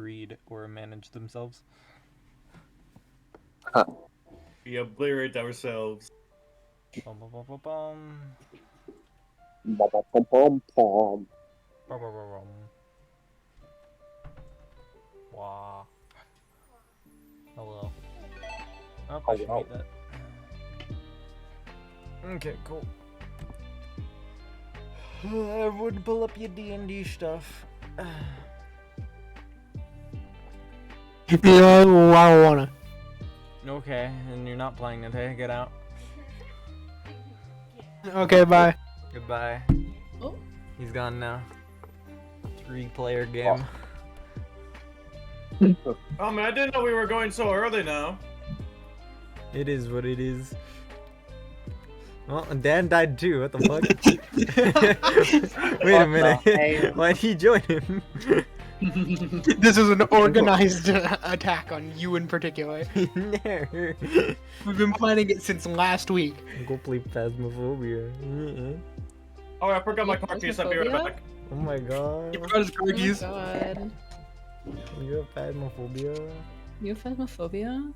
read or manage themselves. Huh. We obliterate ourselves. Bum, bum, bum, bum, bum. Bum-bum-bum-bum-bum. Bum, bum, bum, bum. Wow. Hello. Oh, I should Hello. meet that. Okay, cool. Everyone pull up your D&D stuff. Yeah, well, I don't wanna. Okay, and you're not playing today. Get out. Okay, bye. Goodbye. Oh. He's gone now. 3-player game. Oh man, I didn't know we were going so early now. It is what it is. Well, Dan died too. What the fuck? Wait a minute. Why'd he join him? This is an organized attack on you in particular. No. We've been planning it since last week. Go play Phasmophobia. Oh, I forgot my car keys. I'll be right back. Oh my god. You forgot his car keys? Oh my god. You have Phasmophobia? You have phasmophobia?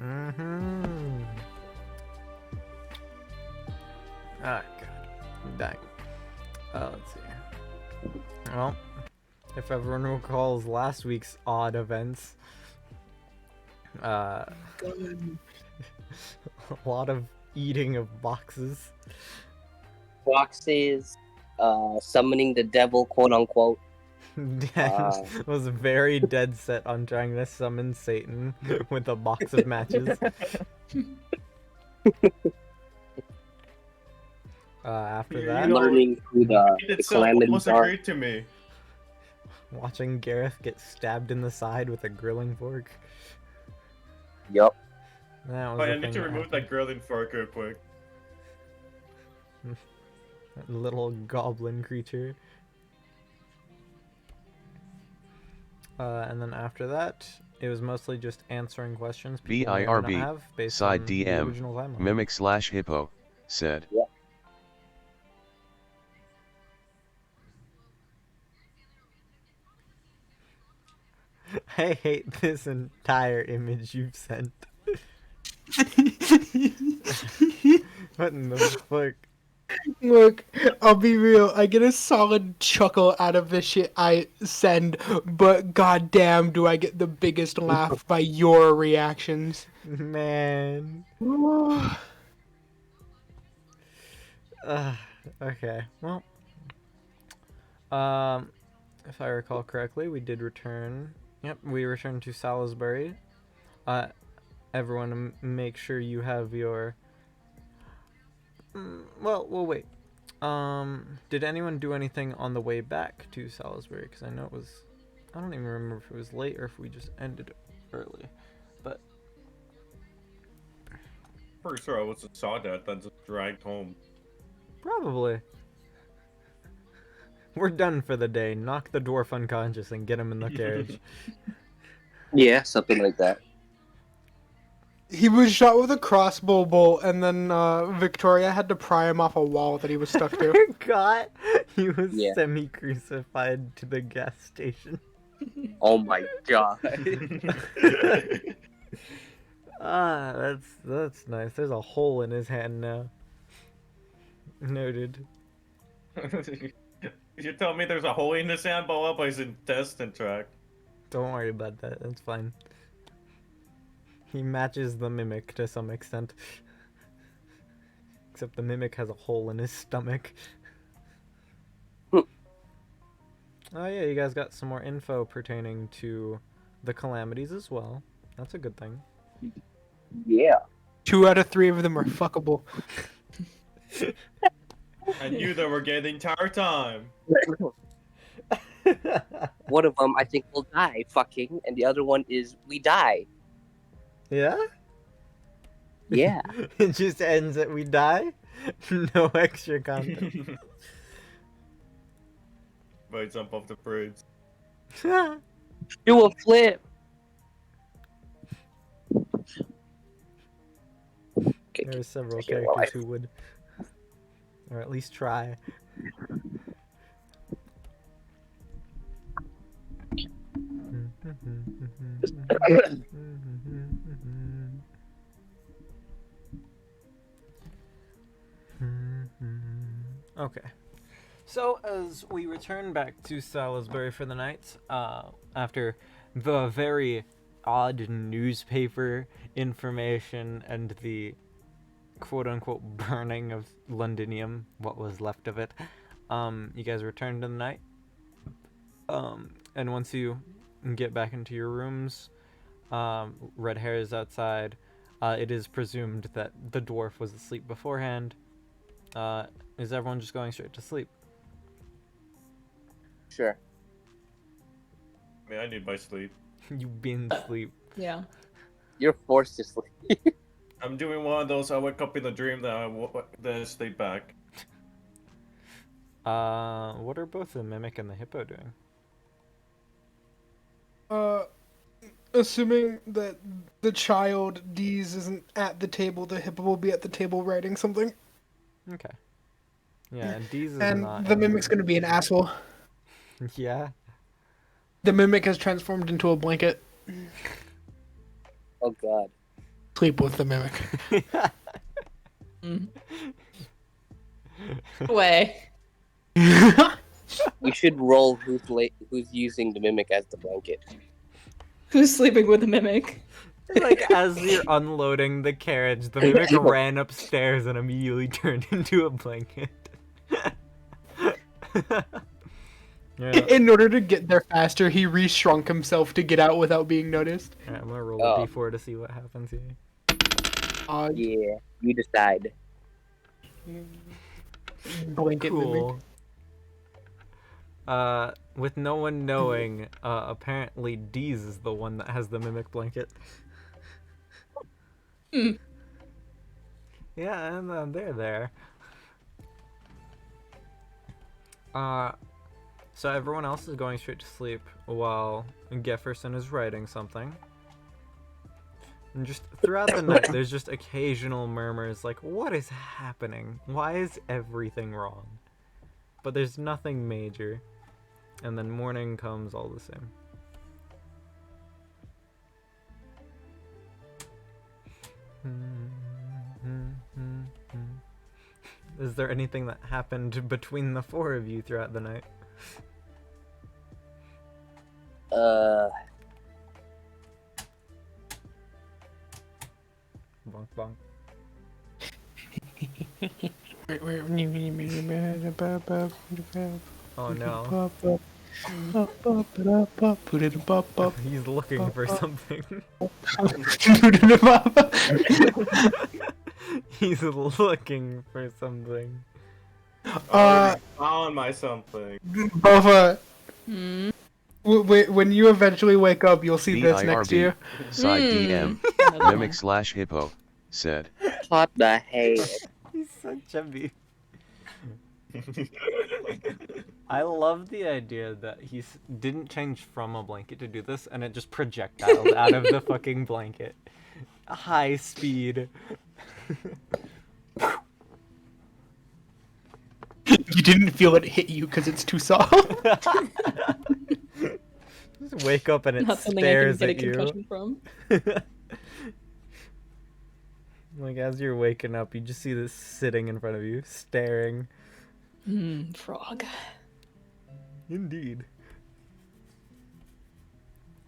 Mm-hmm. Ah, god. I'm dying. Let's see. Well, if everyone recalls last week's odd events, a lot of eating of boxes. Boxes, summoning the devil, quote unquote. Dan was very dead set on trying to summon Satan with a box of matches. After that, Learning who the calamities almost are. agreed to me. watching Gareth get stabbed in the side with a grilling fork. Yup. That was Oh, the I need thing to remove happened. that grilling fork real quick. That little goblin creature. And then after that, it was mostly just answering questions people may or may not have based side on the DM, original timeline. Mimic/Hippo, said. Yep. I hate this entire image you've sent. What in the fuck? Look, I'll be real. I get a solid chuckle out of the shit I send, but goddamn, do I get the biggest laugh by your reactions. Man. Okay, well. If I recall correctly, we did return. Yep, we returned to Salisbury. Everyone, make sure you have your. Well, we'll wait. Did anyone do anything on the way back to Salisbury? Because I know it was. I don't even remember if it was late or if we just ended early. But. Pretty sure I was saw that, then just dragged home. Probably. We're done for the day. Knock the dwarf unconscious and get him in the carriage. Yeah, something like that. He was shot with a crossbow bolt, and then Victoria had to pry him off a wall that he was stuck to. God, he was Yeah. semi-crucified to the gas station. Oh my god. That's nice. There's a hole in his hand now. Noted. You tell me there's a hole in his hand, blow up his intestine tract. Don't worry about that. That's fine. He matches the mimic to some extent. Except the mimic has a hole in his stomach. Oh yeah, you guys got some more info pertaining to the calamities as well. That's a good thing. Yeah. 2 out of 3 of them are fuckable. I knew they were getting the entire time. One of them, I think, will die fucking, and the other one is we die. Yeah? Yeah. It just ends at we die? No extra content. But jump off the bridge. Do a flip. Okay, There are several Okay, well, characters who would. Or at least try. Okay. So, as we return back to Salisbury for the night, after the very odd newspaper information and the quote-unquote burning of Londinium, what was left of it, you guys return to the night. And once you get back into your rooms, Red Hair is outside. It is presumed that the dwarf was asleep beforehand. Is everyone just going straight to sleep? Sure. I mean, I need my sleep. You been asleep. Yeah. You're forced to sleep. I'm doing one of those. I wake up in a dream that I sleep back. What are both the mimic and the hippo doing? Assuming that the child Deez isn't at the table, the hippo will be at the table writing something. Okay. Yeah, Deez is And not. the mimic's gonna be an asshole. Yeah. The mimic has transformed into a blanket. Oh god. Sleep with the mimic. Way. We should roll who's using the mimic as the blanket. Who's sleeping with a mimic? Like, as you're unloading the carriage, the mimic ran upstairs and immediately turned into a blanket. Yeah. In order to get there faster, he re-shrunk himself to get out without being noticed. Alright, I'm gonna roll Oh. a d4 to see what happens here. Yeah, you decide. Blanket Cool. mimic. With no one knowing, apparently Deez is the one that has the mimic blanket. Yeah, and they're there. So everyone else is going straight to sleep while Gefferson is writing something. And just throughout the night, there's just occasional murmurs like, what is happening? Why is everything wrong? But there's nothing major. And then morning comes all the same. Is there anything that happened between the four of you throughout the night? Bonk bonk. Oh no. He's looking for something. He's looking for something. I found my something. Buffa, when you eventually wake up, you'll see this next to you. Side DM. Mimic/hippo. Said. What the hell? He's so chubby. I love the idea that he didn't change from a blanket to do this, and it just projectiled out of the fucking blanket. High speed. You didn't feel it hit you because it's too soft. Just wake up and it Not something I can stares get a at you. concussion from. Like, as you're waking up, you just see this sitting in front of you, staring. Frog. Indeed.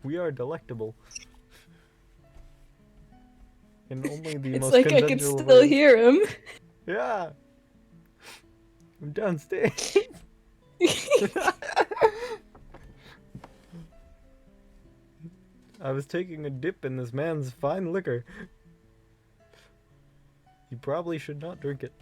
We are delectable. In only the It's most like I can conventional still ways. hear him. Yeah. I'm downstairs. I was taking a dip in this man's fine liquor. You probably should not drink it.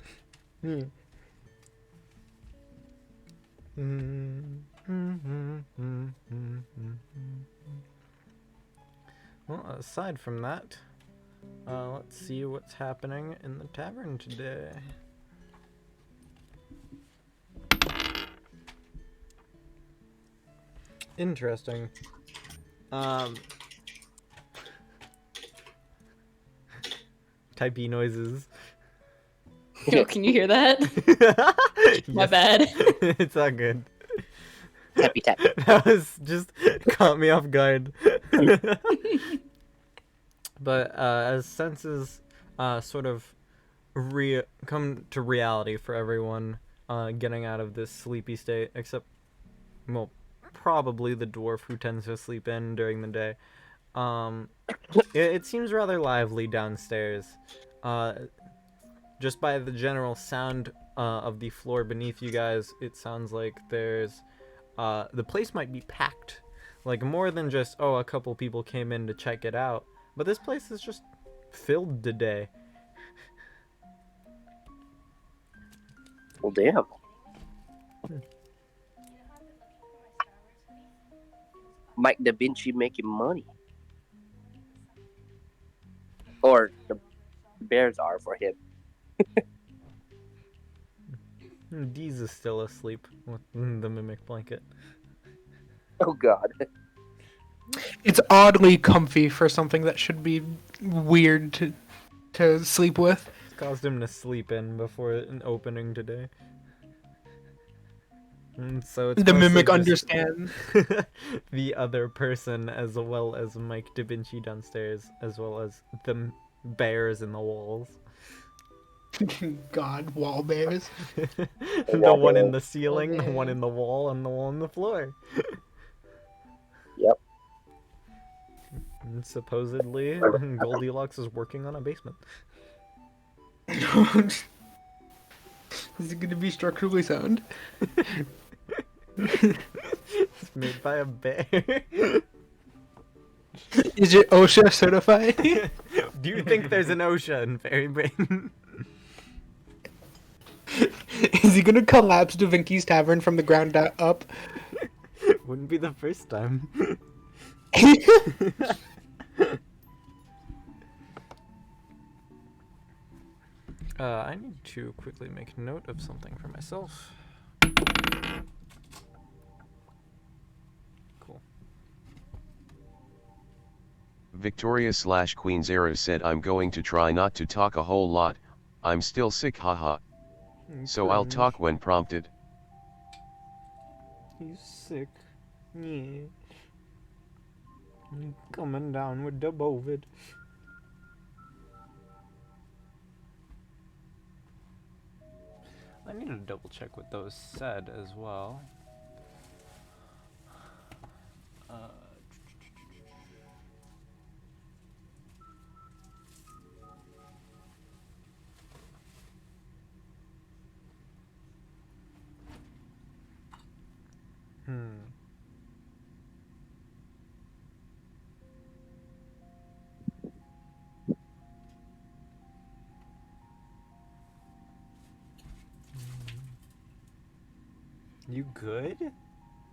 Well, aside from that, let's see what's happening in the tavern today. Interesting. Type E noises. Yo, can you hear that? My Yes. bad. It's all good. Tappy tap. That was just caught me off guard. But as senses sort of come to reality for everyone, getting out of this sleepy state, except, well, probably the dwarf who tends to sleep in during the day. It seems rather lively downstairs. Just by the general sound of the floor beneath you guys, it sounds like there's the place might be packed, like more than just a couple people came in to check it out, but this place is just filled today. Well, damn. Mike Da Vinci making money. Or the bears are for him. Deez is still asleep with the mimic blanket. Oh god. It's oddly comfy for something that should be weird to sleep with. It's caused him to sleep in before an opening today. And so it's The mostly mimic just understands. the other person, as well as Mike Da Vinci downstairs, as well as the bears in the walls. God, wall bears. The one in the ceiling, the one in the wall, and the one on the floor. Yep. And supposedly, Goldilocks is working on a basement. Is it gonna be structurally sound? It's made by a bear. Is it OSHA certified? Do you think there's an OSHA in Fairy Brain? Is he gonna collapse Da Vinci's Tavern from the ground up? Wouldn't be the first time. I need to quickly make note of something for myself. Cool. Victoria/Queen Zero said I'm going to try not to talk a whole lot, I'm still sick haha. So I'll Cringe. talk when prompted. He's sick. Yeah. Coming down with the bovid. I need to double check what those said as well. You good?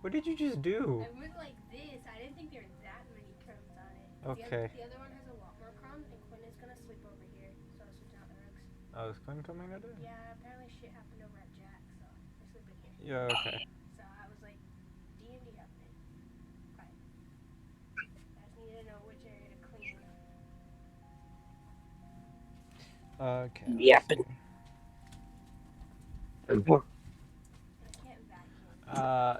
What did you just do? I went like this. I didn't think there were that many crumbs on it. Okay. The other one has a lot more crumbs, and Quinn is gonna sleep over here, so I switched out the rugs. Oh, is Quinn coming today? Yeah, apparently shit happened over at Jack, so I sleep in here. Yeah, okay. So I was like, D&D happening. Fine. I just needed to know which area to clean. Okay. Yapping. I can't vacuum.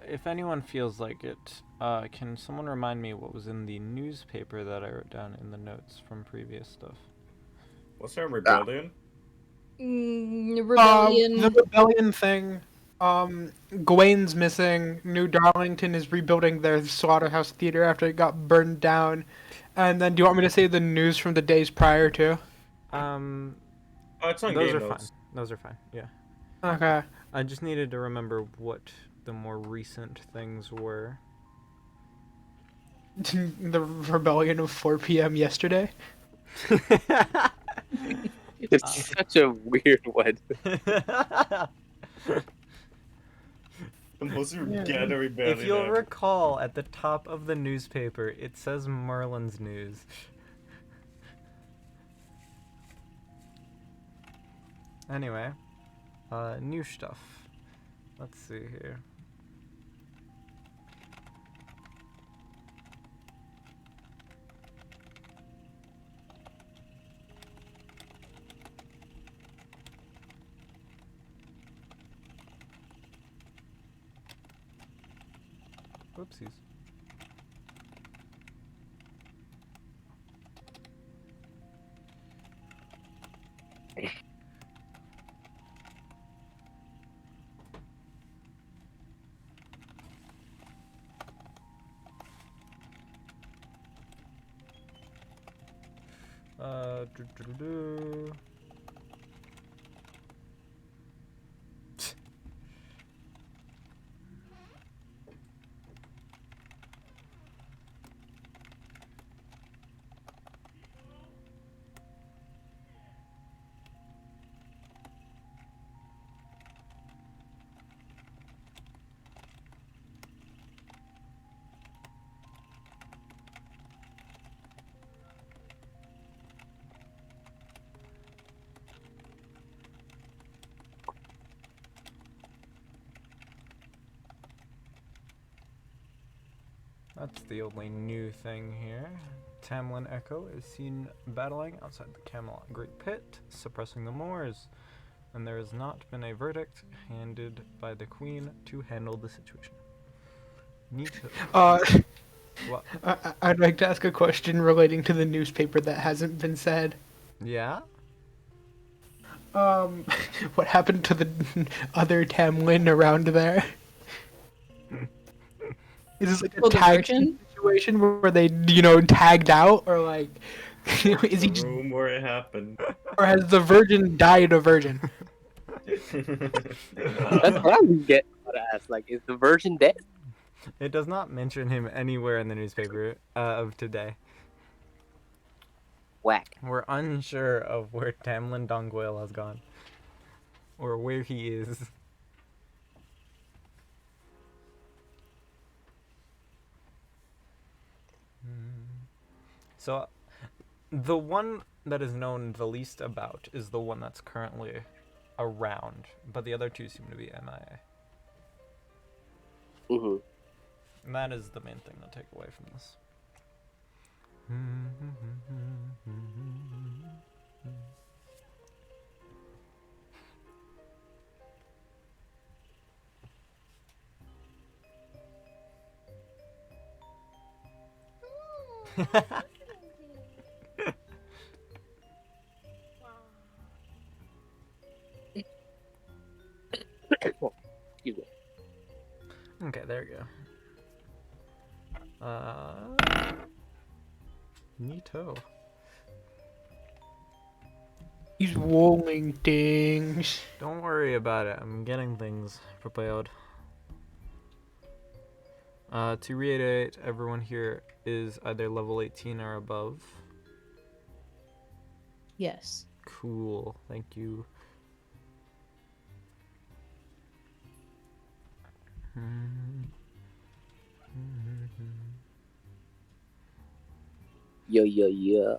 If anyone feels like it, can someone remind me what was in the newspaper that I wrote down in the notes from previous stuff? What's there, rebellion? Rebellion. The rebellion thing. Gawain's missing. New Darlington is rebuilding their slaughterhouse theater after it got burned down. And then, do you want me to say the news from the days prior to? Oh, it's on Those game are notes. fine. Those are fine. Yeah. Okay. I just needed to remember what the more recent things were. The rebellion of 4 p.m. yesterday. It's such a weird one. The most organic rebellion. If you'll ever. recall, at the top of the newspaper, it says Merlin's News. Anyway, new stuff. Let's see here. Whoopsies. Do. That's the only new thing here. Tamlin Echo is seen battling outside the Camelot Great Pit, suppressing the Moors, and there has not been a verdict handed by the Queen to handle the situation. Nito. What? I'd like to ask a question relating to the newspaper that hasn't been said. Yeah? What happened to the other Tamlin around there? Is this like a Well, the tag Virgin? situation where they, tagged out, or like, is he just, Room where it happened. or has the Virgin died a virgin? That's what I was getting to ask. Like, is the Virgin dead? It does not mention him anywhere in the newspaper of today. Whack. We're unsure of where Tamlin Dongwale has gone. Or where he is. So, the one that is known the least about is the one that's currently around, but the other two seem to be MIA. Mm-hmm. And that is the main thing to take away from this. Excuse me. Okay, there you go. Neato. He's rolling things. Don't worry about it. I'm getting things prepared. To reiterate, everyone here is either level 18 or above. Yes. Cool. Thank you. Yeah.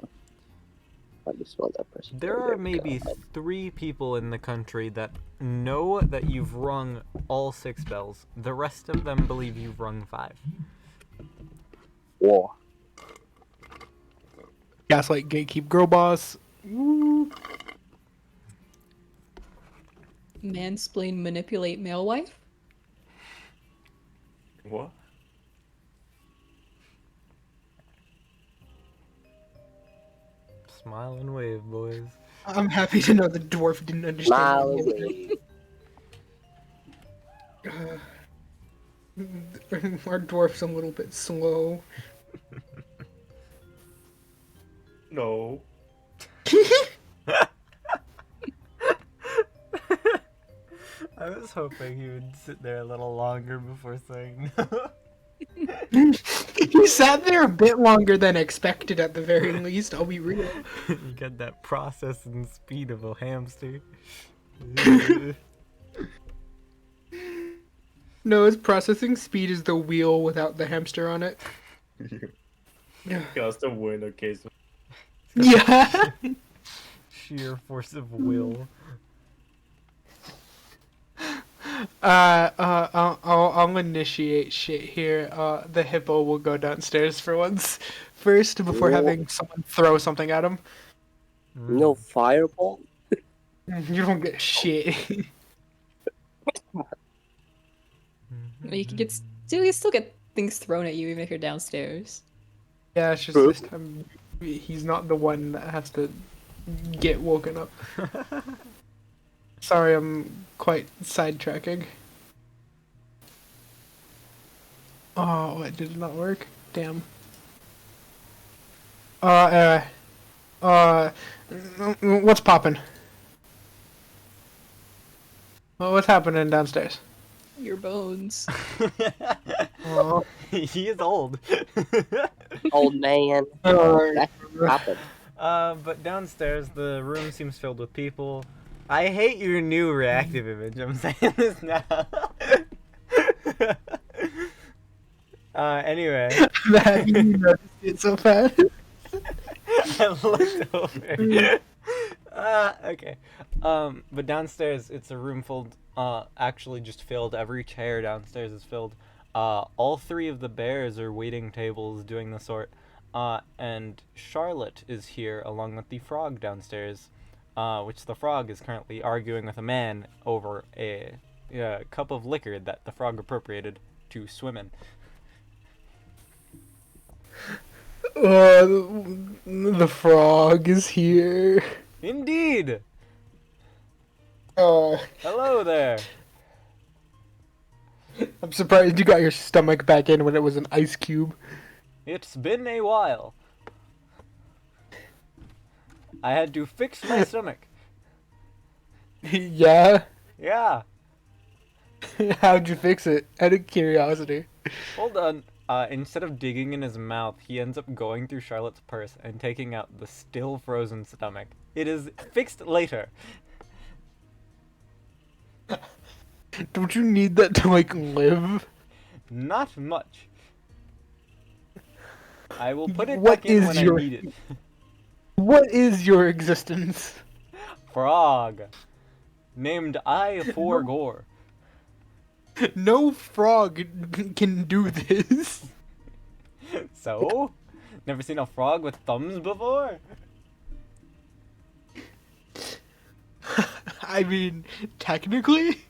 I just spelled that person. There are maybe 3 people in the country that know that you've rung all 6 bells. The rest of them believe you've rung 5. War. Gaslight, gatekeep, girl boss. Woo. Mansplain, manipulate, male wife? What? Smile and wave, boys. I'm happy to know the dwarf didn't understand. Smile any of away. it. Our dwarf's a little bit slow. No. I was hoping he would sit there a little longer before saying no. He sat there a bit longer than expected at the very least, I'll be real. You got that processing speed of a hamster. No, his processing speed is the wheel without the hamster on it. Got to win occasionally. Yeah. Sheer force of will. I'll initiate shit here. The hippo will go downstairs for once first before Whoa. having someone throw something at him. No fireball? You don't get shit. You can get you still get things thrown at you even if you're downstairs. Yeah, it's just this time he's not the one that has to get woken up. Sorry, I'm quite sidetracking. Oh, it did not work. Damn. What's poppin'? What's happening downstairs? Your bones. Oh, He is old. Old man. Alright. That's poppin'. But downstairs, the room seems filled with people. I hate your new reactive image. I'm saying this now. Anyway, that you noticed it so fast. I looked over. Okay. But downstairs, it's a room filled, actually just filled. Every chair downstairs is filled. All three of the bears are waiting tables doing the sort. And Charlotte is here along with the frog downstairs, which the frog is currently arguing with a man over a cup of liquor that the frog appropriated to swim in. The frog is here. Indeed! Uh, Hello there! I'm surprised you got your stomach back in when it was an ice cube. It's been a while. I had to fix my stomach. Yeah? Yeah. How'd you fix it? Out of curiosity. Hold on. Instead of digging in his mouth, he ends up going through Charlotte's purse and taking out the still frozen stomach. It is fixed later. Don't you need that to, like, live? Not much. I will put it What back in is when your- I need it. What is your existence? Frog. Named I for Gore. No frog can do this. So? Never seen a frog with thumbs before? I mean, technically?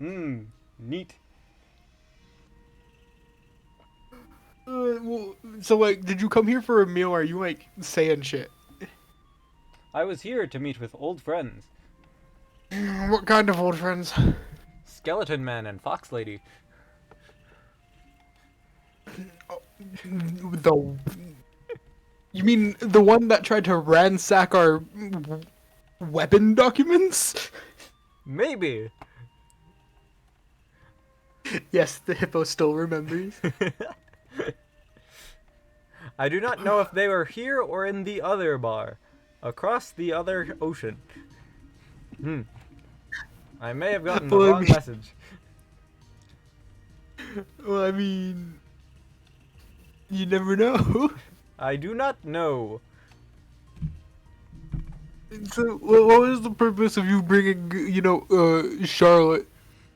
Neat. Well, so, like, did you come here for a meal or are you, like, saying shit? I was here to meet with old friends. What kind of old friends? Skeleton Man and Fox Lady. The... You mean the one that tried to ransack our weapon documents? Maybe. Yes, the hippo still remembers. I do not know if they were here or in the other bar. Across the other ocean. I may have gotten the Well, I wrong mean- message. Well, I mean... You never know. I do not know. So, what was the purpose of you bringing, Charlotte?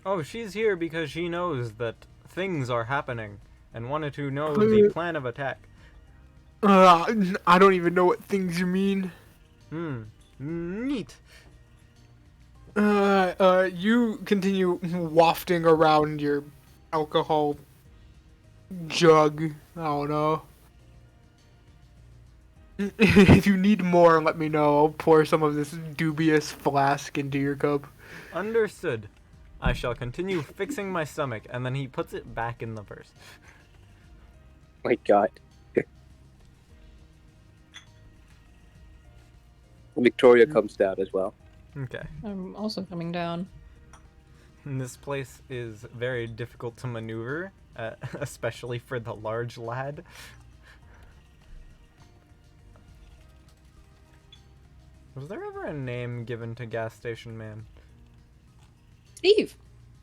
Oh, she's here because she knows that things are happening and wanted to know the plan of attack. I don't even know what things you mean. Neat. You continue wafting around your alcohol jug. I don't know. If you need more, let me know. I'll pour some of this dubious flask into your cup. Understood. I shall continue fixing my stomach, and then he puts it back in the purse. My God. Victoria comes down as well. Okay. I'm also coming down. And this place is very difficult to maneuver, especially for the large lad. Was there ever a name given to gas station man? Steve!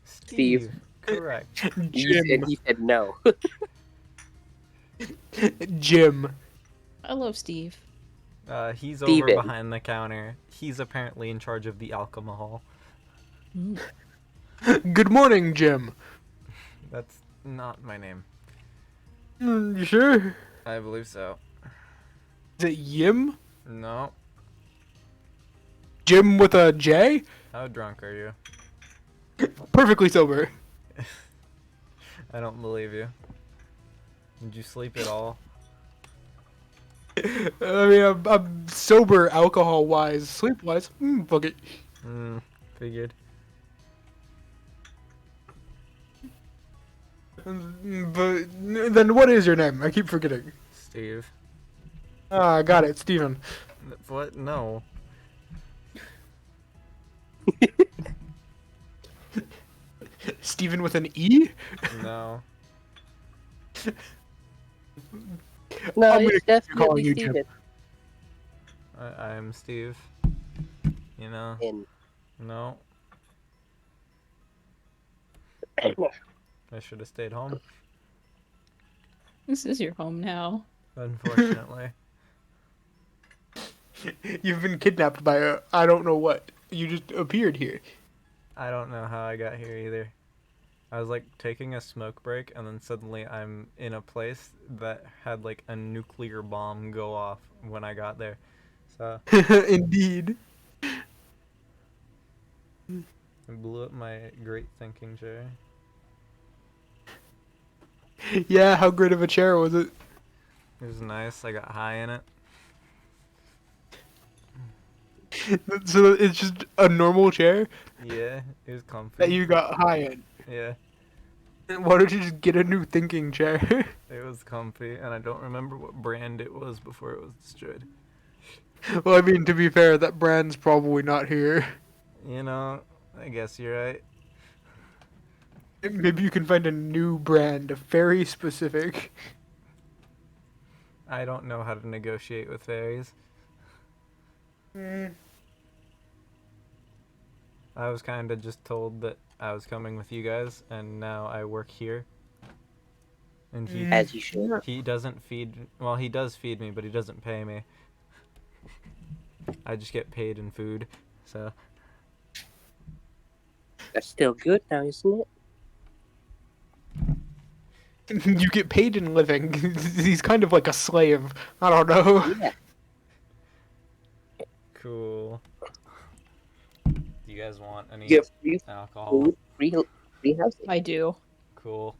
Steve. Correct. And he said no. Jim. I love Steve. He's Steven. over behind the counter. He's apparently in charge of the alcohol. Mm. Good morning, Jim. That's not my name. You sure? I believe so. Is it Yim? No. Jim with a J? How drunk are you? Perfectly sober. I don't believe you. Did you sleep at all? I mean, I'm sober alcohol-wise. Sleep-wise, fuck it. Figured. But then what is your name? I keep forgetting. Steve. Ah, got it, Steven. What? No. Steven with an E? No. No, I'm it's gonna keep calling definitely you Jim. Steven. I'm Steve. You know? In. No. I should have stayed home. This is your home now. Unfortunately. You've been kidnapped by I don't know what. You just appeared here. I don't know how I got here either. I was like taking a smoke break and then suddenly I'm in a place that had like a nuclear bomb go off when I got there. So Indeed. it blew up my great thinking chair. Yeah, how great of a chair was it? It was nice. I got high in it. So it's just a normal chair Yeah, it was comfy. that you got high in. Yeah, Why don't you just get a new thinking chair? it was comfy, and I don't remember what brand it was before it was destroyed. Well, I mean, to be fair, that brand's probably not here. You know, I guess you're right. Maybe you can find a new brand, very specific. I don't know how to negotiate with fairies. I was kind of just told that I was coming with you guys, and now I work here. And As you should. he doesn't feed. Well, he does feed me, but he doesn't pay me. I just get paid in food, so That's still good now, isn't it? You get paid in living. He's kind of like a slave. I don't know. Yeah. cool. Do you guys want any You get free alcohol? food, free housing. I do. Cool.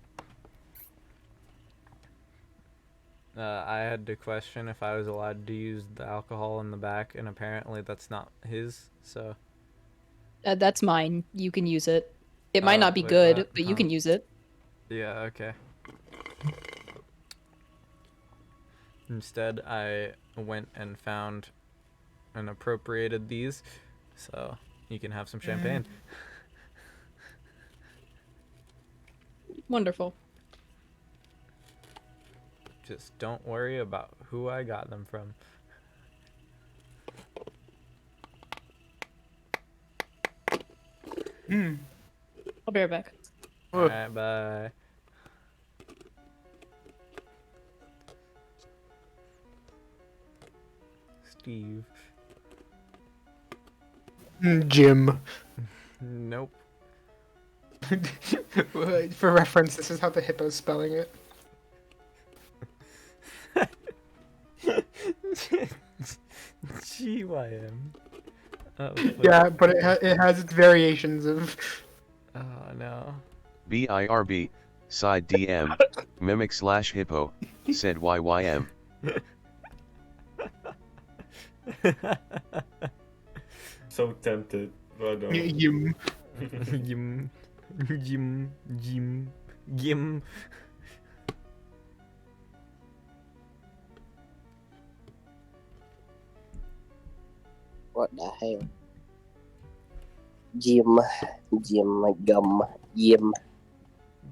I had to question if I was allowed to use the alcohol in the back, and apparently that's not his, so... That's mine. You can use it. It might Oh, not be like good, that? but you Huh. can use it. Yeah, okay. Instead, I went and found and appropriated these, so you can have some champagne. Wonderful. Just don't worry about who I got them from. I'll be right back. Alright, bye. Steve. Jim. Nope. For reference, this is how the hippo's spelling it. GYM. Oh, Yeah, but it has its variations of. Oh no. BIRB, side DM, mimic / hippo, said YYM. So tempted, but I don't. Yim. Yim. Yim. Yim. Yim. What the hell? Jim, gum, Yim.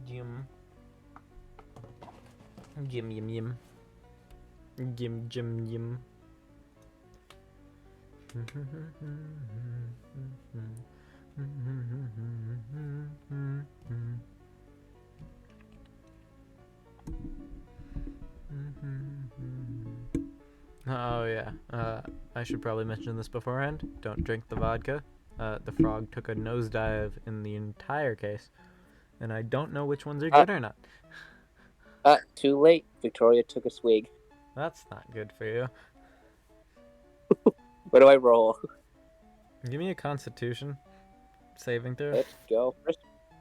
Yim. Yim yim yim. Yim jim yim. Oh yeah, I should probably mention this beforehand. Don't drink the vodka. The frog took a nosedive in the entire case, and I don't know which ones are good or not. Too late. Victoria took a swig. That's not good for you. What do I roll? Give me a Constitution saving throw. Let's go.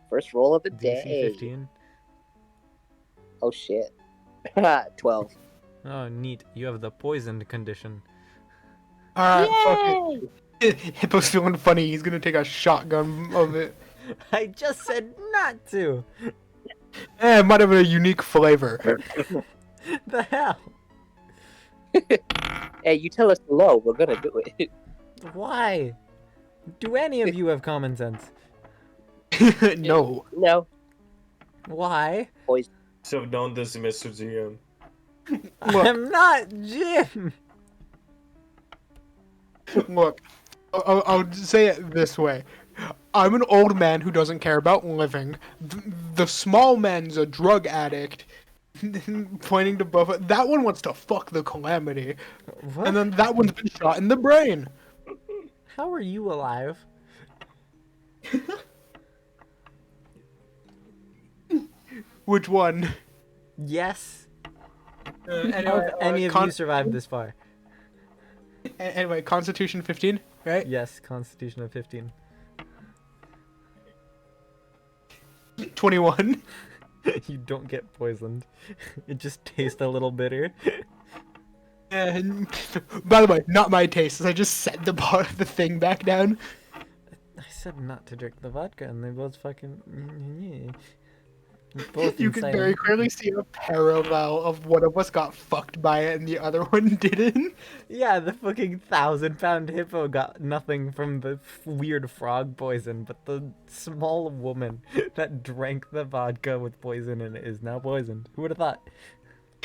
First roll of the DC day. 15. Oh shit. 12. Oh, neat. You have the poisoned condition. Alright, fuck it. Hippo's feeling funny. He's gonna take a shotgun of it. I just said not to. It might have a unique flavor. The hell? Hey, you tell us no, we're gonna do it. Why? Do any of you have common sense? No. No. Why? Should have known this, Mr. GM. Look. I'm not Jim. Look, I'll say it this way. I'm an old man who doesn't care about living. The small man's a drug addict. Pointing to Bubba. That one wants to fuck the Calamity. What? And then that one's been shot in the brain. How are you alive? Which one? Yes. Anyway, How have any of you survived this far? Anyway, Constitution 15, right? Yes, Constitution of 15. 21. You don't get poisoned. It just tastes a little bitter. And by the way, not my taste. I just set the thing back down. I said not to drink the vodka, and they both fucking. Both You can insane. very clearly see a parallel of one of us got fucked by it and the other one didn't. Yeah, the fucking 1,000-pound hippo got nothing from the weird frog poison, but the small woman that drank the vodka with poison in it is now poisoned. Who would have thought?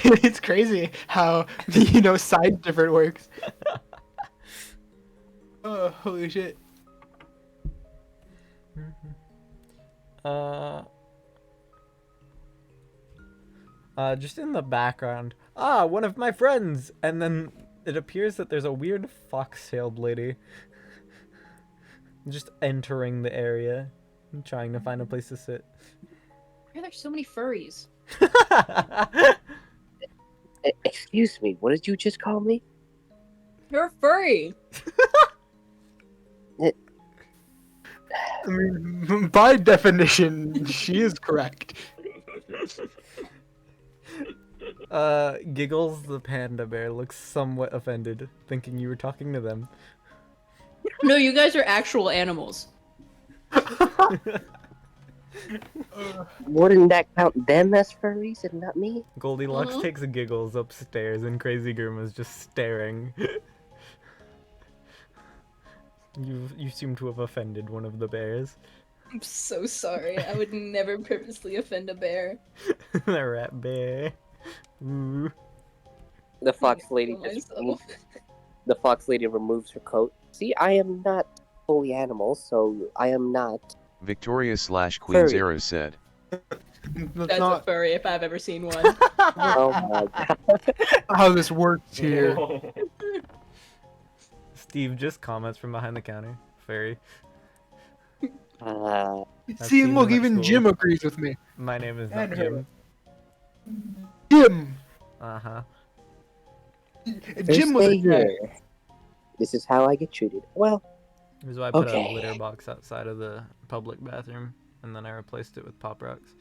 It's crazy how, science different works. Oh, holy shit. Just in the background. One of my friends! And then it appears that there's a weird fox-tailed lady just entering the area and trying to find a place to sit. Why are there so many furries? Excuse me, what did you just call me? You're a furry. I mean, by definition, she is correct. Giggles the panda bear looks somewhat offended, thinking you were talking to them. No, you guys are actual animals. Wouldn't that count them as furries and not me? Goldilocks takes Giggles upstairs, and Crazy Groom is just staring. You seem to have offended one of the bears. I'm so sorry. I would never purposely offend a bear. The rat bear. Ooh. The fox lady the fox lady removes her coat. See, I am not fully animal, so I am not. Victoria/Queen Furry. Zero said. That's a furry if I've ever seen one. Oh my god. How this works here. Whoa. Steve just comments from behind the counter. Fairy. Uh, I've See, seen look, them at even school. Jim agrees with me. My name is not And her. Jim. Jim! Uh-huh. Jim was a stay J. here. This is how I get treated. Well, This is why I put Okay. a litter box outside of the public bathroom, and then I replaced it with Pop Rocks.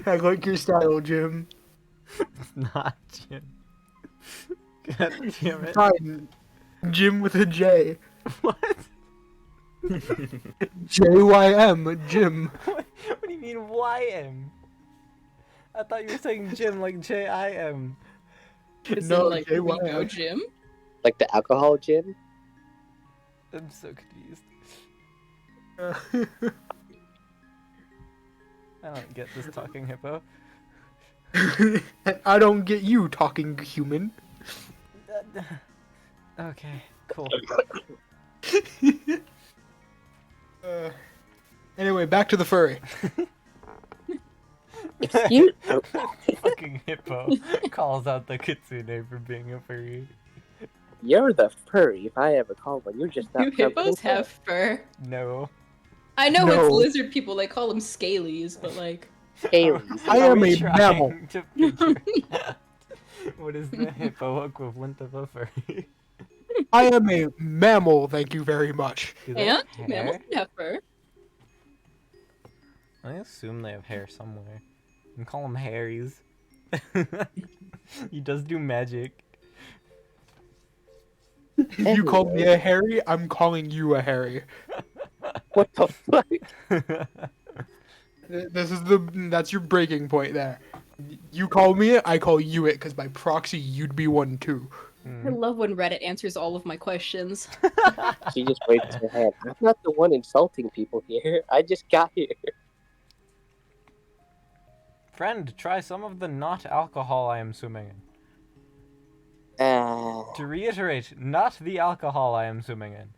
I like your style, Jim. It's not Jim. God damn it. Fine. Jim with a J. What? J-Y-M, Jim. What do you mean YM? I thought you were saying Jim like J-I-M. Is No, it like JYM. Rico Jim? like the alcohol gin. I'm so confused. I don't get this talking hippo. I don't get you talking human. Okay, cool. Anyway, back to the furry. Excuse Fucking hippo calls out the kitsune for being a furry. You're the furry if I ever call one. You're just not Do hippos have fur? No. I know No. it's lizard people, they call them scalies, but like... scales. I Are am we a trying mammal. to figure out what is the hippo equivalent of a furry? I am a mammal, thank you very much. Do they And have mammals hair? can have fur. I assume they have hair somewhere. You can call them Harrys. He does do magic. You called me a Harry, I'm calling you a Harry. What the fuck? That's your breaking point there. You call me it, I call you it, because by proxy you'd be one too. I love when Reddit answers all of my questions. She just raises her hand. I'm not the one insulting people here. I just got here. Friend, try some of the not alcohol I am swimming in. To reiterate, not the alcohol I am swimming in.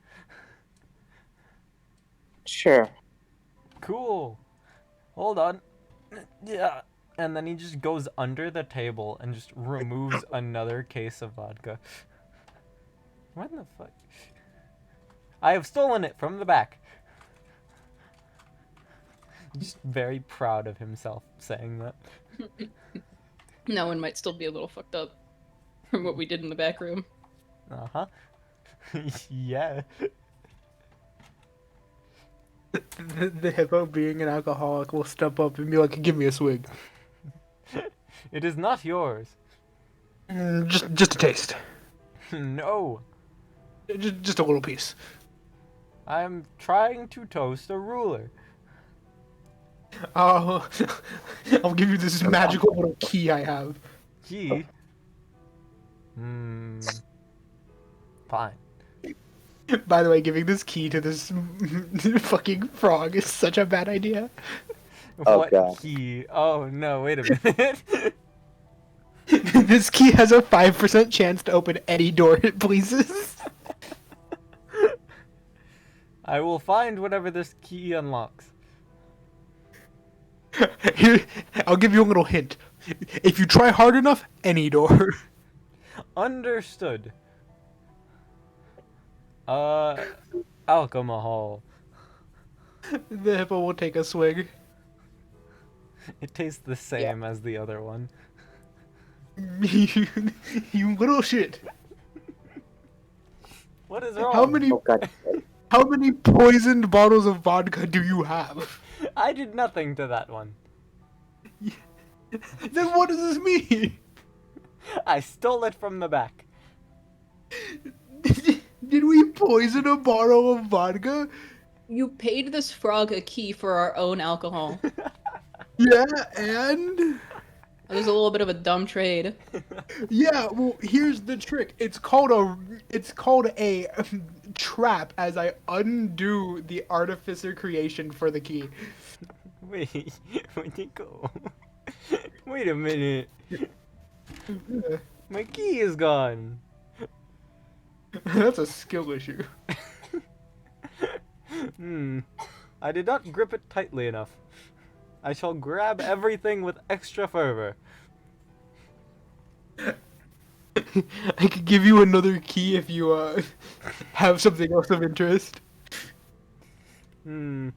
Sure. Cool. Hold on. Yeah. And then he just goes under the table and just removes another case of vodka. What the fuck? I have stolen it from the back. Just very proud of himself saying that. That one might still be a little fucked up from what we did in the back room. Uh-huh. Yeah. The hippo, being an alcoholic, will step up and be like, "Give me a swig." It is not yours. Just a taste. No. Just a little piece. I'm trying to toast a ruler. Oh, I'll give you this magical little key I have. Key? Fine. By the way, giving this key to this fucking frog is such a bad idea. Oh, What God. key? Oh no, wait a minute. This key has a 5% chance to open any door it pleases. I will find whatever this key unlocks. Here, I'll give you a little hint. If you try hard enough, any door. Understood. Alcohol. The hippo will take a swig. It tastes the same as the other one. You little shit. What is wrong? How many Oh, God. how many poisoned bottles of vodka do you have? I did nothing to that one. Then what does this mean? I stole it from the back. Did we poison a bottle of vodka? You paid this frog a key for our own alcohol. Yeah, and That was a little bit of a dumb trade. yeah, well, here's the trick. It's called a trap as I undo the artificer creation for the key. Wait, where'd you go? Wait a minute. My key is gone. That's a skill issue. I did not grip it tightly enough. I shall grab everything with extra fervor. I could give you another key if you have something else of interest. No.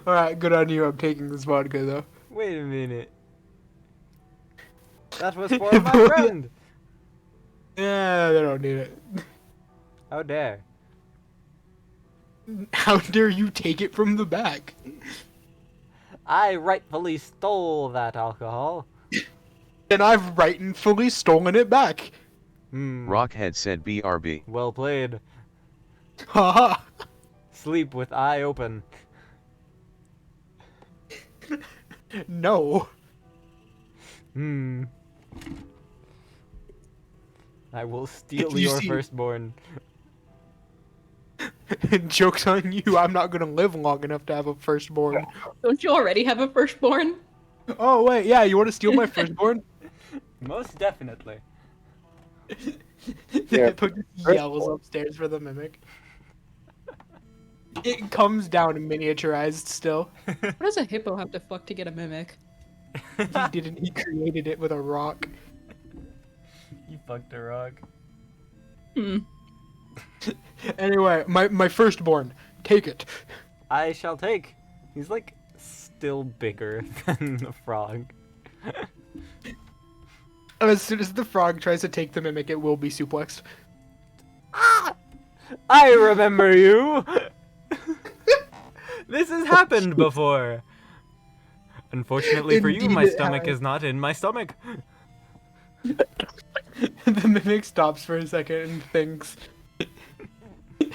Alright, good on you. I'm taking this vodka though. Wait a minute. That was for my friend. Yeah, they don't need it. How dare. How dare you take it from the back? I rightfully stole that alcohol. And I've rightfully stolen it back. Rockhead said BRB. Well played. Haha. Sleep with eye open. No. I will steal You your see- firstborn. Joke's on you. I'm not gonna live long enough to have a firstborn. Don't you already have a firstborn? Oh wait, yeah. You want to steal my firstborn? Most definitely. Yeah, Put yells upstairs for the mimic. It comes down miniaturized still. What does a hippo have to fuck to get a mimic? He didn't. He created it with a rock. You fucked a rock. Anyway, my firstborn. Take it. I shall take. He's like still bigger than the frog. And as soon as the frog tries to take the mimic, it will be suplexed. I remember you! This has happened before! Unfortunately for you, Indeed my it stomach has. is not in my stomach. The mimic stops for a second and thinks.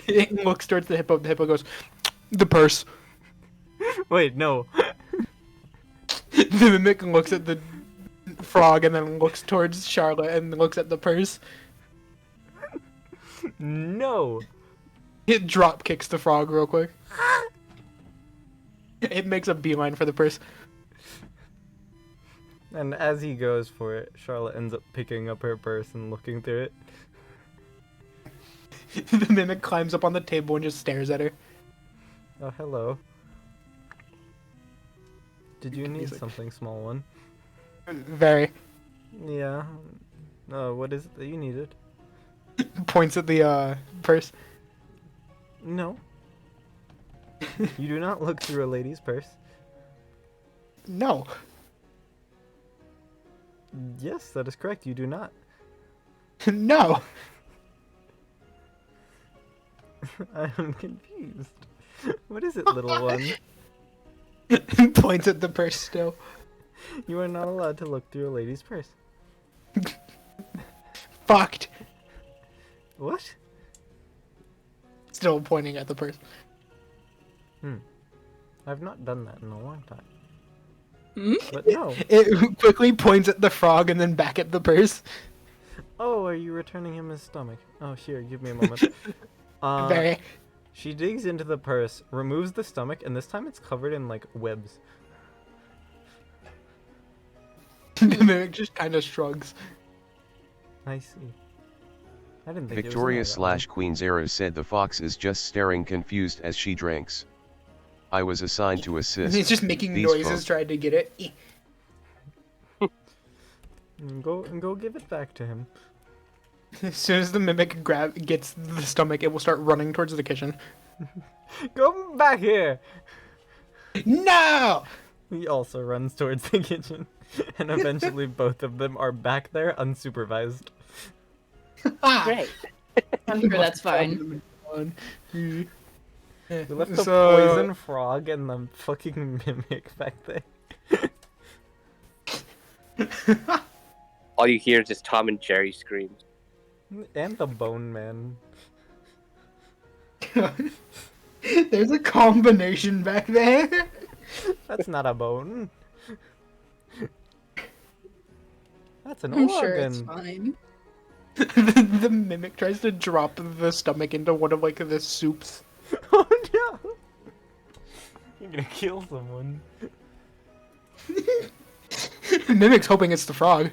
It looks towards the hippo. The hippo goes, "The purse." Wait, no. The mimic looks at the frog and then looks towards Charlotte and looks at the purse. No. It drop kicks the frog real quick. It makes a beeline for the purse. And as he goes for it, Charlotte ends up picking up her purse and looking through it. The mimic climbs up on the table and just stares at her. Oh, hello. Did you need He's like- something, small one? Very. Yeah. What is it that you needed? Points at the purse. No. You do not look through a lady's purse. No. Yes, that is correct. You do not. No. I am confused. What is it, little one? Points at the purse still. You are not allowed to look through a lady's purse. Fucked. What? Still pointing at the purse. I've not done that in a long time. Hmm? But no. It quickly points at the frog and then back at the purse. Oh, are you returning him his stomach? Oh, here, give me a moment. Very. She digs into the purse, removes the stomach, and this time it's covered in, like, webs. The mimic just kind of shrugs. I see. I didn't think Victoria it was / Queen Zara said the fox is just staring confused as she drinks. I was assigned to assist. He's just making These noises folk. trying to get it. Go give it back to him. As soon as the mimic gets the stomach, it will start running towards the kitchen. Go back here! No! He also runs towards the kitchen. And eventually both of them are back there unsupervised. Great. I'm sure that's fine. We left the So- poison frog and the fucking mimic back there. All you hear is just Tom and Jerry screams. And the bone man. There's a combination back there. That's not a bone. That's an I'm organ. sure it's fine. The mimic tries to drop the stomach into one of like the soups. Oh no! You're gonna kill someone. Mimic's hoping it's the frog.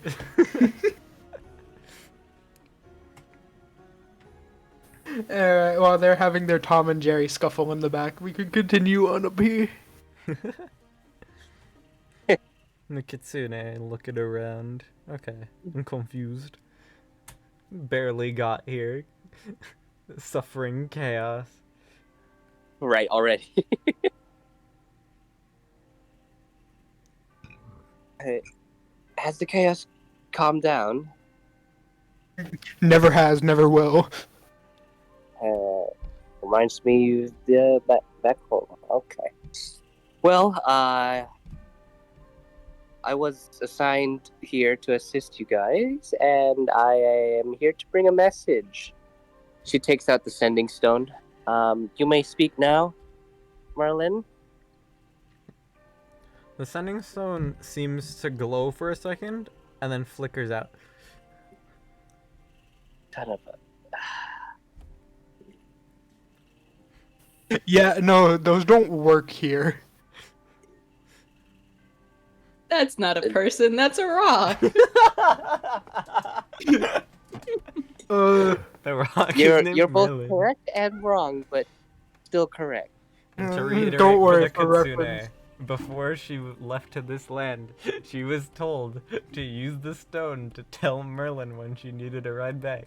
Alright, while they're having their Tom and Jerry scuffle in the back, we could continue on up here. The kitsune looking around. Okay, I'm confused. Barely got here. Suffering chaos. Right, already. Has the chaos calmed down? Never has, never will. Reminds me of the back home. Okay. Well, I was assigned here to assist you guys, and I am here to bring a message. She takes out the sending stone. You may speak now, Marlin. The sending stone seems to glow for a second, and then flickers out. Kind of a... Yeah, no, those don't work here. That's not a person, that's a rock. The rock You're is named you're both Melon. correct and wrong, but still correct. And to Mm, reiterate don't worry, for for the kitsune, reference. before she left to this land, she was told to use the stone to tell Merlin when she needed a ride back.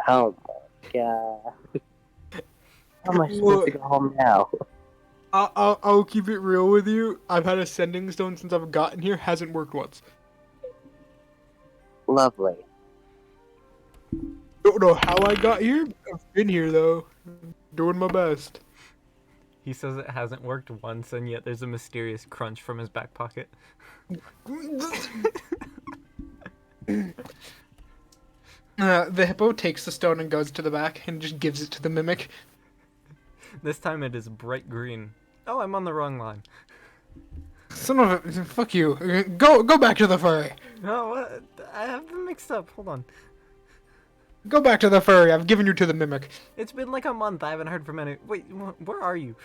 Oh my god. How am I supposed to go home now? I'll keep it real with you. I've had a sending stone since I've gotten here. Hasn't worked once. Lovely. Don't know how I got here. But I've been here though, doing my best. He says it hasn't worked once, and yet there's a mysterious crunch from his back pocket. The hippo takes the stone and goes to the back and just gives it to the mimic. This time it is bright green. Oh, I'm on the wrong line. Son of a... Fuck you. Go back to the furry. No, what? I have them mixed up. Hold on. Go back to the furry. I've given you to the mimic. It's been like a month. I haven't heard from any. Wait, where are you?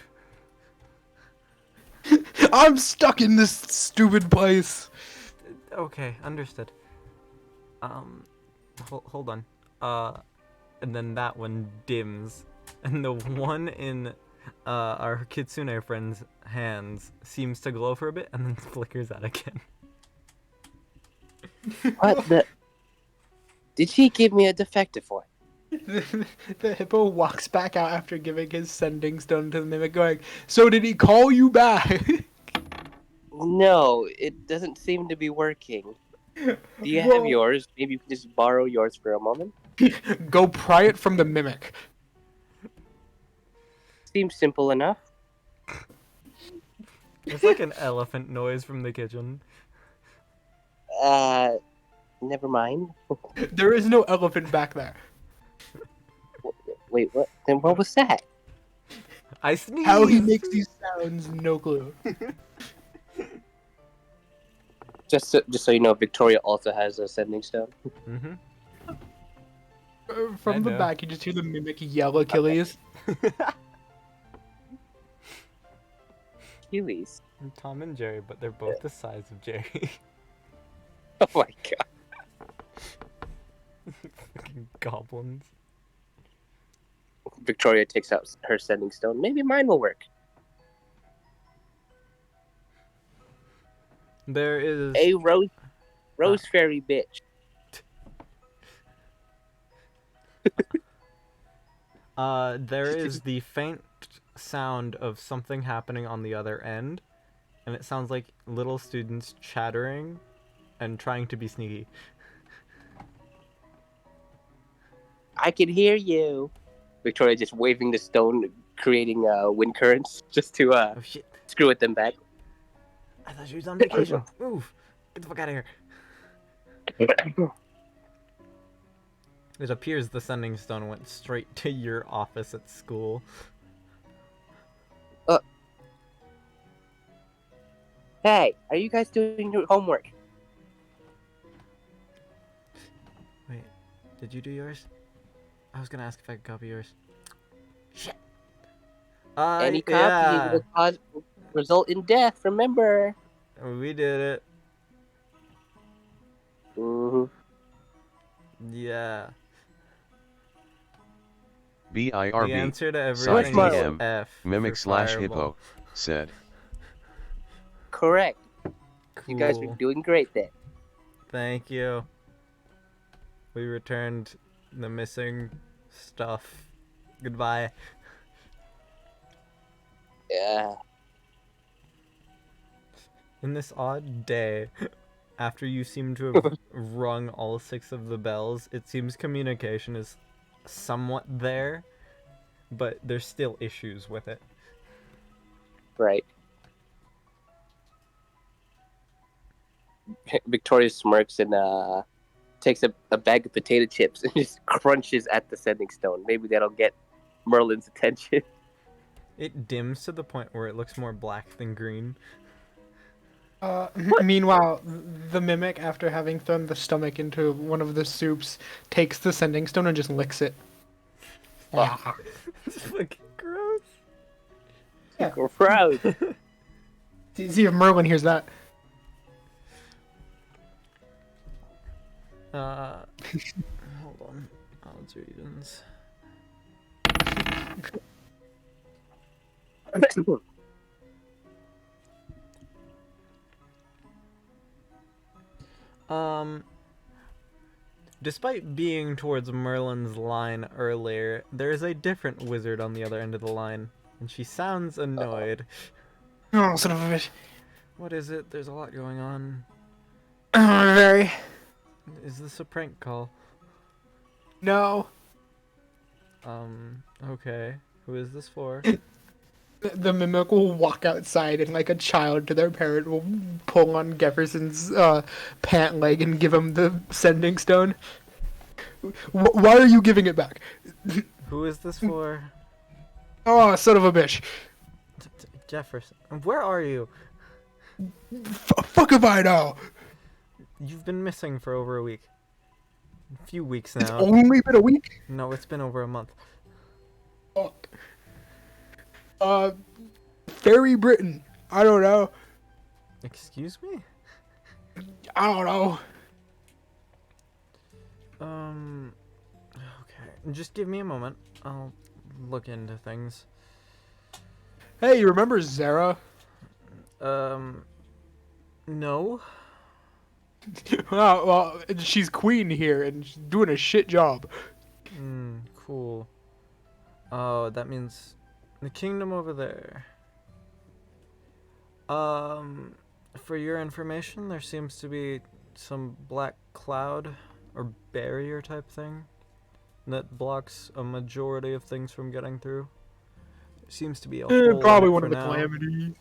I'm stuck in this stupid place. Okay, understood. Hold on. And then that one dims, and the one in our Kitsune friend's hands seems to glow for a bit, and then flickers out again. What the? Did she give me a defective one? The hippo walks back out after giving his sending stone to the mimic, going, "So did he call you back?" No, it doesn't seem to be working. Do you have Well- yours? Maybe you can just borrow yours for a moment. Go pry it from the mimic. Seems simple enough. It's like an elephant noise from the kitchen. Never mind. There is no elephant back there. Wait, what? Then what was that? I sneeze. How he makes these sounds, no clue. Just so you know, Victoria also has a sending stone. Mm-hmm. From I the know. back, you just hear the mimic yell Achilles. Achilles. Tom and Jerry, but they're both the size of Jerry. Oh my god. Fucking goblins. Victoria takes out her sending stone. Maybe mine will work. There is. Hey, Rose Fairy bitch. There is the faint sound of something happening on the other end, and it sounds like little students chattering and trying to be sneaky. I can hear you. Victoria just waving the stone, creating wind currents just to Oh shit! screw with them back. I thought she was on vacation. Move! Get the fuck out of here! It appears the sending stone went straight to your office at school. Hey, are you guys doing your homework? Wait, did you do yours? I was gonna ask if I could copy yours. Shit. Any copy yeah, will result in death. Remember. we did it. Mm-hmm. Yeah. The BIRB, answer to Side everything is DM, F. mimic for slash fireball. hippo, said. Correct. Cool. You guys are doing great then. Thank you. We returned the missing stuff. Goodbye. Yeah. In this odd day, after you seem to have rung all 6 of the bells, it seems communication is somewhat there, but there's still issues with it. Right. Victoria smirks and takes a bag of potato chips and just crunches at the sending stone. Maybe that'll get Merlin's attention. It dims to the point where it looks more black than green. Meanwhile, the mimic, after having thrown the stomach into one of the soups, takes the sending stone and just licks it. It's fucking gross. Gross. See if Merlin hears that. Hold on. Odds or evens. Despite being towards Merlin's line earlier, there is a different wizard on the other end of the line, and she sounds annoyed. Oh, son of a bitch. What is it? There's a lot going on. Very. Is this a prank call? No. Okay. Who is this for? The mimic will walk outside and, like a child to their parent, will pull on Jefferson's pant leg and give him the sending stone. Why are you giving it back? Who is this for? Oh, son of a bitch. Jefferson. Where are you? Fuck if I know. You've been missing for over a week. A few weeks It's now. only been a week? No, it's been over a month. Fuck. Fairy Britain. I don't know. Excuse me? I don't know. Okay. Just give me a moment. I'll look into things. Hey, you remember Zara? No. Well, she's queen here and she's doing a shit job. Cool. Oh, that means the kingdom over there. For your information, there seems to be some black cloud or barrier type thing that blocks a majority of things from getting through. Seems to be a hole Probably in it one for of the now. calamities.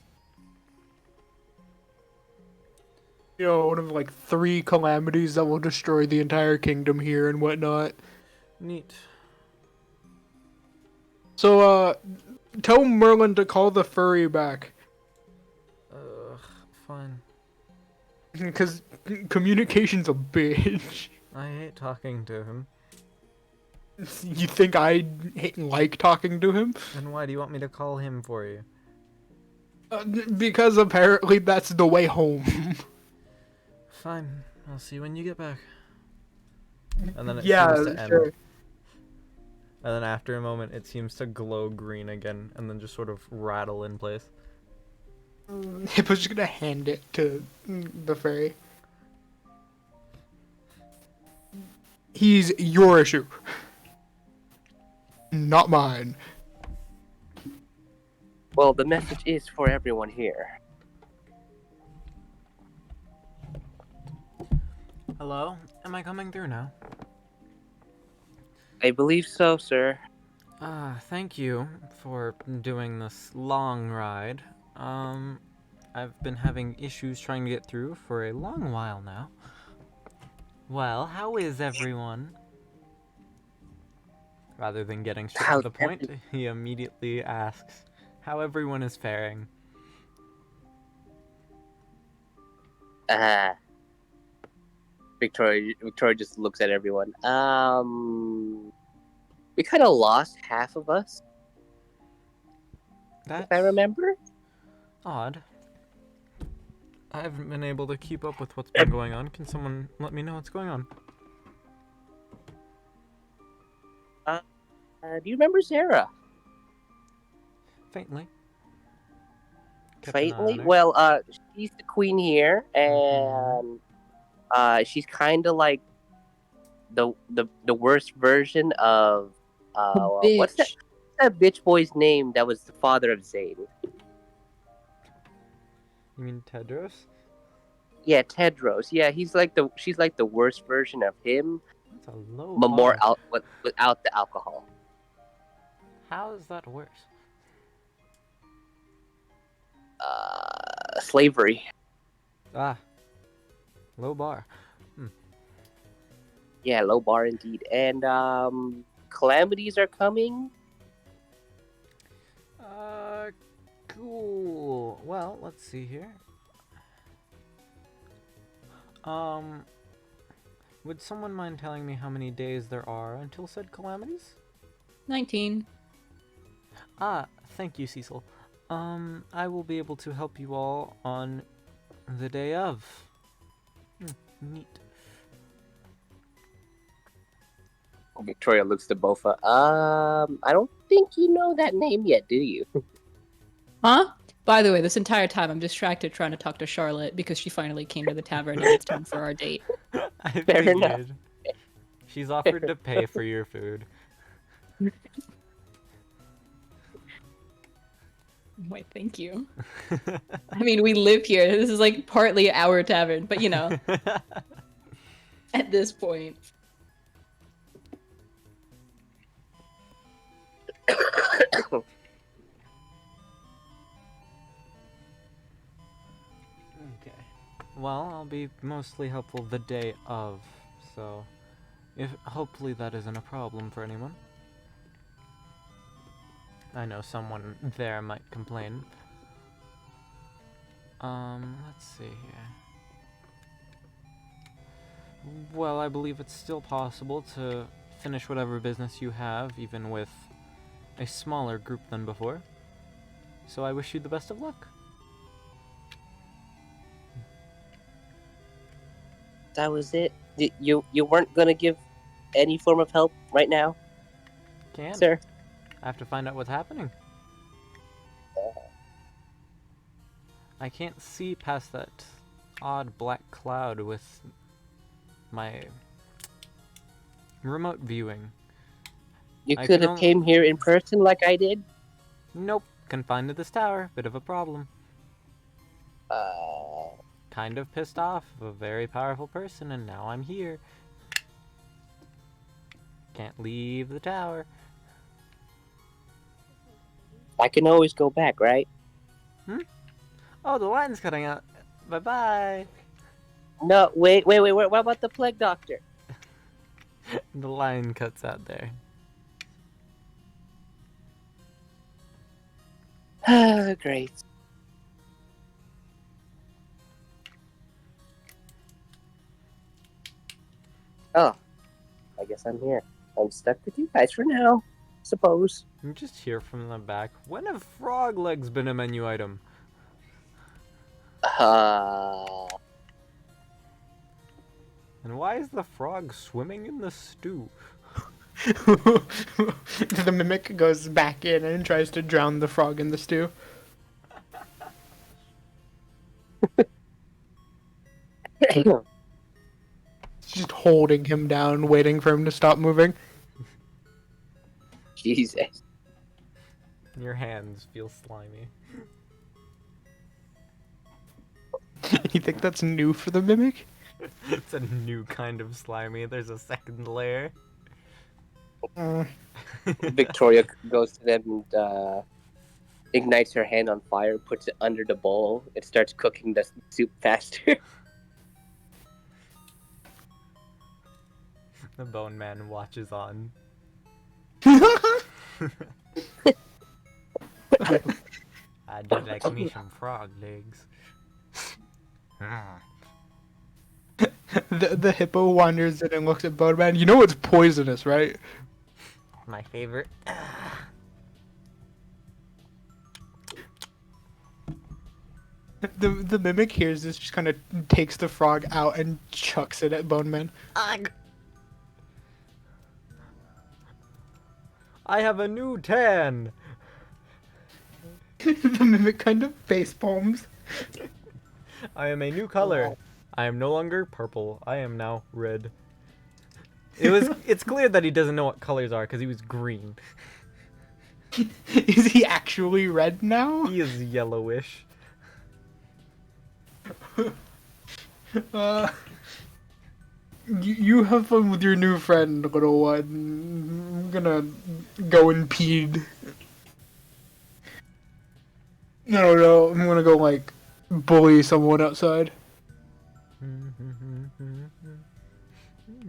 You know, one of like 3 calamities that will destroy the entire kingdom here and whatnot. Neat. So, tell Merlin to call the furry back. Fine. Because communication's a bitch. I hate talking to him. You think I like talking to him? Then why do you want me to call him for you? Because apparently that's the way home. Fine. I'll see you when you get back. And then it Yeah, seems to end. sure. And then after a moment, it seems to glow green again, and then just sort of rattle in place. Hippo's just gonna hand it to the fairy. He's your issue. Not mine. Well, the message is for everyone here. Hello? Am I coming through now? I believe so, sir. Thank you for doing this long ride. I've been having issues trying to get through for a long while now. Well, how is everyone? Rather than getting straight to How's the point, he immediately asks how everyone is faring. Victoria just looks at everyone. We kind of lost half of us, That's if I remember. odd. I haven't been able to keep up with what's been going on. Can someone let me know what's going on? Do you remember Sarah? Faintly. Kept an eye Faintly? on her. Well, she's the queen here, and she's kind of like the worst version of what's that bitch boy's name that was the father of Zane? You mean Tedros? Yeah, Tedros. Yeah, she's like the worst version of him, That's a low but more bar. without the alcohol. How is that worse? Slavery. Ah. Low bar. Yeah, low bar indeed. And calamities are coming. Cool. Well, let's see here. Would someone mind telling me how many days there are until said calamities? 19. Ah, thank you, Cecil. I will be able to help you all on the day of. Neat. Victoria looks to Bofa. I don't think you know that name yet, do you? Huh? By the way, this entire time I'm distracted trying to talk to Charlotte because she finally came to the tavern and it's time for our date. I Fair figured. enough. She's offered to pay for your food. Why, thank you. I mean, we live here. This is like partly our tavern, but you know, at this point. Okay. Well, I'll be mostly helpful the day of, so if hopefully that isn't a problem for anyone. I know someone there might complain. Let's see here. Well, I believe it's still possible to finish whatever business you have, even with a smaller group than before. So I wish you the best of luck. That was it. You weren't gonna give any form of help right now, Can't. sir? I have to find out what's happening. I can't see past that odd black cloud with my remote viewing. You I could can have came here in person like I did. Nope. Confined to this tower. Bit of a problem. Uh, Kind of pissed off a very powerful person, and now I'm here. Can't leave the tower. I can always go back, right? Oh, the line's cutting out. Bye-bye. No, wait. What about the plague doctor? The line cuts out there. Great. Oh, I guess I'm here. I'm stuck with you guys for now, suppose. You just hear from the back. When have frog legs been a menu item? And why is the frog swimming in the stew? The mimic goes back in and tries to drown the frog in the stew. Just holding him down, waiting for him to stop moving. Jesus. Your hands feel slimy. You think that's new for the mimic? It's a new kind of slimy. There's a second layer. Victoria goes to them and ignites her hand on fire, puts it under the bowl. It starts cooking the soup faster. The bone man watches on. I do like me some frog legs. The hippo wanders in and looks at Boneman. You know it's poisonous, right? My favorite. The mimic hears this, just kind of takes the frog out and chucks it at Boneman. Ugh. I have a new tan. The mimic kind of face palms. I am a new color. I am no longer purple. I am now red. It's clear that he doesn't know what colors are because he was green. Is he actually red now? He is yellowish. You have fun with your new friend, little one. I'm gonna go and pee. No, I'm gonna go, like, bully someone outside.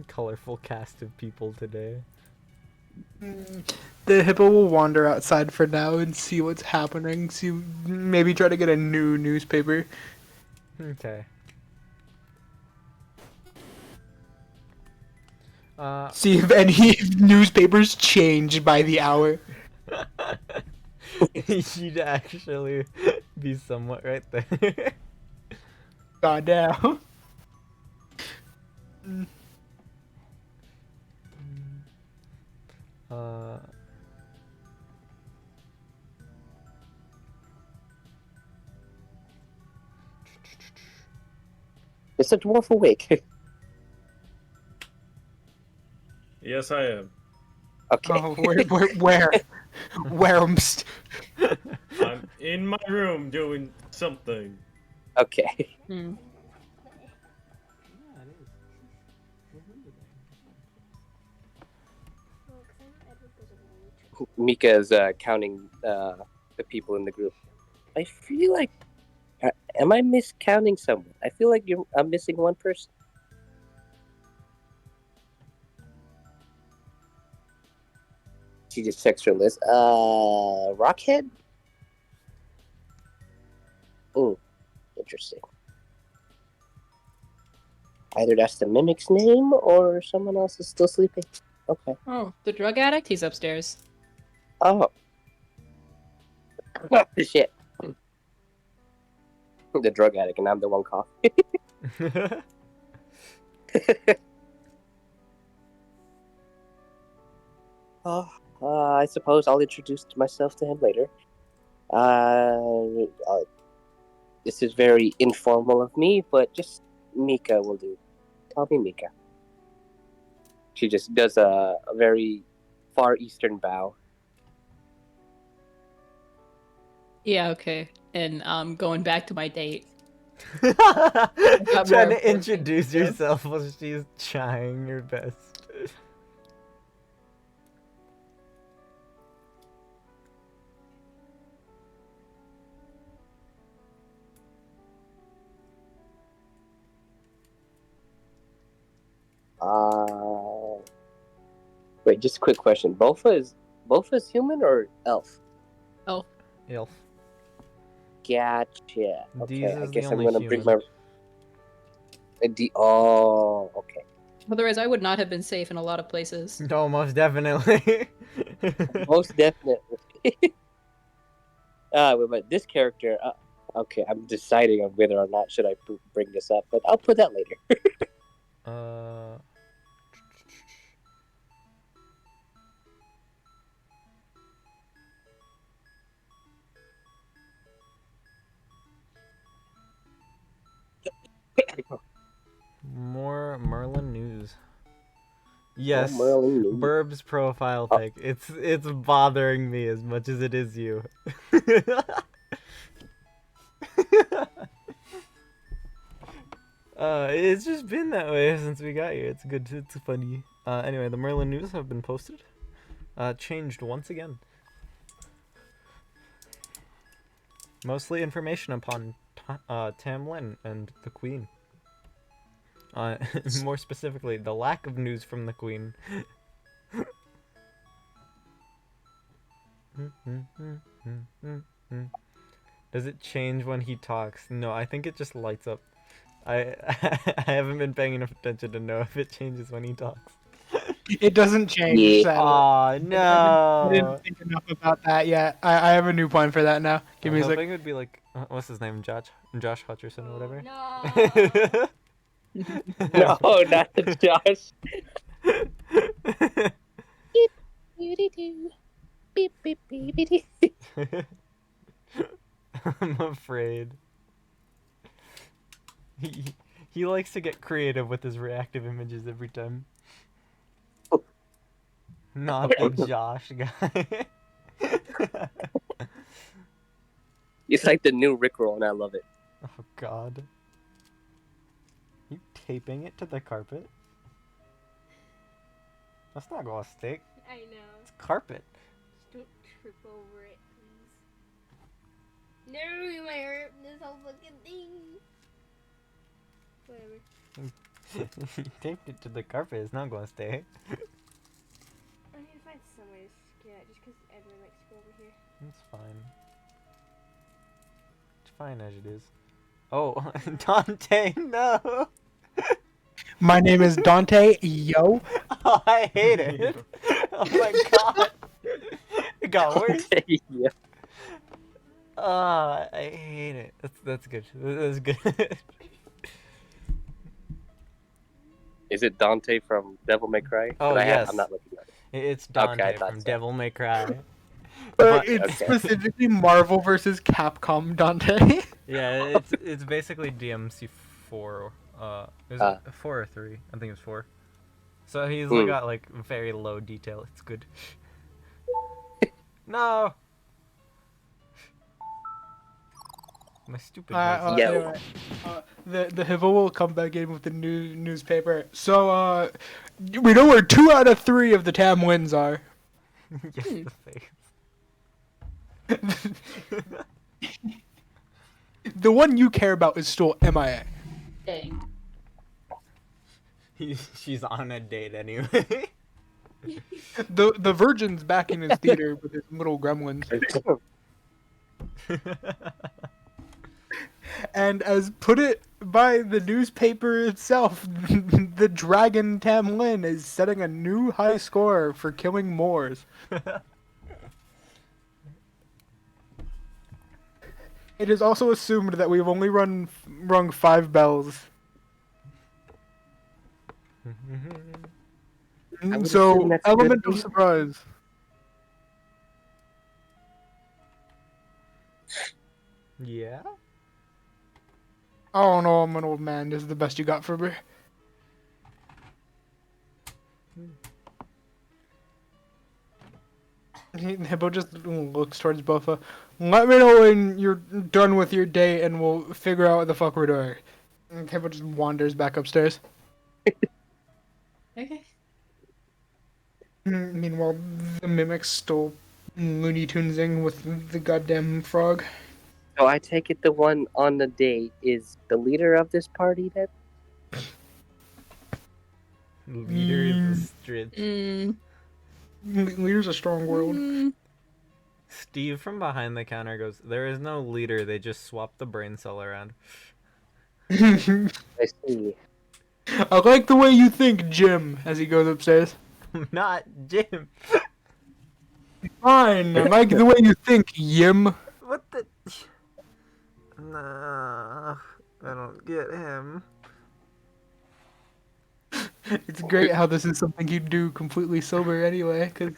Colorful cast of people today. The hippo will wander outside for now and see what's happening. Maybe try to get a new newspaper. Okay. See if any newspapers change by the hour. You'd actually be somewhat right there. Goddamn. Is the dwarf awake? Yes, I am. Okay. Oh, where? Where? I'm in my room doing something. Okay. Hmm. Well, 'cause I know Edward goes over to Mika is counting the people in the group. I feel like, am I miscounting someone? I feel like I'm missing one person. She just checks her list. Rockhead. Oh, interesting. Either that's the mimic's name or someone else is still sleeping. Okay. Oh, the drug addict? He's upstairs. Oh. Shit. The drug addict, and I'm the one coughing. Oh, I suppose I'll introduce myself to him later. This is very informal of me, but just Mika will do. Call me Mika. She just does a very Far Eastern bow. Yeah, okay. And going back to my date. Trying more to important introduce things to do. yourself while she's trying her best. Wait, just a quick question. Bofa is human or elf? Oh, Elf. Gotcha. Deez Okay, I is the guess I'm only gonna bring human. my. Oh, okay. otherwise I would not have been safe in a lot of places. No, most definitely. Most definitely. But this character. Okay, I'm deciding on whether or not should I bring this up, but I'll put that later. uh. More Merlin news. Yes, Merlin news. Burb's profile pic. It's bothering me as much as it is you. It's just been that way since we got here. It's good. It's funny. Anyway, the Merlin news have been posted. Changed once again. Mostly information upon Tamlin and the Queen. More specifically, the lack of news from the Queen. Does it change when he talks? No, I think it just lights up. I haven't been paying enough attention to know if it changes when he talks. It doesn't change. Yeah. Sadly. Aw, I no! didn't think enough about that yet. I have a new point for that now. Give I me was a sec. hoping it would be like, what's his name? Josh Hutcherson or whatever. No. No, not the Josh. I'm afraid. He likes to get creative with his reactive images every time. Not the Josh guy. It's like the new Rickroll, and I love it. Oh god. You taping it to the carpet? That's not gonna stick. I know. It's carpet. Just don't trip over it, please. No, you might hurt this whole fucking thing. Whatever. You taped it to the carpet, it's not gonna stay. I need to find some way to stick it just because everyone likes to go over here. It's fine. It's fine as it is. Oh, Dante, no! My name is Dante. Yo. Oh, I hate it. Oh my god. It got worse. Yeah. Ah, I hate it. That's good. That's good. Is it Dante from Devil May Cry? Oh, I'm yes. not looking at it. It's Dante I thought from so. Devil May Cry. It's Okay. specifically Marvel versus Capcom Dante. Yeah, it's basically DMC 4. Is it 4 or 3? I think it's 4. So he's got like very low detail. It's good. No. My stupid. voice. Yeah. Anyway, the Hiva will come back in with the newspaper. So we know where 2 out of 3 of the Tam wins are. Yes, Hmm. the face. The one you care about is still MIA. Dang. She's on a date anyway. The Virgin's back in his theater with his little gremlins. And as put it by the newspaper itself, the Dragon Tam Lin is setting a new high score for killing Moors. It is also assumed that we've only rung 5 bells. I would assume So, that's a good element of thing. surprise. Yeah? Oh no, I'm an old man. This is the best you got for me. Hippo just looks towards Buffa. Let me know when you're done with your day and we'll figure out what the fuck we're doing. And Hippo just wanders back upstairs. Okay. Meanwhile, the mimic's still Looney Tunesing with the goddamn frog. So I take it the one on the date is the leader of this party then? Leader is the street. Mm, Leader's a strong word. mm. Steve from behind the counter goes, "There is no leader, they just swap the brain cell around." I see. I like the way you think, Jim, as he goes upstairs. Not Jim. Fine, I like the way you think, Yim. What the? Nah, I don't get him. It's great how this is something you do completely sober anyway, because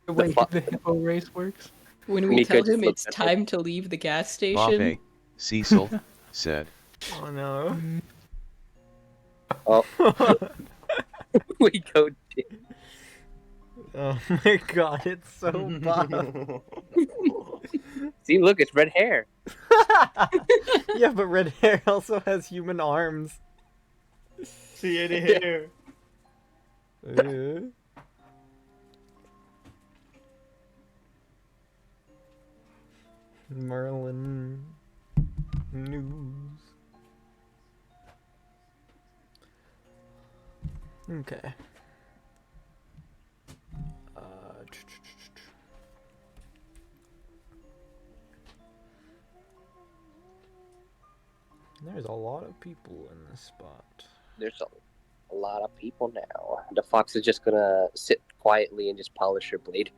the way the hippo race works. When we Nico tell just him looked it's at time to leave the gas station, Fae, Cecil, said. Oh no. Oh, we go. Oh my god, it's so buff. See, look, it's red hair. Yeah, but red hair also has human arms. See any hair? Merlin news. Okay. There's a lot of people in this spot. There's a lot of people now. The fox is just gonna sit quietly and just polish her blade.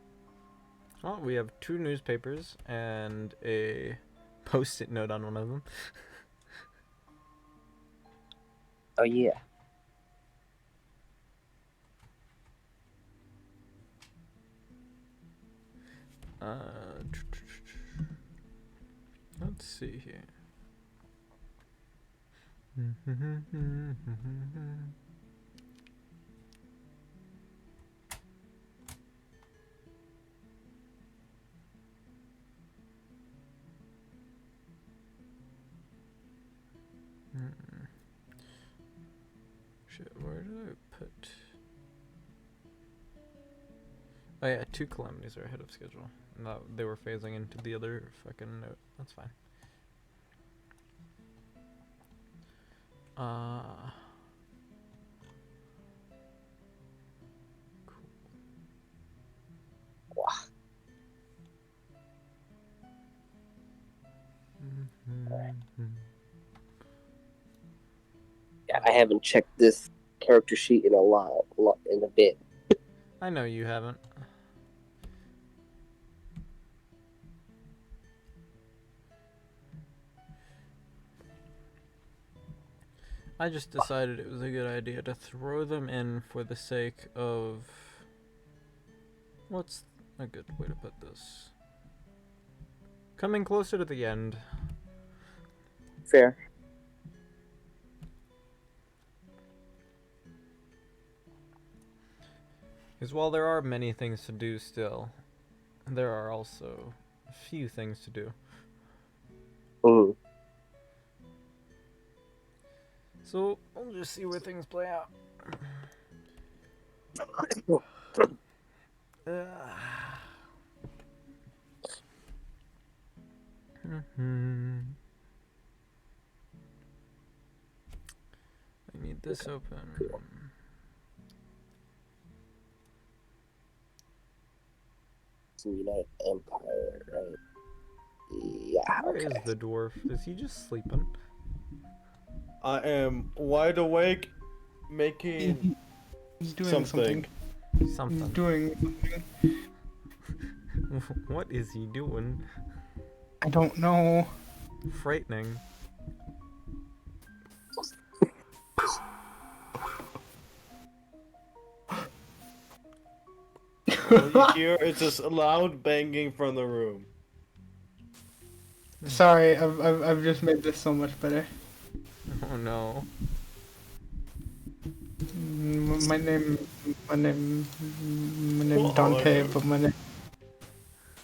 Oh, we have 2 newspapers and a post-it note on one of them. Oh yeah. Let's see here. Shit, where did I put? Oh yeah, 2 calamities are ahead of schedule. No, they were phasing into the other fucking note. That's fine. Cool. Yeah, I haven't checked this character sheet in in a bit. I know you haven't. I just decided it was a good idea to throw them in for the sake of... What's a good way to put this? Coming closer to the end. Fair. Because while there are many things to do still, there are also a few things to do. Mm. So, we'll just see where things play out. Hmm. I need this open. It's the United Empire, right? Yeah, Where is okay. the dwarf? Is he just sleeping? I am wide awake, making He's doing something. He's Something. doing something. What is he doing? I don't know. Frightening. All you hear is just loud banging from the room. Sorry, I've just made this so much better. Oh no. My name Dante, but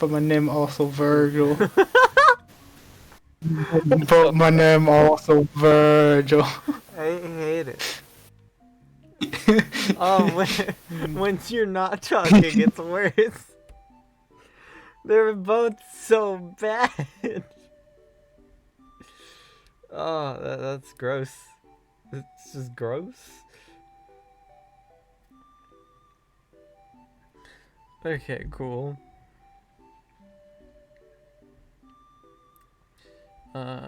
my name also Virgil. But my name also Virgil. I hate it. Oh, once you're not talking, it's worse. They're both so bad. Oh, that's gross. It's just gross. Okay, cool.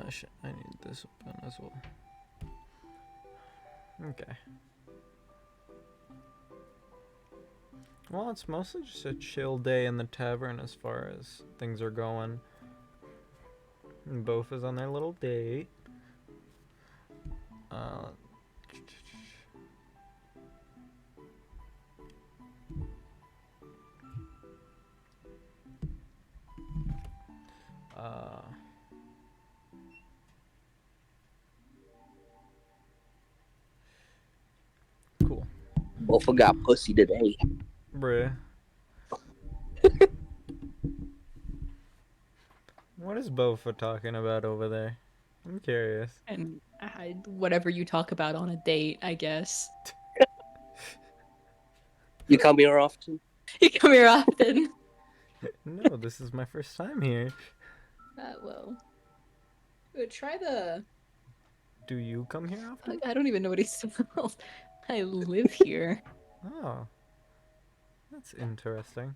Shit, I need this open as well. Okay. Well, it's mostly just a chill day in the tavern as far as things are going. And both is on their little date. Uh, cool. Both got pussy today. Bruh. What is Bofa talking about over there? I'm curious. And whatever you talk about on a date, I guess. You come here often? You come here often. No, this is my first time here. Well. Try the... Do you come here often? I don't even know what he spelled. I live here. Oh. That's interesting.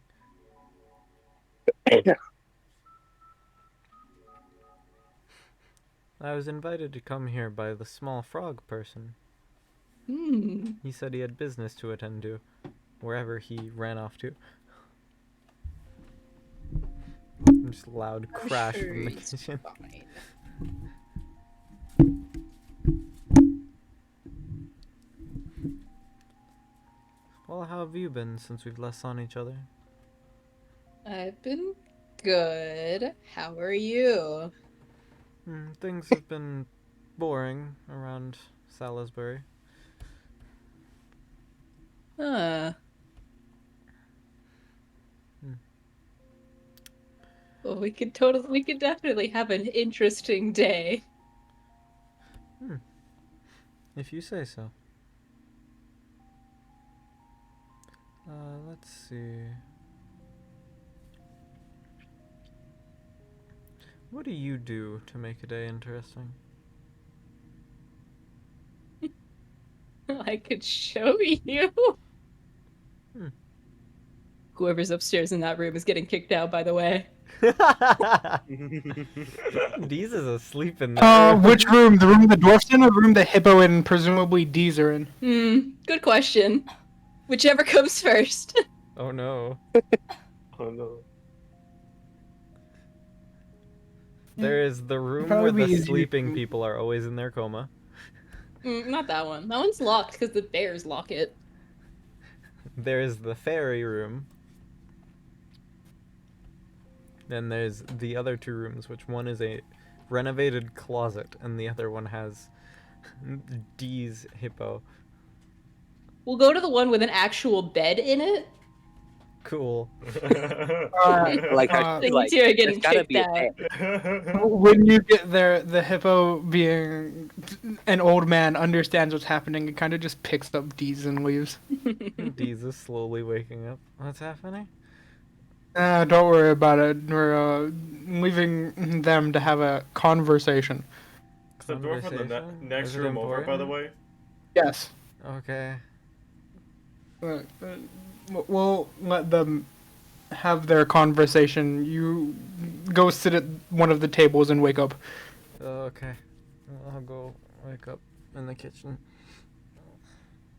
I was invited to come here by the small frog person. Hmm. He said he had business to attend to, wherever he ran off to. Just loud crash sure from the he's kitchen. fine. Well, how have you been since we've last seen each other? I've been good. How are you? Things have been boring around Salisbury. Huh. Well, we could definitely have an interesting day. If you say so. Let's see. What do you do to make a day interesting? I could show you. Whoever's upstairs in that room is getting kicked out, by the way. Deez is asleep in there. Which room? The room the dwarf's in, or the room the hippo and presumably Deez are in? Good question. Whichever comes first. Oh no. Oh no. There is the room Probably where the easy to sleeping do. people are always in their coma. Not that one. That one's locked because the bears lock it. There is the fairy room. Then there's the other two rooms, which one is a renovated closet, and the other one has Dee's hippo. We'll go to the one with an actual bed in it. Cool. Like, I Then feel like you two are getting there's gotta kicked be a out. bed. When you get there, the hippo, being an old man, understands what's happening and kind of just picks up Deez and leaves. Deez is slowly waking up. What's happening? Don't worry about it. We're leaving them to have a conversation. Is the door from the Conversation? next Is it room over, by the important? way? Yes. Okay. We'll let them have their conversation. You go sit at one of the tables and wake up. Okay. Well, I'll go wake up in the kitchen.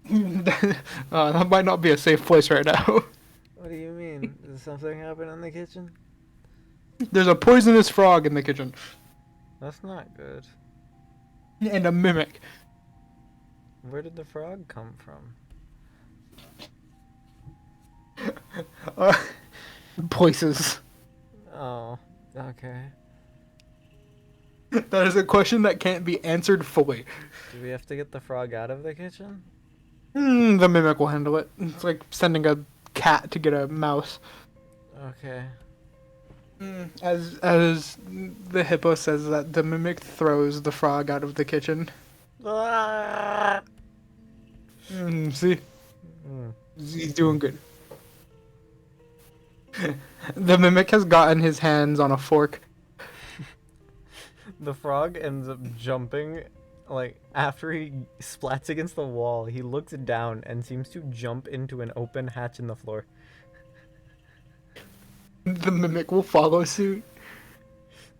That might not be a safe place right now. What do you mean? Did something happen in the kitchen? There's a poisonous frog in the kitchen. That's not good. And a mimic. Where did the frog come from? Places. Oh, okay. That is a question that can't be answered fully. Do we have to get the frog out of the kitchen? The mimic will handle it. It's like sending a cat to get a mouse. Okay. As the hippo says that, the mimic throws the frog out of the kitchen. Ah! See? Mm. He's doing good. The mimic has gotten his hands on a fork. The frog ends up jumping, like, after he splats against the wall, he looks down and seems to jump into an open hatch in the floor. The mimic will follow suit.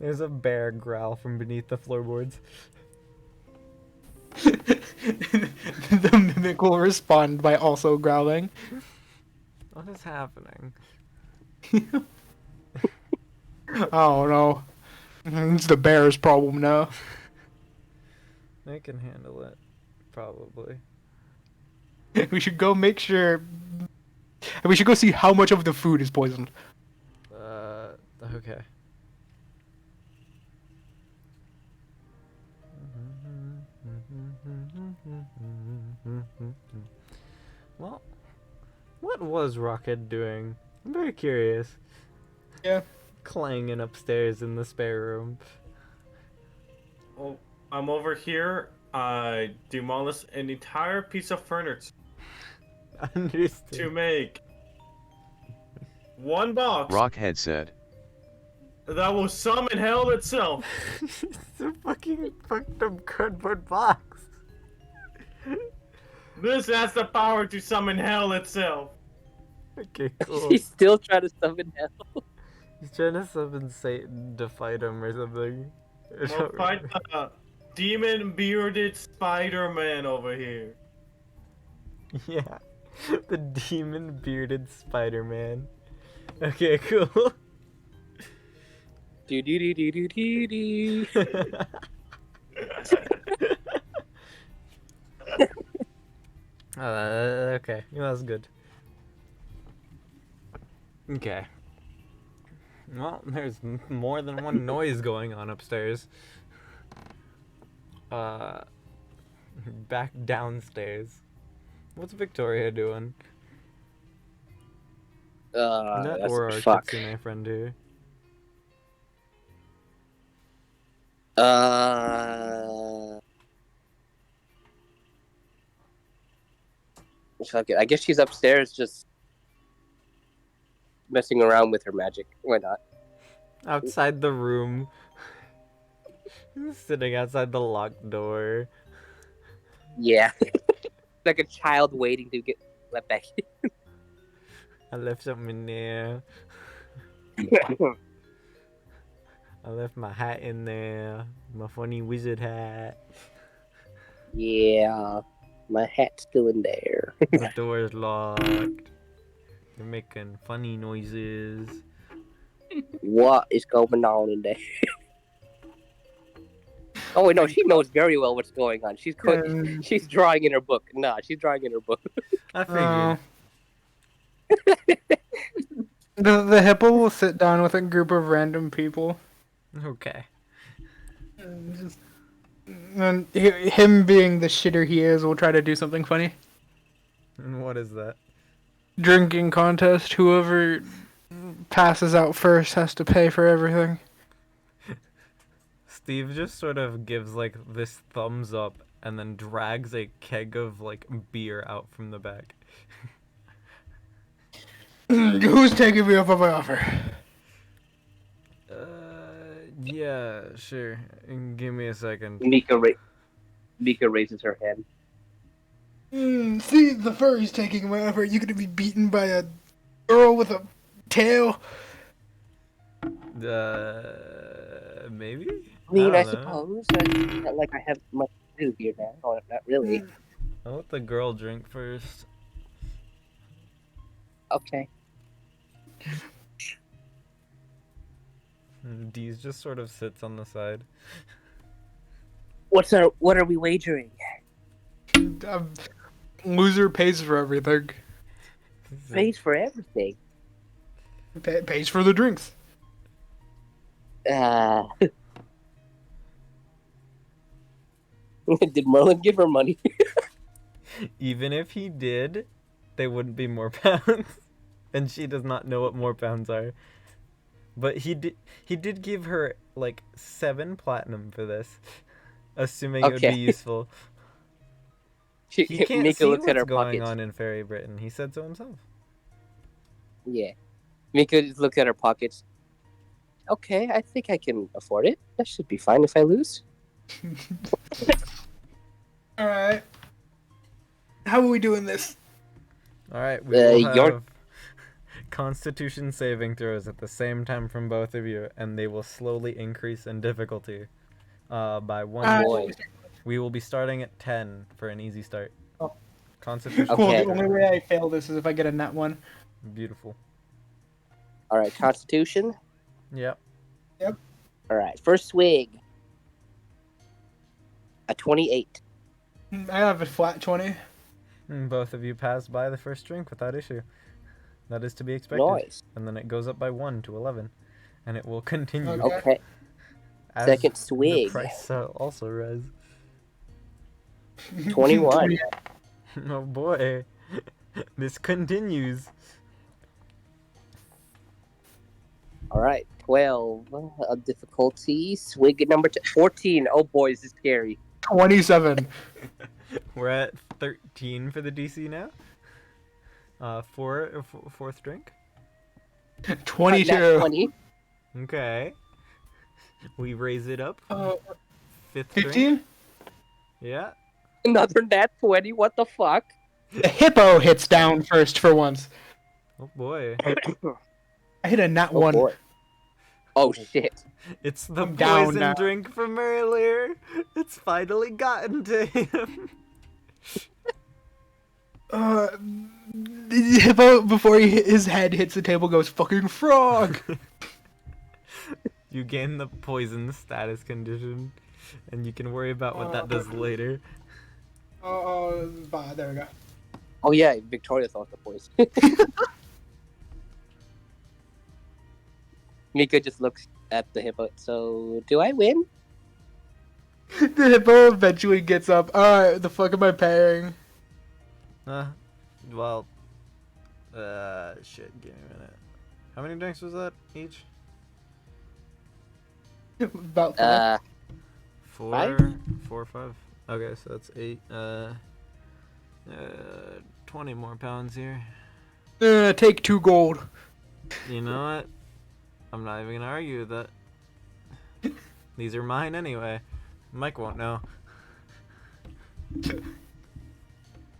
There's a bear growl from beneath the floorboards. The mimic will respond by also growling. What is happening? Oh no. It's the bear's problem now. They can handle it, probably. We should go make sure. We should go see how much of the food is poisoned. Okay. Well, what was Rocket doing? I'm very curious. Yeah. Clanging upstairs in the spare room. Well, I'm over here. I demolished an entire piece of furniture to Understood. make one box Rockhead said. that will summon hell itself. It's a fucking fucked up cardboard box. This has the power to summon hell itself. Okay, cool. He's still trying to summon hell. He's trying to summon Satan to fight him or something. I We'll don't fight remember. the demon bearded Spider-Man over here. Yeah, the demon bearded Spider-Man. Okay, cool. Do do do do do do do. Okay, yeah, that's good. Okay. Well, there's more than one noise going on upstairs. Back downstairs. What's Victoria doing? That That's or our fuck. Kitsune friend here. Fuck it. I guess she's upstairs just messing around with her magic. Why not? Outside the room. Sitting outside the locked door. Yeah. Like a child waiting to get let back I left something in there. in. I left my hat in there. My funny wizard hat. Yeah. My hat's still in there. The door's locked. You're making funny noises. What is going on in there? Oh wait, no, she knows very well what's going on. She's she's drawing in her book. Nah, she's drawing in her book. I figured. The hippo will sit down with a group of random people. Okay. And him being the shitter he is, will try to do something funny. And what is that? Drinking contest. Whoever passes out first has to pay for everything. Steve just sort of gives like this thumbs up and then drags a keg of like beer out from the back. Who's taking me up on my offer? Yeah, sure. Give me a second. Mika raises her hand. See, the furry's taking my offer. You gonna be beaten by a girl with a tail? Maybe? I mean, I don't know. suppose. It's not like I have much to do here now. Or not really. I'll let the girl drink first. Okay. Deez just sort of sits on the side. What are we wagering? Loser pays for everything. Pays for everything. Pays for the drinks. Did Merlin give her money? Even if he did, they wouldn't be more pounds. And she does not know what more pounds are. But he did give her like 7 platinum for this. Assuming it would Okay. be useful. He can't Mika see looks what's at her going pockets. on in Fairy Britain. He said so himself. Yeah. Mika just looks at her pockets. Okay, I think I can afford it. That should be fine if I lose. Alright. How are we doing this? Alright, we will have your- Constitution saving throws at the same time from both of you, and they will slowly increase in difficulty by 1. boy. We will be starting at 10 for an easy start. Oh. Constitution Okay. Cool, the saving only throw. way I fail this is if I get a nat 1. Beautiful. All right, Constitution. Yep. All right, first swig. A 28. I have a flat 20. Both of you passed by the first drink without issue. That is to be expected. Nice. And then it goes up by 1 to 11. And it will continue. Okay. Okay. as Second The swig. price also rise. 21. Oh boy. This continues. All right, 12. Difficulty. Swig number 14. Oh boy, this is scary. 27. We're at 13 for the DC now. Fourth drink. 22. Nat 20. Okay. We raise it up. Fifth drink. 15? Yeah. Another nat 20. What the fuck? The hippo hits down first for once. Oh boy. I hit a nat Oh 1. boy. Oh shit. It's the I'm down poison now. drink from earlier. It's finally gotten to him. The hippo, before his head hits the table, goes, fucking frog! You gain the poison status condition, and you can worry about what that does later. There we go. Oh yeah, Victoria thought the voice. Mika just looks at the hippo. So, do I win? The hippo eventually gets up. Alright, the fuck am I paying? Well, shit, give me a minute. How many drinks was that each? About 5. 4, 5? 4 or 5. Okay, so that's 8. 20 more pounds here. Take 2 gold. You know what? I'm not even gonna argue with that. These are mine anyway. Mike won't know.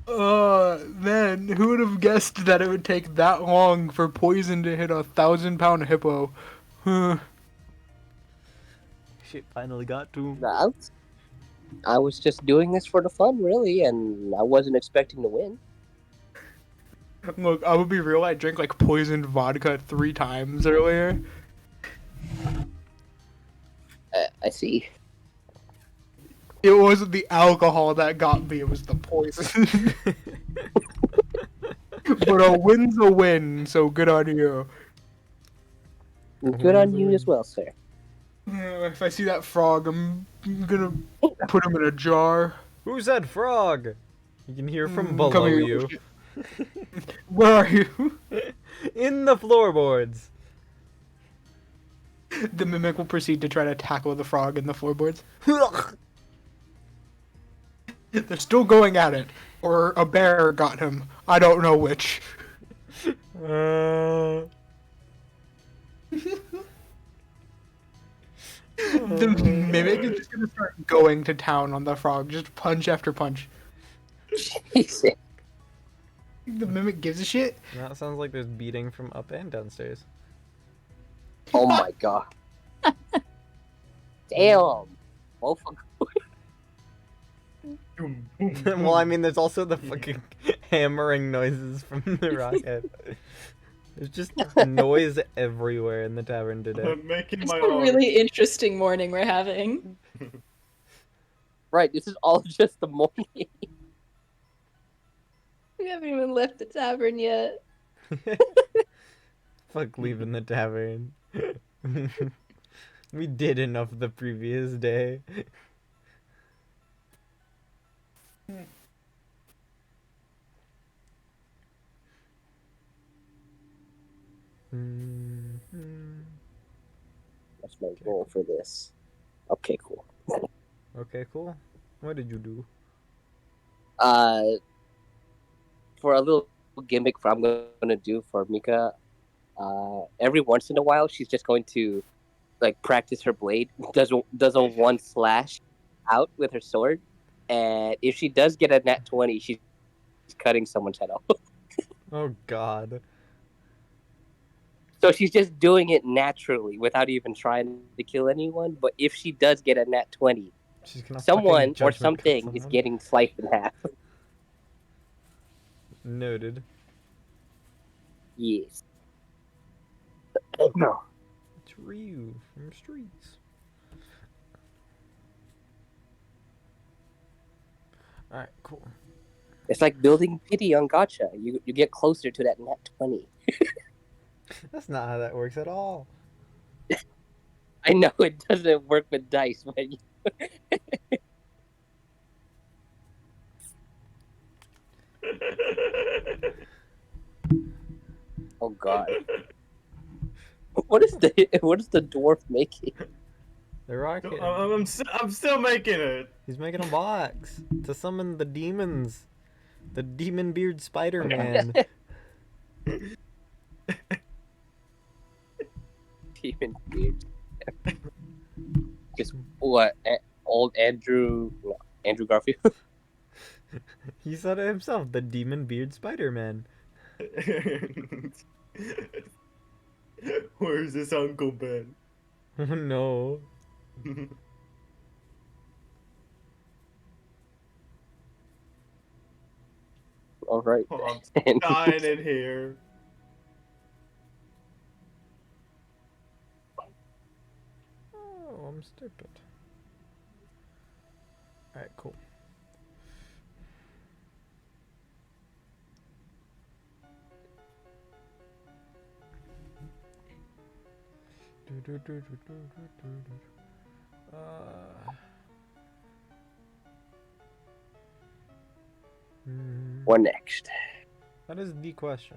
Man, who would have guessed that it would take that long for poison to hit a 1,000-pound hippo? Huh. Shit finally got to him. No, I was just doing this for the fun, really, and I wasn't expecting to win. Look, I would be real, I drank like poisoned vodka 3 times earlier. I see. It wasn't the alcohol that got me, it was the poison. But a win's a win, so good on you. Good on you as well, sir. If I see that frog, I'm gonna put him in a jar. Who said frog? You can hear from Come below here, you. Where are you? In the floorboards. The mimic will proceed to try to tackle the frog in the floorboards. They're still going at it. Or a bear got him. I don't know which. The mimic is just gonna start going to town on the frog, just punch after punch. Jesus. The mimic gives a shit. That sounds like there's beating from up and downstairs. Oh my god. Damn. Both of Boom, boom, boom. Well, I mean, there's also the fucking hammering noises from the rocket. There's just noise everywhere in the tavern today. I'm making It's my a own. really interesting morning we're having. Right, this is all just the morning. We haven't even left the tavern yet. Fuck leaving the tavern. We did enough the previous day. That's my goal for this. Okay, cool. Okay, cool. What did you do? For a little gimmick I'm gonna do for Mika, every once in a while she's just going to like practice her blade, does a one slash out with her sword, and if she does get a nat 20, she's cutting someone's head off. Oh god. So she's just doing it naturally without even trying to kill anyone. But if she does get a nat 20, She's gonna someone fucking or judgment cut something is someone. getting sliced in half. Noted. Yes. It's Ryu from Streets. Alright, cool. It's like building pity on Gacha. You get closer to that nat 20. That's not how that works at all. I know it doesn't work with dice, but oh god. What is the dwarf making? The rocket. I'm still making it. He's making a box to summon the demons. The demon beard Spider-Man. Demon beard. Just what? Old Andrew Garfield. He said it himself, the demon beard Spider-Man. Where's this Uncle Ben? Oh no. All right. Oh, I'm dying in here. Oh, I'm stupid. Alright, cool. What next? That is the question.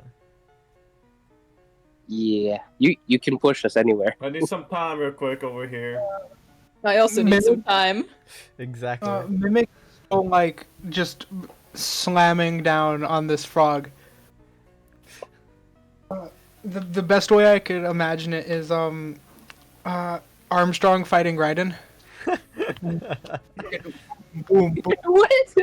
Yeah, you can push us anywhere. I need some time real quick over here. I also need some time. Exactly. Mimic still like just slamming down on this frog. The best way I could imagine it is Armstrong fighting Raiden. Boom, boom. What?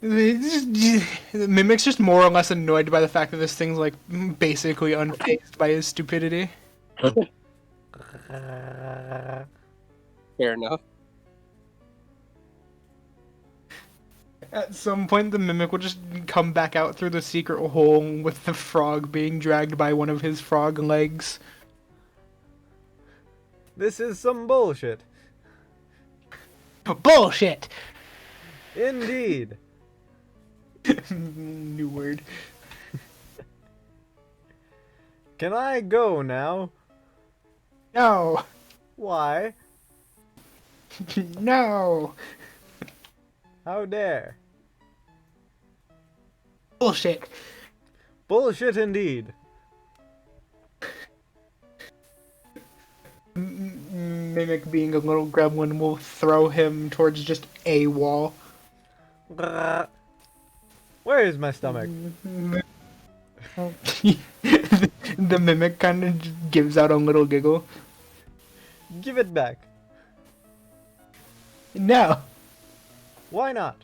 The Mimic's just more or less annoyed by the fact that this thing's like basically unfazed by his stupidity. Fair enough. At some point, the Mimic will just come back out through the secret hole with the frog being dragged by one of his frog legs. This is some bullshit. Bullshit! Indeed. New word. Can I go now? No! Why? No! How dare? Bullshit! Bullshit indeed. Mimic being a little gremlin will throw him towards just a wall. Where is my stomach? The mimic kind of just gives out a little giggle. Give it back. No, Why not?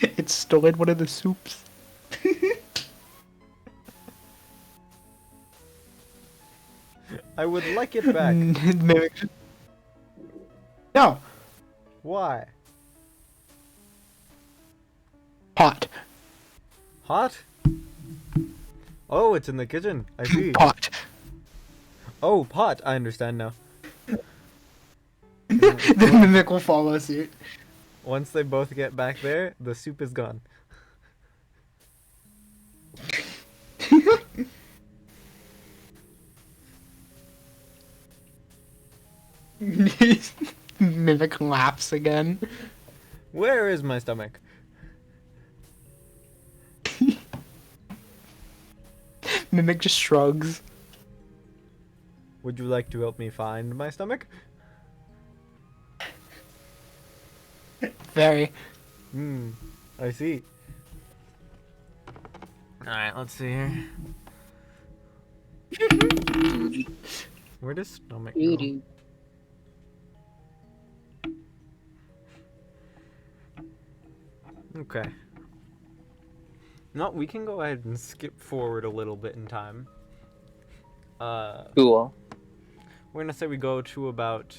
it stolen one of the soups. I would like it back. Mimic. No, Why? pot. Hot? Oh, it's in the kitchen. I see. Pot. Oh, pot. I understand now. The mimic will follow suit. Once they both get back there, the soup is gone. Mimic laughs again. Where is my stomach? Mimic just shrugs. Would you like to help me find my stomach? Very. I see. Alright, let's see here. Where does stomach go? Okay. No, we can go ahead and skip forward a little bit in time. Cool. We're gonna say we go to about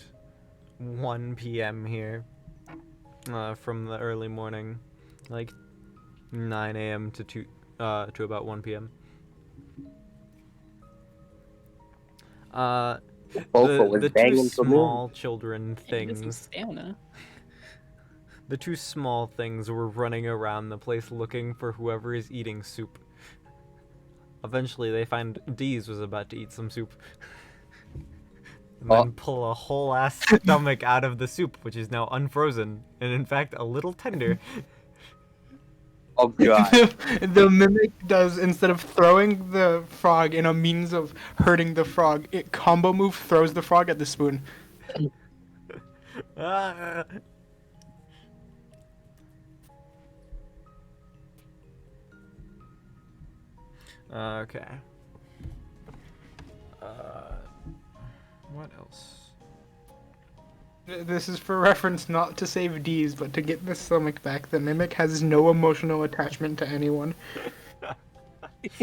1 p.m. here. From the early morning, like 9 a.m. to about 1 p.m. Fofo was The banging two for me. small children Hey, get some things, stamina. the two small things were running around the place looking for whoever is eating soup. Eventually, they find Deez was about to eat some soup. And then pull a whole ass stomach out of the soup, which is now unfrozen, and in fact a little tender. Oh god. The mimic does, instead of throwing the frog in a means of hurting the frog, it combo move throws the frog at the spoon. Ah. Okay. What else? This is for reference not to save D's, but to get the stomach back. The mimic has no emotional attachment to anyone. The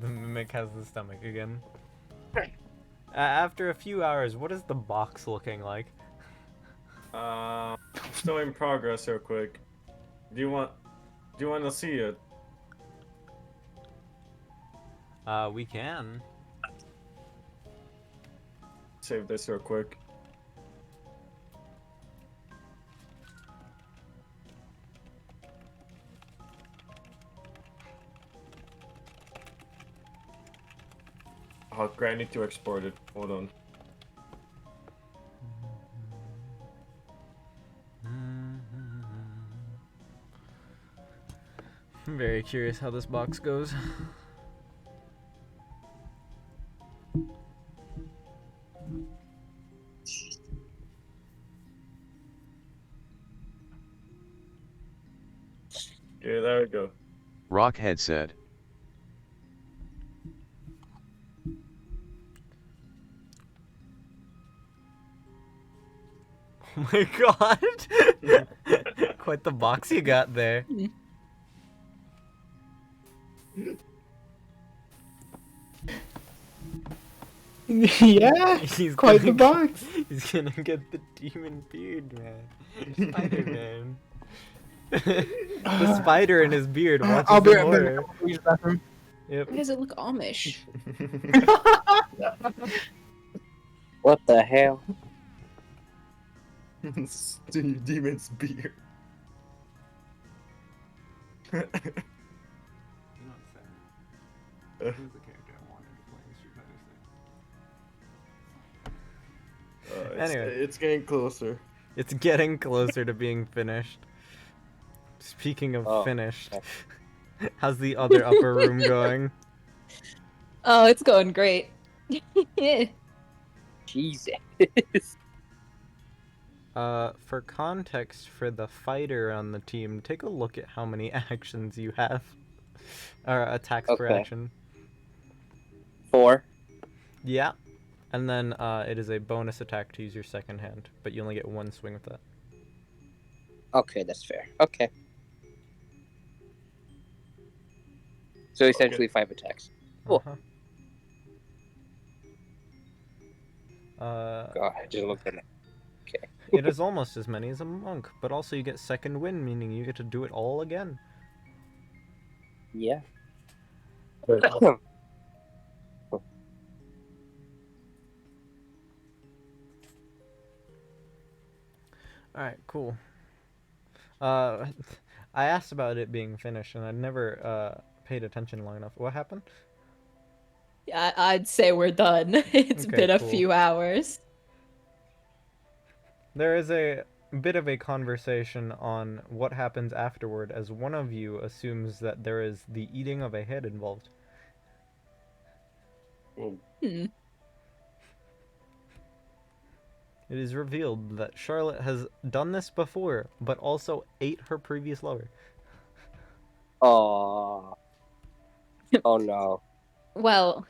mimic has the stomach again. After a few hours, what is the box looking like? Still in progress real quick. Do you want to see it? We can. Save this real quick. Oh, great, I need to export it. Hold on. I'm very curious how this box goes. Yeah, there we go. Rockhead said. Oh my god! Quite the box you got there. Yeah, He's quite the gonna box. He's gonna get the demon beard, man. Spider-Man. The spider in his beard watches I'll be the right horror. back. I'll use the bathroom. Yep. Why does it look Amish? What the hell? Demon's beard. Anyway. It's getting closer. It's getting closer to being finished. Speaking of Oh. finished, how's the other upper room going? Oh, it's going great. Jesus. For context for the fighter on the team, take a look at how many actions you have. Or attacks per Okay. action. 4. Yeah. And then it is a bonus attack to use your second hand, but you only get one swing with that. Okay, that's fair. Okay. So essentially 5 attacks. Cool. Uh-huh. God, I just looked at it. It is almost as many as a monk, but also you get second wind, meaning you get to do it all again. Yeah. Alright, cool. I asked about it being finished, and I never paid attention long enough. What happened? Yeah, I'd say we're done. It's Okay, been a cool. few hours. There is a bit of a conversation on what happens afterward, as one of you assumes that there is the eating of a head involved. Hmm. It is revealed that Charlotte has done this before, but also ate her previous lover. Oh. Oh no. Well,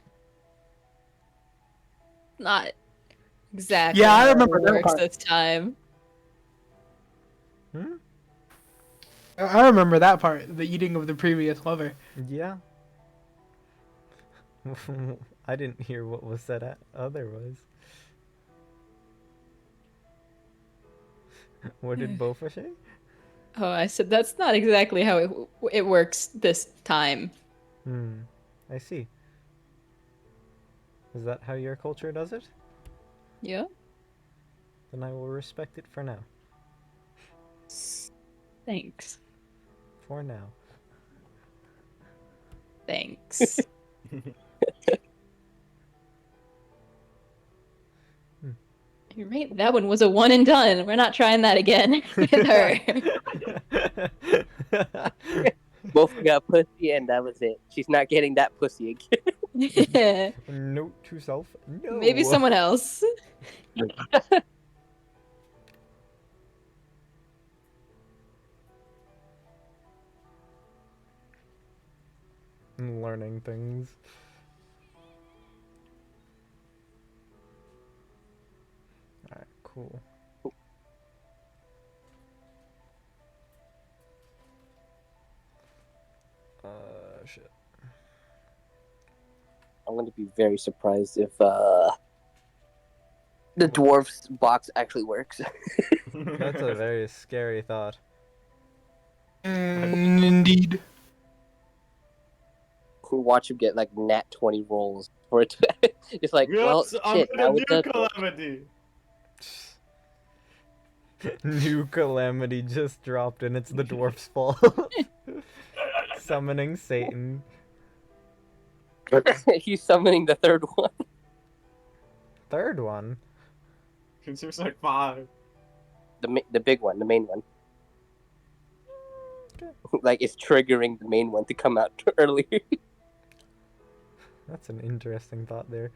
not exactly Yeah, I how remember it that works part. this time. Hmm? I remember that part, the eating of the previous lover. Yeah. I didn't hear what was said otherwise. What did Bofa say? Oh, I said that's not exactly how it works this time. I see. Is that how your culture does it? Yeah. Then I will respect it for now. Thanks. For now. Thanks. You're right. That one was a one and done. We're not trying that again with her. Both got pussy, and that was it. She's not getting that pussy again. Note to self, no. Maybe someone else. Learning things. Alright, cool. Shit. I'm gonna be very surprised if the dwarf's box actually works. That's a very scary thought. Indeed. Watch him get like nat 20 rolls for it to it's like, well, Yes, I'm shit, now gonna it do does work. calamity. New calamity just dropped and it's the dwarf's fault. Summoning Satan. He's summoning the third one. Third one? Cause there's like 5. The big one, the main one. Okay. Like it's triggering the main one to come out early. That's an interesting thought there.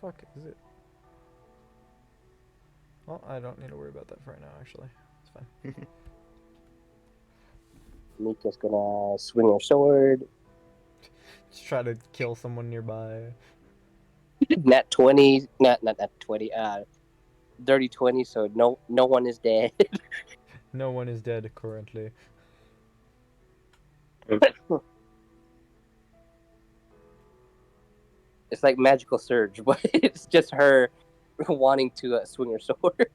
Fuck is it? Well, I don't need to worry about that for right now, actually. It's fine. Mika's gonna swing her sword. Just try to kill someone nearby. Nat 20, not 20, dirty 20, so no one is dead. No one is dead currently. It's like magical surge, but it's just her wanting to swing her sword.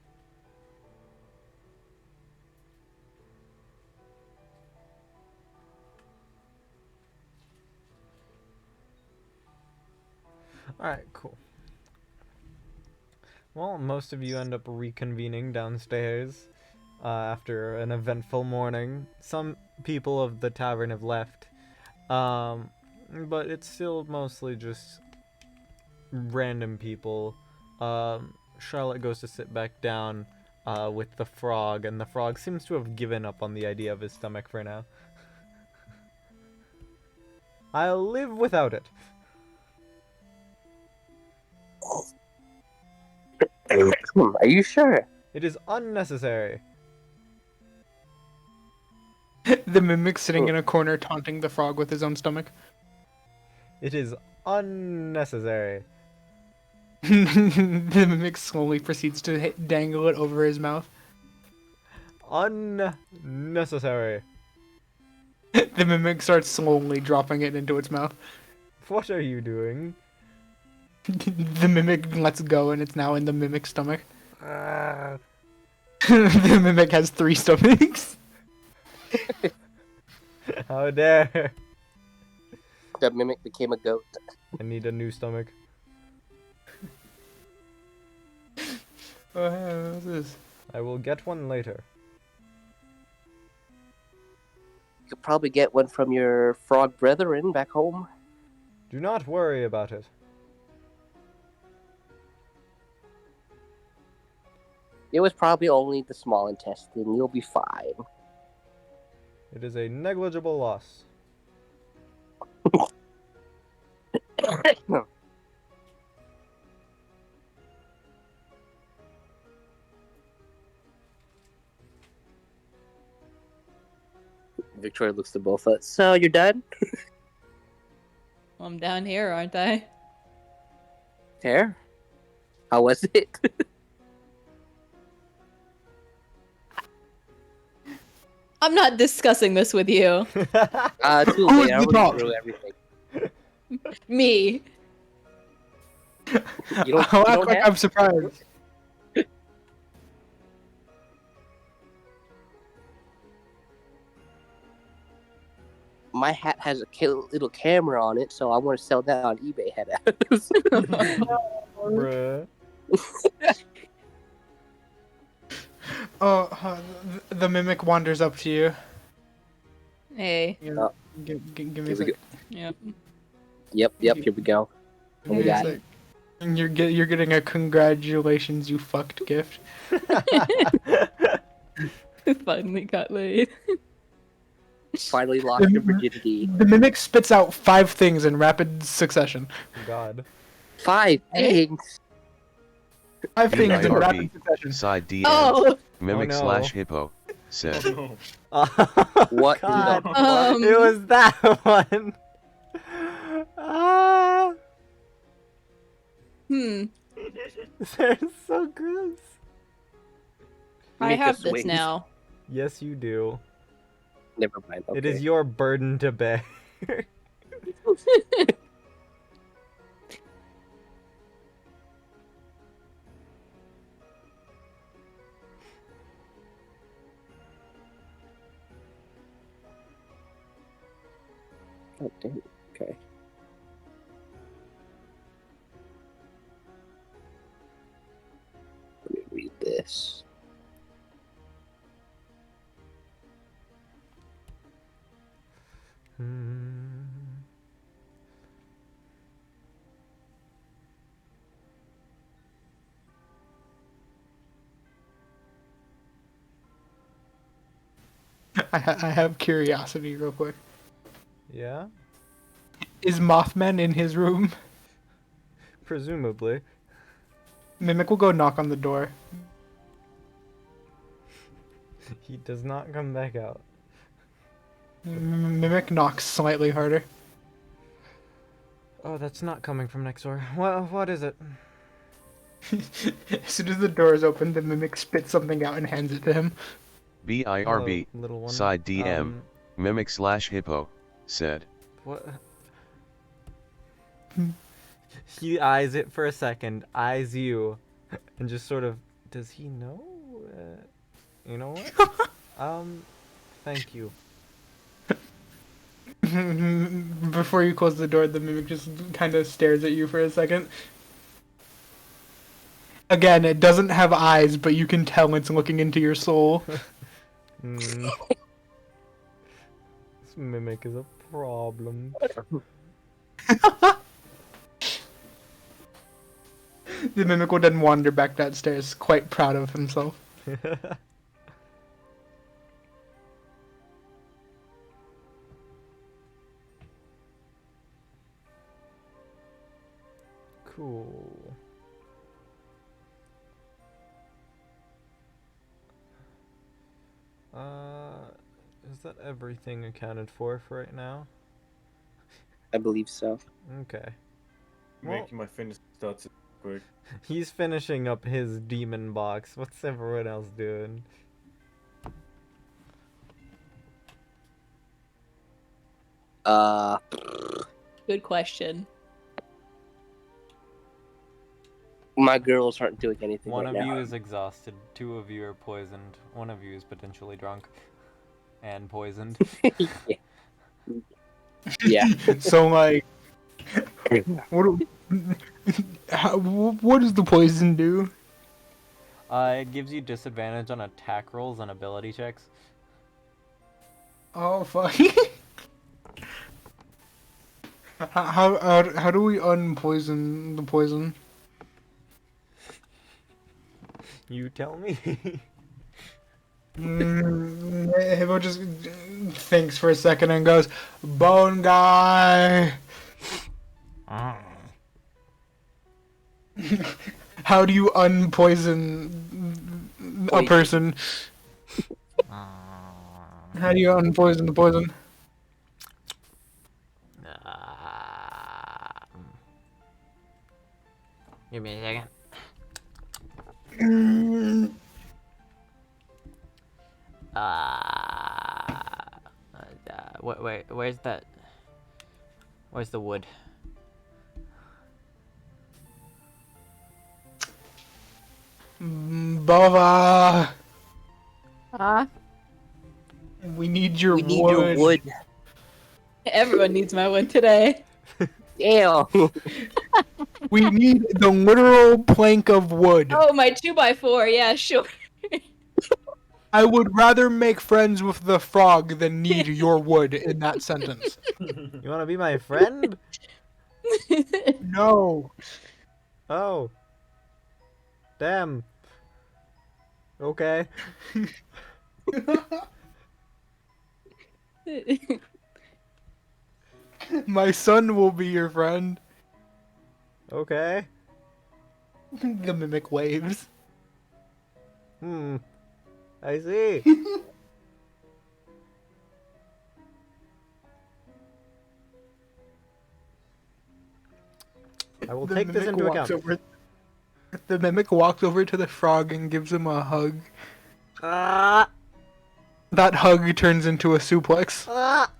Alright, cool. Well, most of you end up reconvening downstairs after an eventful morning. Some people of the tavern have left, but it's still mostly just random people. Charlotte goes to sit back down with the frog, and the frog seems to have given up on the idea of his stomach for now. I'll live without it. Are you sure? It is unnecessary. The mimic sitting in a corner taunting the frog with his own stomach. It is unnecessary. The mimic slowly proceeds to dangle it over his mouth. Unnecessary. The mimic starts slowly dropping it into its mouth. What are you doing? The mimic lets go and it's now in the mimic's stomach. Ah, The mimic has 3 stomachs. how dare! The mimic became a goat. I need a new stomach. What's this? I will get one later. You could probably get one from your frog brethren back home. Do not worry about it. It was probably only the small intestine. You'll be fine. It is a negligible loss. Victoria looks to both of us. So, you're done? I'm down here, aren't I? Fair. How was it? I'm not discussing this with you. Too Who late. was I the already dog? threw everything. Me. You don't, I'll you act don't like have? I'm surprised. My hat has a little camera on it, so I want to sell that on eBay. Head ass. Bruh. The mimic wanders up to you. Hey. Give me a Here we sec. go. Yep. Yep. Here we go. Give me a sec. And you're getting a congratulations, you fucked gift. Finally got laid. Finally lost your virginity. The mimic spits out 5 things in rapid succession. God. 5 things. 5 things in BIRB, rapid succession. side DM, Oh! mimic no. slash hippo, said. No. What in the God. fuck? It was that one. Ah, Hmm. they're so gross. I Make have us this wings. now. Yes, you do. Never mind. Okay. It is your burden to bear. Oh, damn. Okay. Let me read this. I have curiosity real quick. Yeah, Is Mothman in his room? presumably. Mimic will go knock on the door. He does not come back out. Mimic knocks slightly harder. Oh, that's not coming from next door. What is it? As soon as the door is open, the mimic spits something out and hands it to him. BIRB, Hello, little one. side DM, mimic slash hippo, said. What? He eyes it for a second, eyes you, and just sort of, does he know? You know what? Thank you. Before you close the door, the mimic just kind of stares at you for a second. Again, it doesn't have eyes, but you can tell it's looking into your soul. This mimic is a problem. The mimic will then wander back downstairs, quite proud of himself. Cool. that everything accounted for right now? I believe so. Okay. Well, Making my fitness stats quick. he's finishing up his demon box. What's everyone else doing? Good question. My girls aren't doing anything One right of now. you is exhausted. 2 of you are poisoned. 1 of you is potentially drunk and poisoned. Yeah. So like, what? What does the poison do? It gives you disadvantage on attack rolls and ability checks. Oh fuck. How do we unpoison the poison? You tell me. Hippo just thinks for a second and goes, "Bone guy." How do you unpoison a person? How do you unpoison the poison? Give me a second. Wait, where's that? Where's the wood? Bava, Ah, we need your We need wood. your wood. everyone needs my wood today. Damn. We need the literal plank of wood. Oh, my 2x4. Yeah, sure. I would rather make friends with the frog than need your wood in that sentence. You wanna be my friend? No. Oh. Damn. Okay. My son will be your friend. Okay. The mimic waves. I see. I will take this into account. The mimic walks over to the frog and gives him a hug. Ah! That hug turns into a suplex. Ah!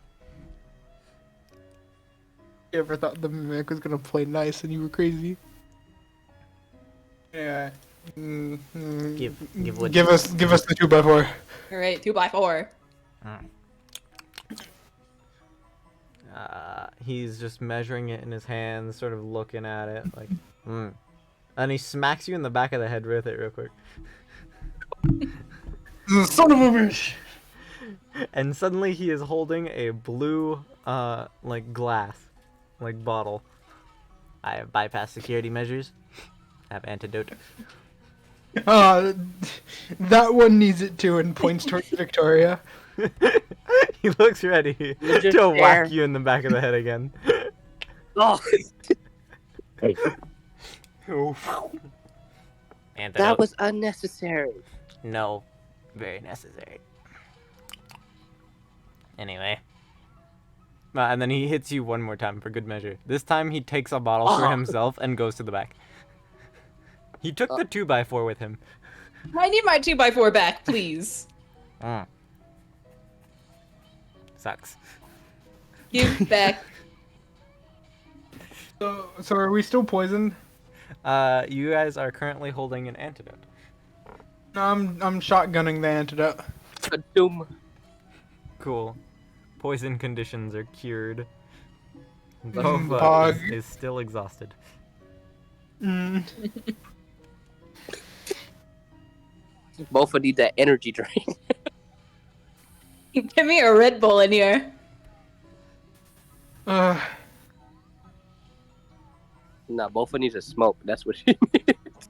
You ever thought the mimic was gonna play nice and you were crazy? Yeah. Give wood. Give us the 2x4. All right, 2x4. He's just measuring it in his hands, sort of looking at it, like, And he smacks you in the back of the head with it real quick. Son of a bitch! And suddenly he is holding a blue, like glass, like bottle. I have bypassed security measures. I have antidote. That one needs it too and points towards Victoria. He looks ready just to whack there. you in the back of the head again. Oh, Antidote. that was unnecessary. No, very necessary. Anyway. And then he hits you one more time for good measure. This time he takes a bottle for himself and goes to the back. He took the 2x4 with him. I need my 2x4 back, please. Sucks. Give back. So are we still poisoned? You guys are currently holding an antidote. No, I'm shotgunning the antidote. Doom. Cool. Poison conditions are cured. Pog. Bofa is still exhausted. Both need that energy drink. Give me a Red Bull in here. Nah, both needs a smoke. That's what she needs.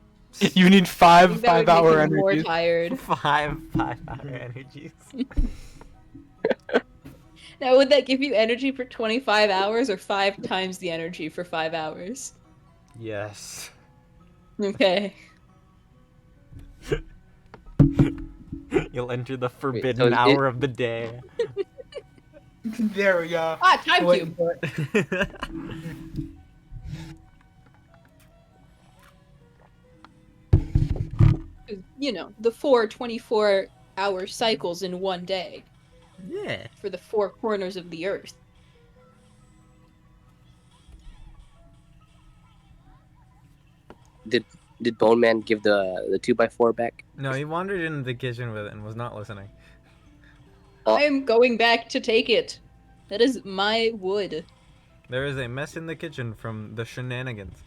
You need I think that would 5-hour make me more energies. tired. 5-hour energies. Now, would that give you energy for 25 hours or 5 times the energy for 5 hours? Yes. Okay. You'll enter the so forbidden it- hour of the day. There we go. Ah, time Wait cube. for it. You know, the 4 24-hour cycles in one day Yeah. for the 4 corners of the earth. Did Bone Man give the 2x4 back? No, he wandered into the kitchen with it and was not listening. Oh. I am going back to take it. That is my wood. There is a mess in the kitchen from the shenanigans.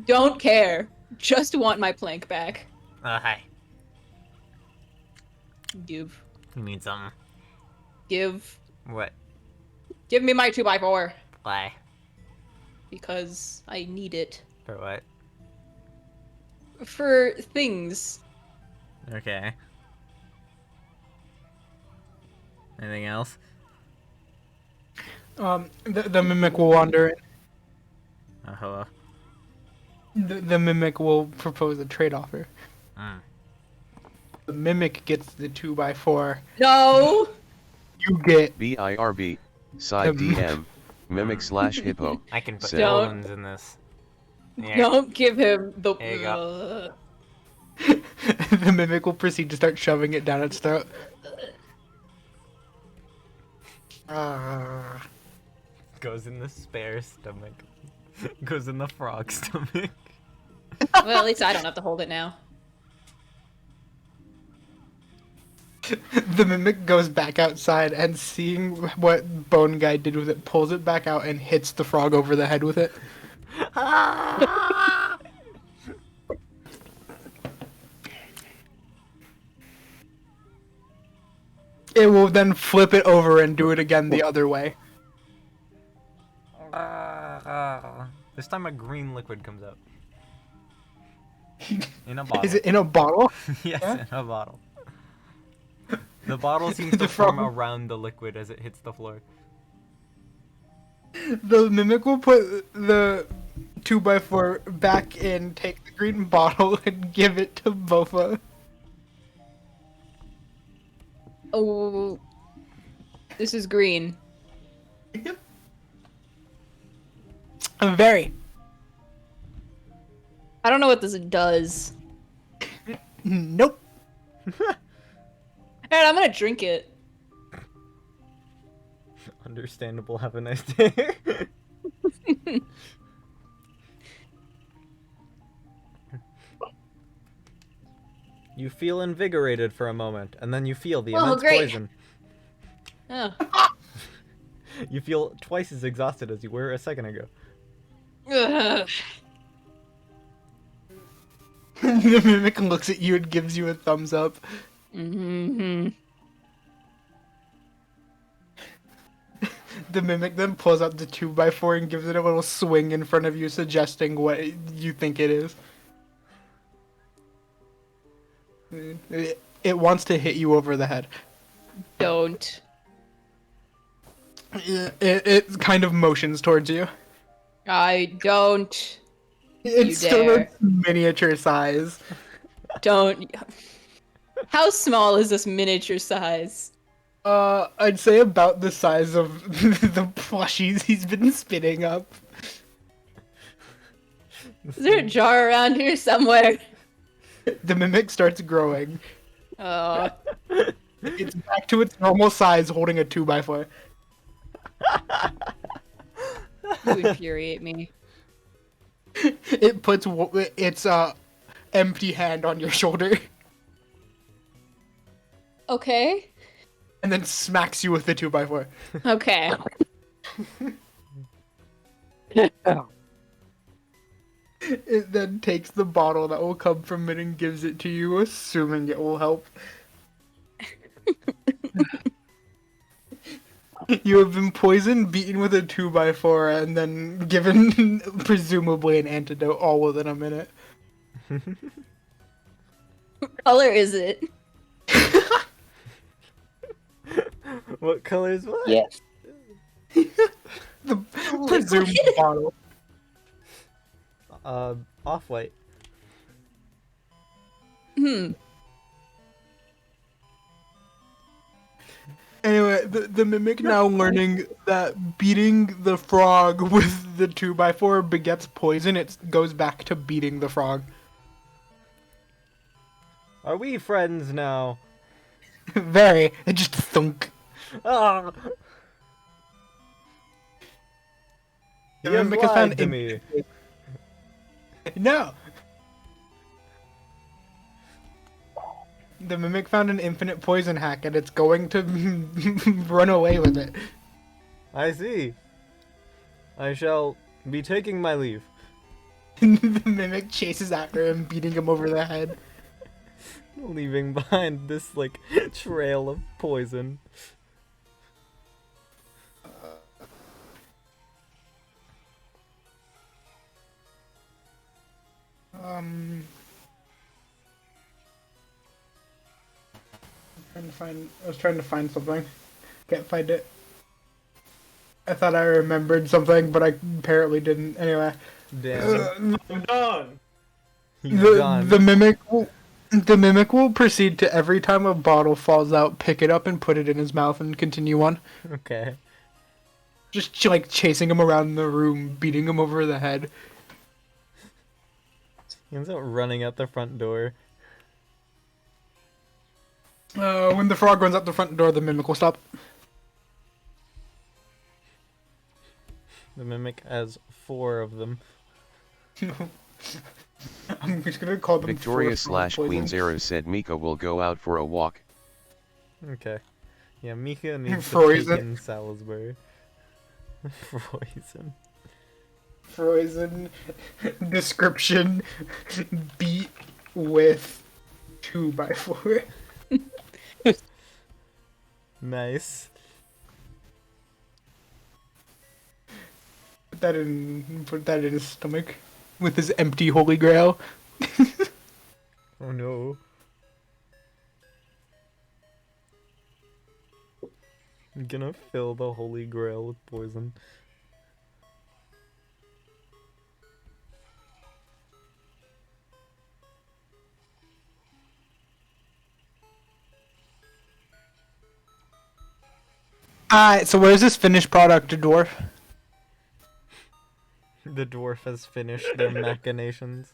Don't care. Just want my plank back. Hi. Give. You need something. Give. What? Give me my 2x4. Why? Because I need it. For what? For things. Okay. Anything else? The mimic will wander in. Hello. The mimic will propose a trade offer. Mm. The mimic gets the 2x4. No! You get BIRB, side DM, mimic/hippo. I can put Don't. bones in this. Yeah. Don't give him the. There you go. the mimic will proceed to start shoving it down its throat. Goes in the spare stomach. Goes in the frog stomach. Well, at least I don't have to hold it now. The mimic goes back outside and seeing what Bone Guy did with it, pulls it back out and hits the frog over the head with it. It will then flip it over and do it again the other way. This time a green liquid comes out. In a bottle. Is it in a bottle? Yes, Yeah? in a bottle. The bottle seems to The form frog- around the liquid as it hits the floor. The mimic will put the 2x4 back in, take the green bottle, and give it to Bofa. Oh. This is green. Very. I don't know what this does. Nope. Alright, I'm gonna drink it. Understandable. Have a nice day. You feel invigorated for a moment, and then you feel the Oh, immense great. poison. Oh. You feel twice as exhausted as you were a second ago. Ugh. The mimic looks at you and gives you a thumbs up. Mm-hmm. The mimic then pulls out the 2x4 and gives it a little swing in front of you, suggesting what you think it is. It wants to hit you over the head. Don't. It kind of motions towards you. I don't. It's still dare. a miniature size. Don't. How small is this miniature size? I'd say about the size of the plushies he's been spinning up. Is there a jar around here somewhere? The mimic starts growing. Oh. It's back to its normal size, holding a 2x4. You infuriate me. It puts its empty hand on your shoulder Okay. and then smacks you with the 2x4. Okay. It then takes the bottle that will come from it and gives it to you, assuming it will help. You have been poisoned, beaten with a 2x4, and then given, presumably, an antidote all within a minute. What color is it? What color is what? Yes. The presumed bottle. Off-white. Anyway, the mimic now learning that beating the frog with the 2x4 begets poison, it goes back to beating the frog. Are we friends now? Very. It just thunk. Ah! He The has mimic has found lied to me. No. The mimic found an infinite poison hack, and it's going to run away with it. I see. I shall be taking my leave. The mimic chases after him, beating him over the head. Leaving behind this, like, trail of poison. I was trying to find something. Can't find it. I thought I remembered something, but I apparently didn't. Anyway. Damn. I'm done. He's The, gone. the mimic will proceed to every time a bottle falls out, pick it up and put it in his mouth and continue on. Okay. Just like chasing him around the room, beating him over the head. He ends up running out the front door. When the frog runs out the front door, the mimic will stop. The mimic has 4 of them. I'm just gonna call them Victoria four / poison. Queen Zero said Mika will go out for a walk. Okay. Yeah, Mika needs to Frozen. take in Salisbury. Frozen. Frozen description beat with 2x4. Nice. Put that in his stomach with his empty holy grail. Oh no. I'm gonna fill the holy grail with poison. Alright, so where's this finished product, dwarf? The dwarf has finished their machinations.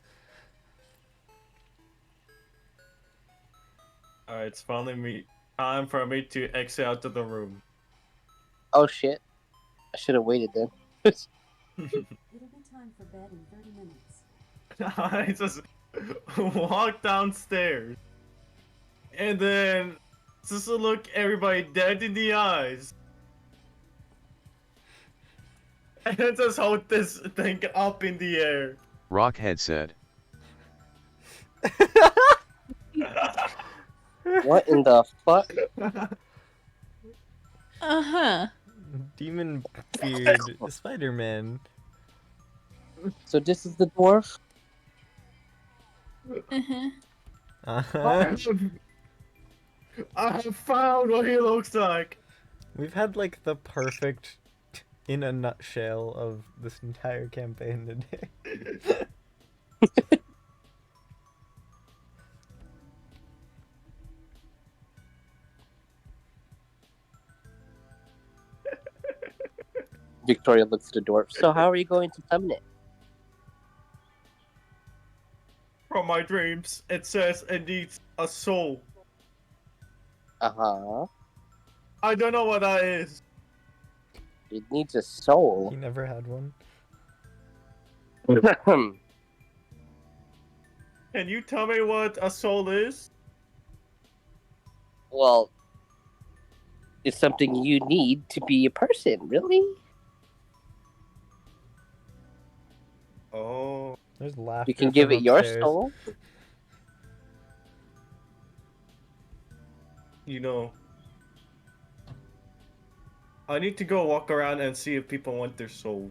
Alright, it's finally time for me to exit out of the room. Oh shit. I should have waited then. It'll be time for bed in 30 minutes. I just walk downstairs. And then just look everybody dead in the eyes. And then just hold this thing up in the air. Rockhead said. What in the fuck? Uh-huh. Demon beard Spider-Man. So this is the dwarf? Uh-huh. Uh-huh. I have found what he looks like. We've had like the perfect in a nutshell of this entire campaign today. Victoria looks at the dwarf. So how are you going to summon it? From my dreams, it says it needs a soul. Uh-huh. I don't know what that is. It needs a soul. He never had one. Can you tell me what a soul is? Well, it's something you need to be a person, really? Oh. There's laughter. You can give from it your upstairs. soul. You know, I need to go walk around and see if people want their soul.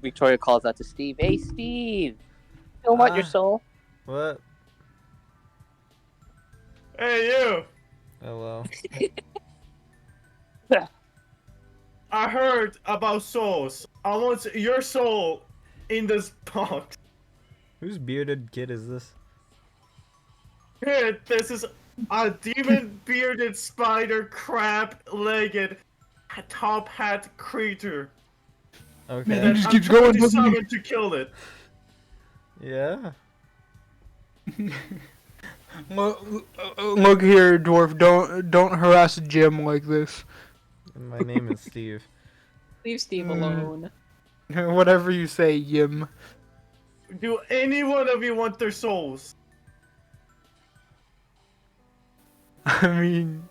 Victoria calls out to Steve. Hey, Steve! You don't want your Ah. soul? What? Hey, you! Hello. I heard about souls. I want your soul in this box. Whose bearded kid is this? Here, this is A demon bearded spider crab legged top hat creature Okay. Man, that just I'm keeps trying going, to doesn't he? summon to kill it. Yeah. Look here, dwarf. Don't harass Jim like this. My name is Steve. Leave Steve Mm. alone. Whatever you say, Yim. Do any one of you want their souls? I mean,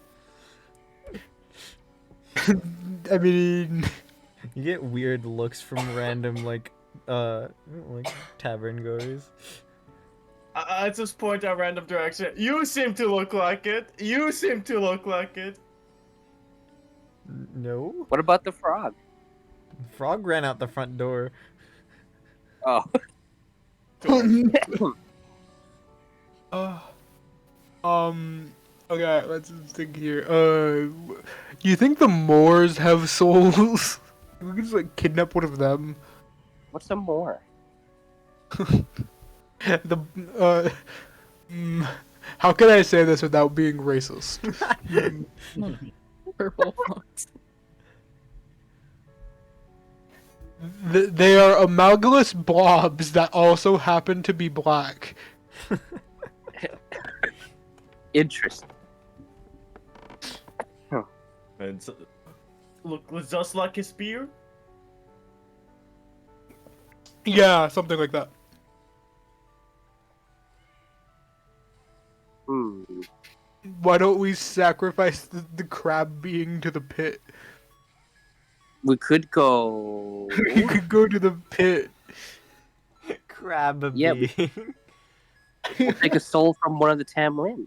I mean, You get weird looks from random like tavern goers. I just point out random direction. You seem to look like it. You seem to look like it. No. What about the frog? Frog ran out the front door. Oh. uh, okay, let's think here. Do you think the Moors have souls? We could just like kidnap one of them. What's some more? The how can I say this without being racist? Purple fox. They are amalgamous blobs that also happen to be black. Interesting. And look just like his spear. Yeah, something like that. Hmm. Why don't we sacrifice the crab being to the pit? We could go. We could go to the pit. Crab Yeah, being. We'll take a soul from one of the Tamlin.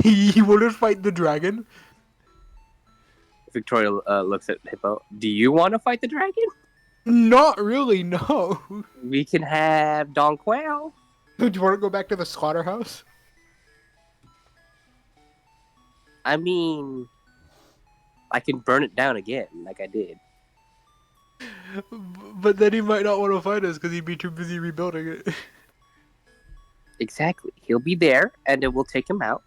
You want to fight the dragon? Victoria looks at Hippo. Do you want to fight the dragon? Not really, no. We can have Don Quail. Do you want to go back to the slaughterhouse? I mean, I can burn it down again, like I did. But then he might not want to fight us because he'd be too busy rebuilding it. Exactly. He'll be there, and then we'll take him out,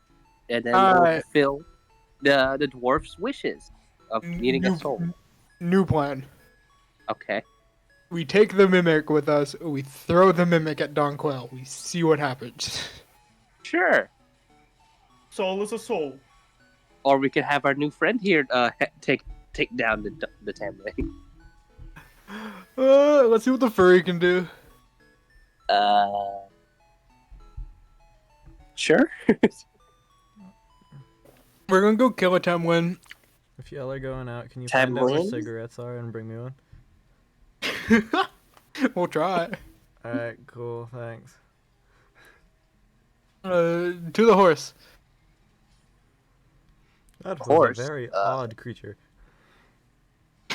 and then we'll Alright. fulfill the dwarf's wishes of needing a soul. New plan. Okay. We take the mimic with us. We throw the mimic at Don Quail. We see what happens. Sure. Soul is a soul. Or we could have our new friend here take down the Tamlin. Let's see what the furry can do. Sure. We're gonna go kill a Tamlin. If y'all are going out, can you find out where Tamlin? cigarettes are and bring me one? We'll try. Alright, cool, thanks. To the horse. That was Horse, a very odd creature.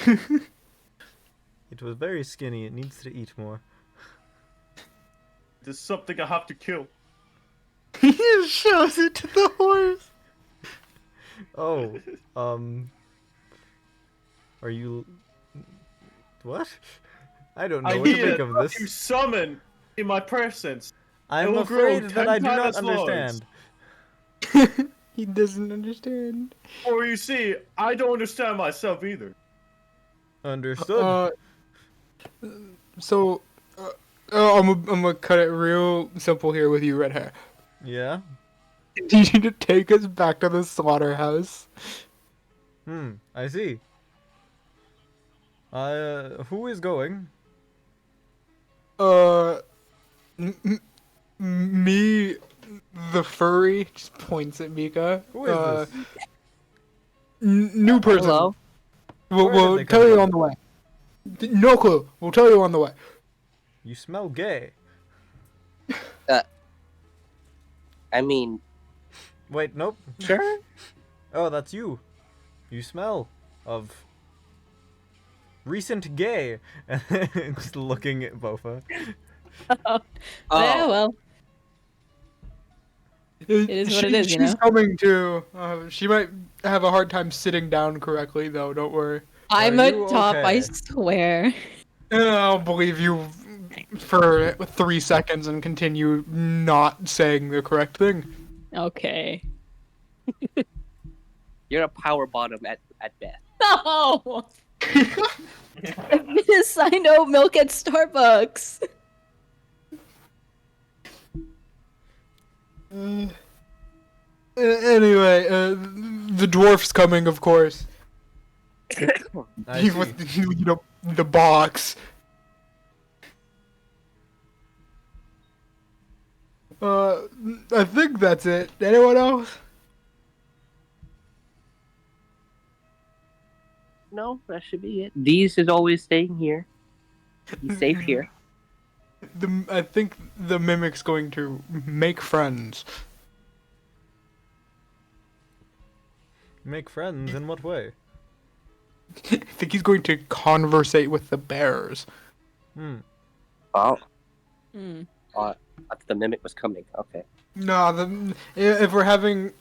It was very skinny, it needs to eat more. There's something I have to kill. He just shows it to the horse. Oh, are you... What? I don't know I what to need make of to this. summon in my presence. I'm will grow afraid that 10 I do not times large. understand. He doesn't understand. Or you see, I don't understand myself either. Understood. So, I'm gonna cut it real simple here with you, red hair. Yeah? You need to take us back to the slaughterhouse. I see. Who is going? Me, the furry, just points at Mika. Who is this? New person. Hello? We'll, Where did we'll they tell come you from? on the way. No clue. We'll tell you on the way. You smell gay. I mean, Wait, nope. sure. Oh, that's you. You smell of recent gay. Just looking at Bofa. Oh, Yeah, well, It is what it is, you She's know? coming too. She might have a hard time sitting down correctly, though. Don't worry. I'm Are a you top, I okay? swear. I'll believe you for 3 seconds and continue not saying the correct thing. Okay. You're a power bottom at best. No! Miss, I know milk at Starbucks. Anyway, the dwarf's coming, of course. I He see. with the box. I think that's it. Anyone else? No, that should be it. These is always staying here. He's safe here. I think the mimic's going to make friends. Make friends in what way? I think he's going to conversate with the bears. Hmm. Oh, Hmm. I thought the mimic was coming. Okay. No, if we're having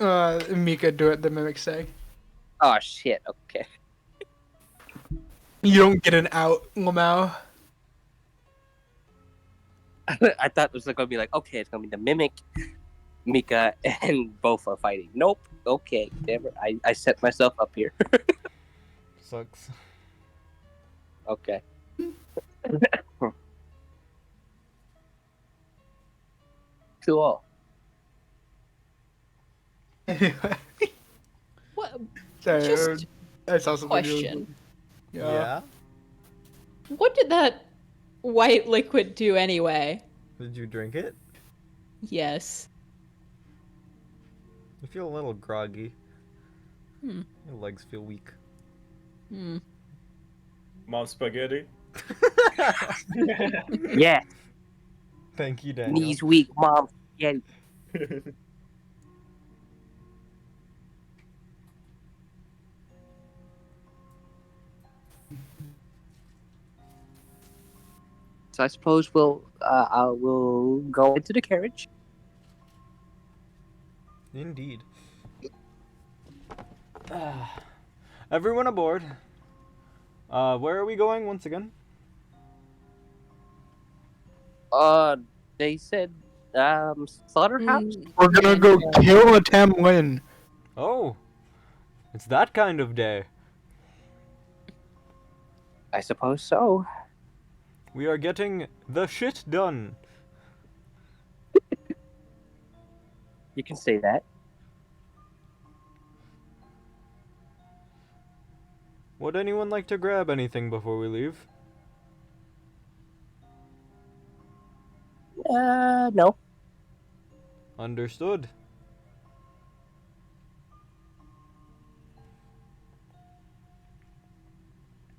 Mika do it, the mimic say. Oh shit. Okay. You don't get an out, Lamau. I thought it was gonna be like, okay, it's gonna be the mimic, Mika, and both are fighting. Nope. Okay. Never. I set myself up here. Sucks. Okay. Cool. What? Sorry, Just I saw something really question. good. Yeah. What did that white liquid do anyway? Did you drink it? Yes. You feel a little groggy. Hmm. Your legs feel weak. Hmm. Mom spaghetti. Yeah. Thank you, Daniel. Knees weak, mom. Yeah. So I suppose we'll go into the carriage. Indeed. Everyone aboard. Where are we going once again? They said slaughterhouse. We're gonna go kill a Tamlin. Oh, it's that kind of day. I suppose so. We are getting the shit done. You can say that. Would anyone like to grab anything before we leave? No. Understood.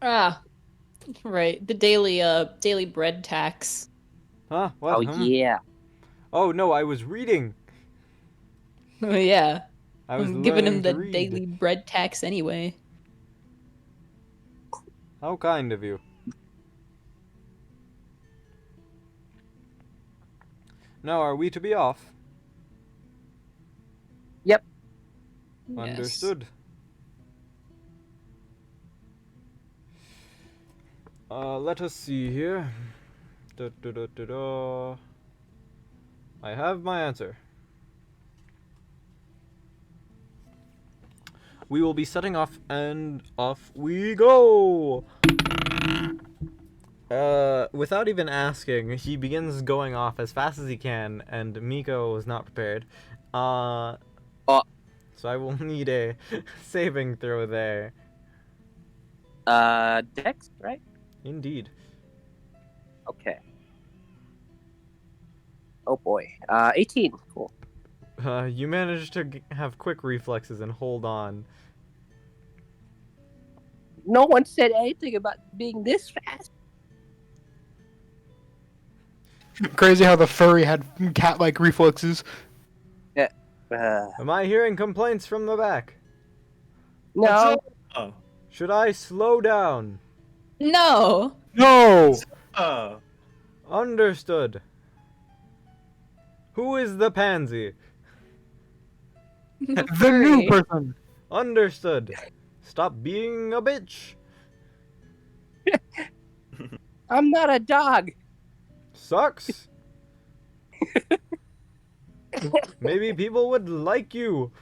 Ah, right. The daily bread tax. Huh? What? Oh yeah. Oh no, I was reading. Oh yeah. I was I'm giving him learning to the read. daily bread tax anyway. How kind of you. Now, are we to be off? Yep. Yes. Understood. Let us see here. Da, da, da, da, da. I have my answer. We will be setting off, and off we go! Without even asking, he begins going off as fast as he can, and Miko is not prepared. So I will need a saving throw there. Dex, right? Indeed. Okay. Oh boy. 18. Cool. You managed to have quick reflexes and hold on. No one said anything about being this fast. Crazy how the furry had cat-like reflexes. Am I hearing complaints from the back? No. Oh. Should I slow down? No. No! Oh. Understood. Who is the pansy? The new furry. person! Understood. Stop being a bitch. I'm not a dog. Sucks. Maybe people would like you.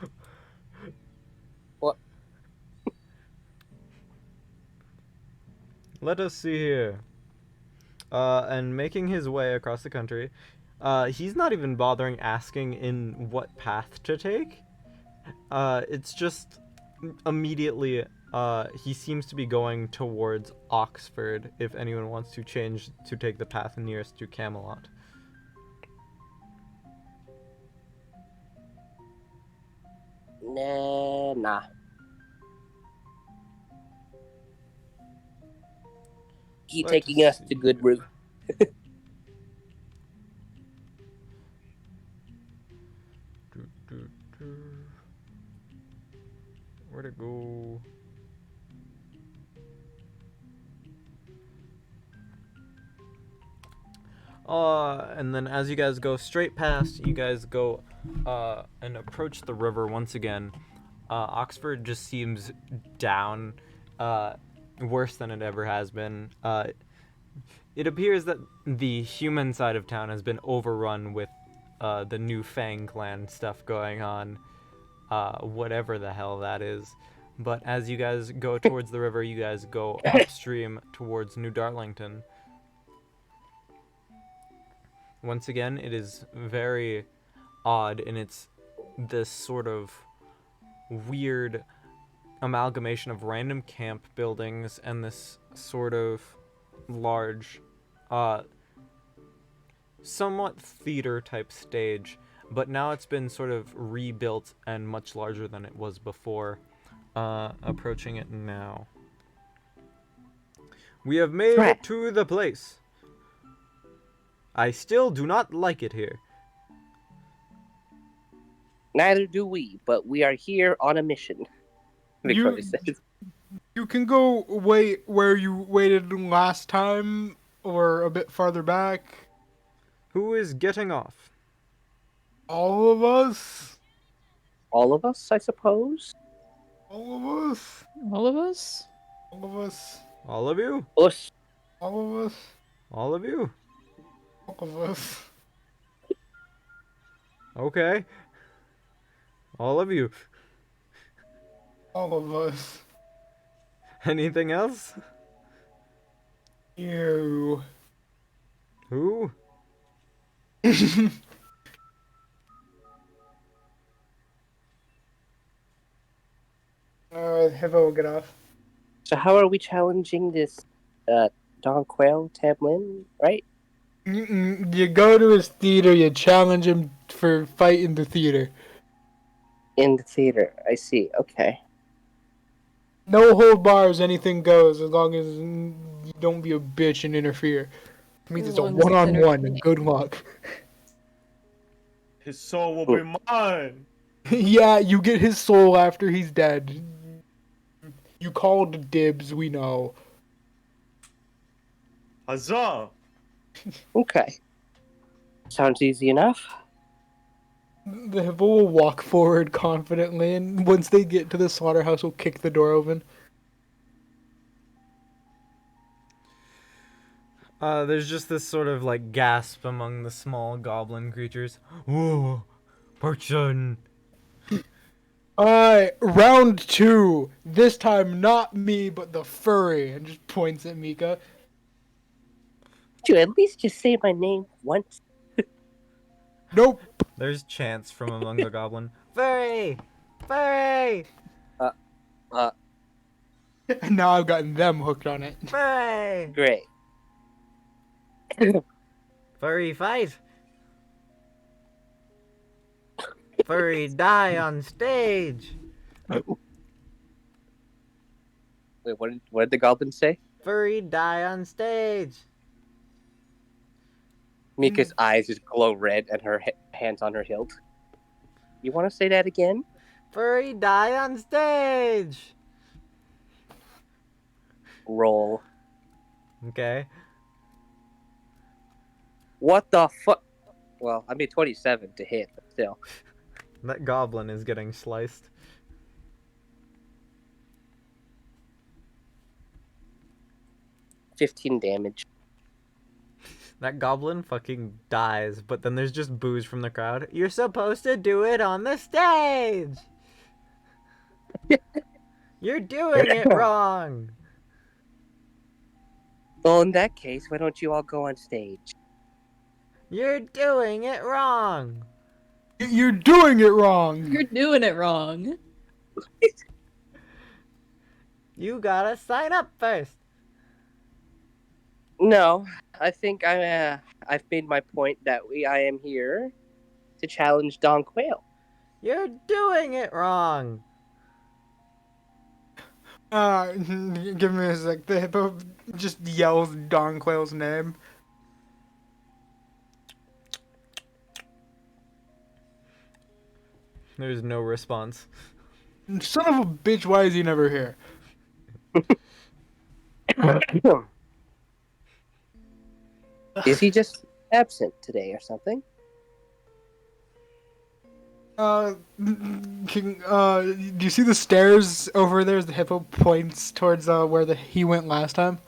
Let us see here. And making his way across the country, he's not even bothering asking in what path to take. It's just immediately, he seems to be going towards Oxford if anyone wants to change to take the path nearest to Camelot. Nah. He Let taking us see to good route. Where'd it go? And then as you guys go straight past, you guys go and approach the river once again. Oxford just seems down, worse than it ever has been. It appears that the human side of town has been overrun with the new Fang clan stuff going on, whatever the hell that is. But as you guys go towards the river, you guys go upstream towards New Darlington. Once again, it is very odd, and it's this sort of weird amalgamation of random camp buildings and this sort of large, somewhat theater type stage, but now it's been sort of rebuilt and much larger than it was before. Approaching it now. We have made it to the place. I still do not like it here. Neither do we, but we are here on a mission. Victoria says. You can go wait where you waited last time, or a bit farther back. Who is getting off? All of us? All of us, I suppose? All of us? All of us? All of us? All of you? Us. All of us? All of you? All of us? Okay. All of you. All of us. Anything else? You. Who? Hippo will get off. So how are we challenging this Don Quail Tamlin, right? You go to his theater, you challenge him for fight in the theater. In the theater, I see. Okay. No hold bars, anything goes, as long as you don't be a bitch and interfere. It means it's a As long as it's one-on-one, and entertaining. good luck. His soul will be mine. Yeah, you get his soul after he's dead. You called dibs, we know. Huzzah! Okay. Sounds easy enough. The hippo will walk forward confidently, and once they get to the slaughterhouse, will kick the door open. There's just this sort of like gasp among the small goblin creatures. Whoa, person. Alright, round 2. This time not me, but the furry. And just points at Mika. Could you at least just say my name once? Nope. There's chants from among the goblin. Furry! Furry! And now I've gotten them hooked on it. Furry! Great. Furry fight! Furry die on stage! Wait, what did the goblin say? Furry die on stage! Mika's eyes just glow red and her hands on her hilt. You want to say that again? Furry die on stage! Roll. Okay. What the fuck? Well, I mean 27 to hit, but still. That goblin is getting sliced. $15 damage. That goblin fucking dies, but then there's just boos from the crowd. You're supposed to do it on the stage! You're doing it wrong! Well, in that case, why don't you all go on stage? You're doing it wrong. You're doing it wrong. You're doing it wrong. You gotta sign up first. No, I think I've made my point that I am here to challenge Don Quayle. You're doing it wrong. Give me a sec. The hippo just yells Don Quayle's name. There's no response. Son of a bitch, why is he never here? Is he just absent today or something? Do you see the stairs over there as the hippo points towards where he went last time?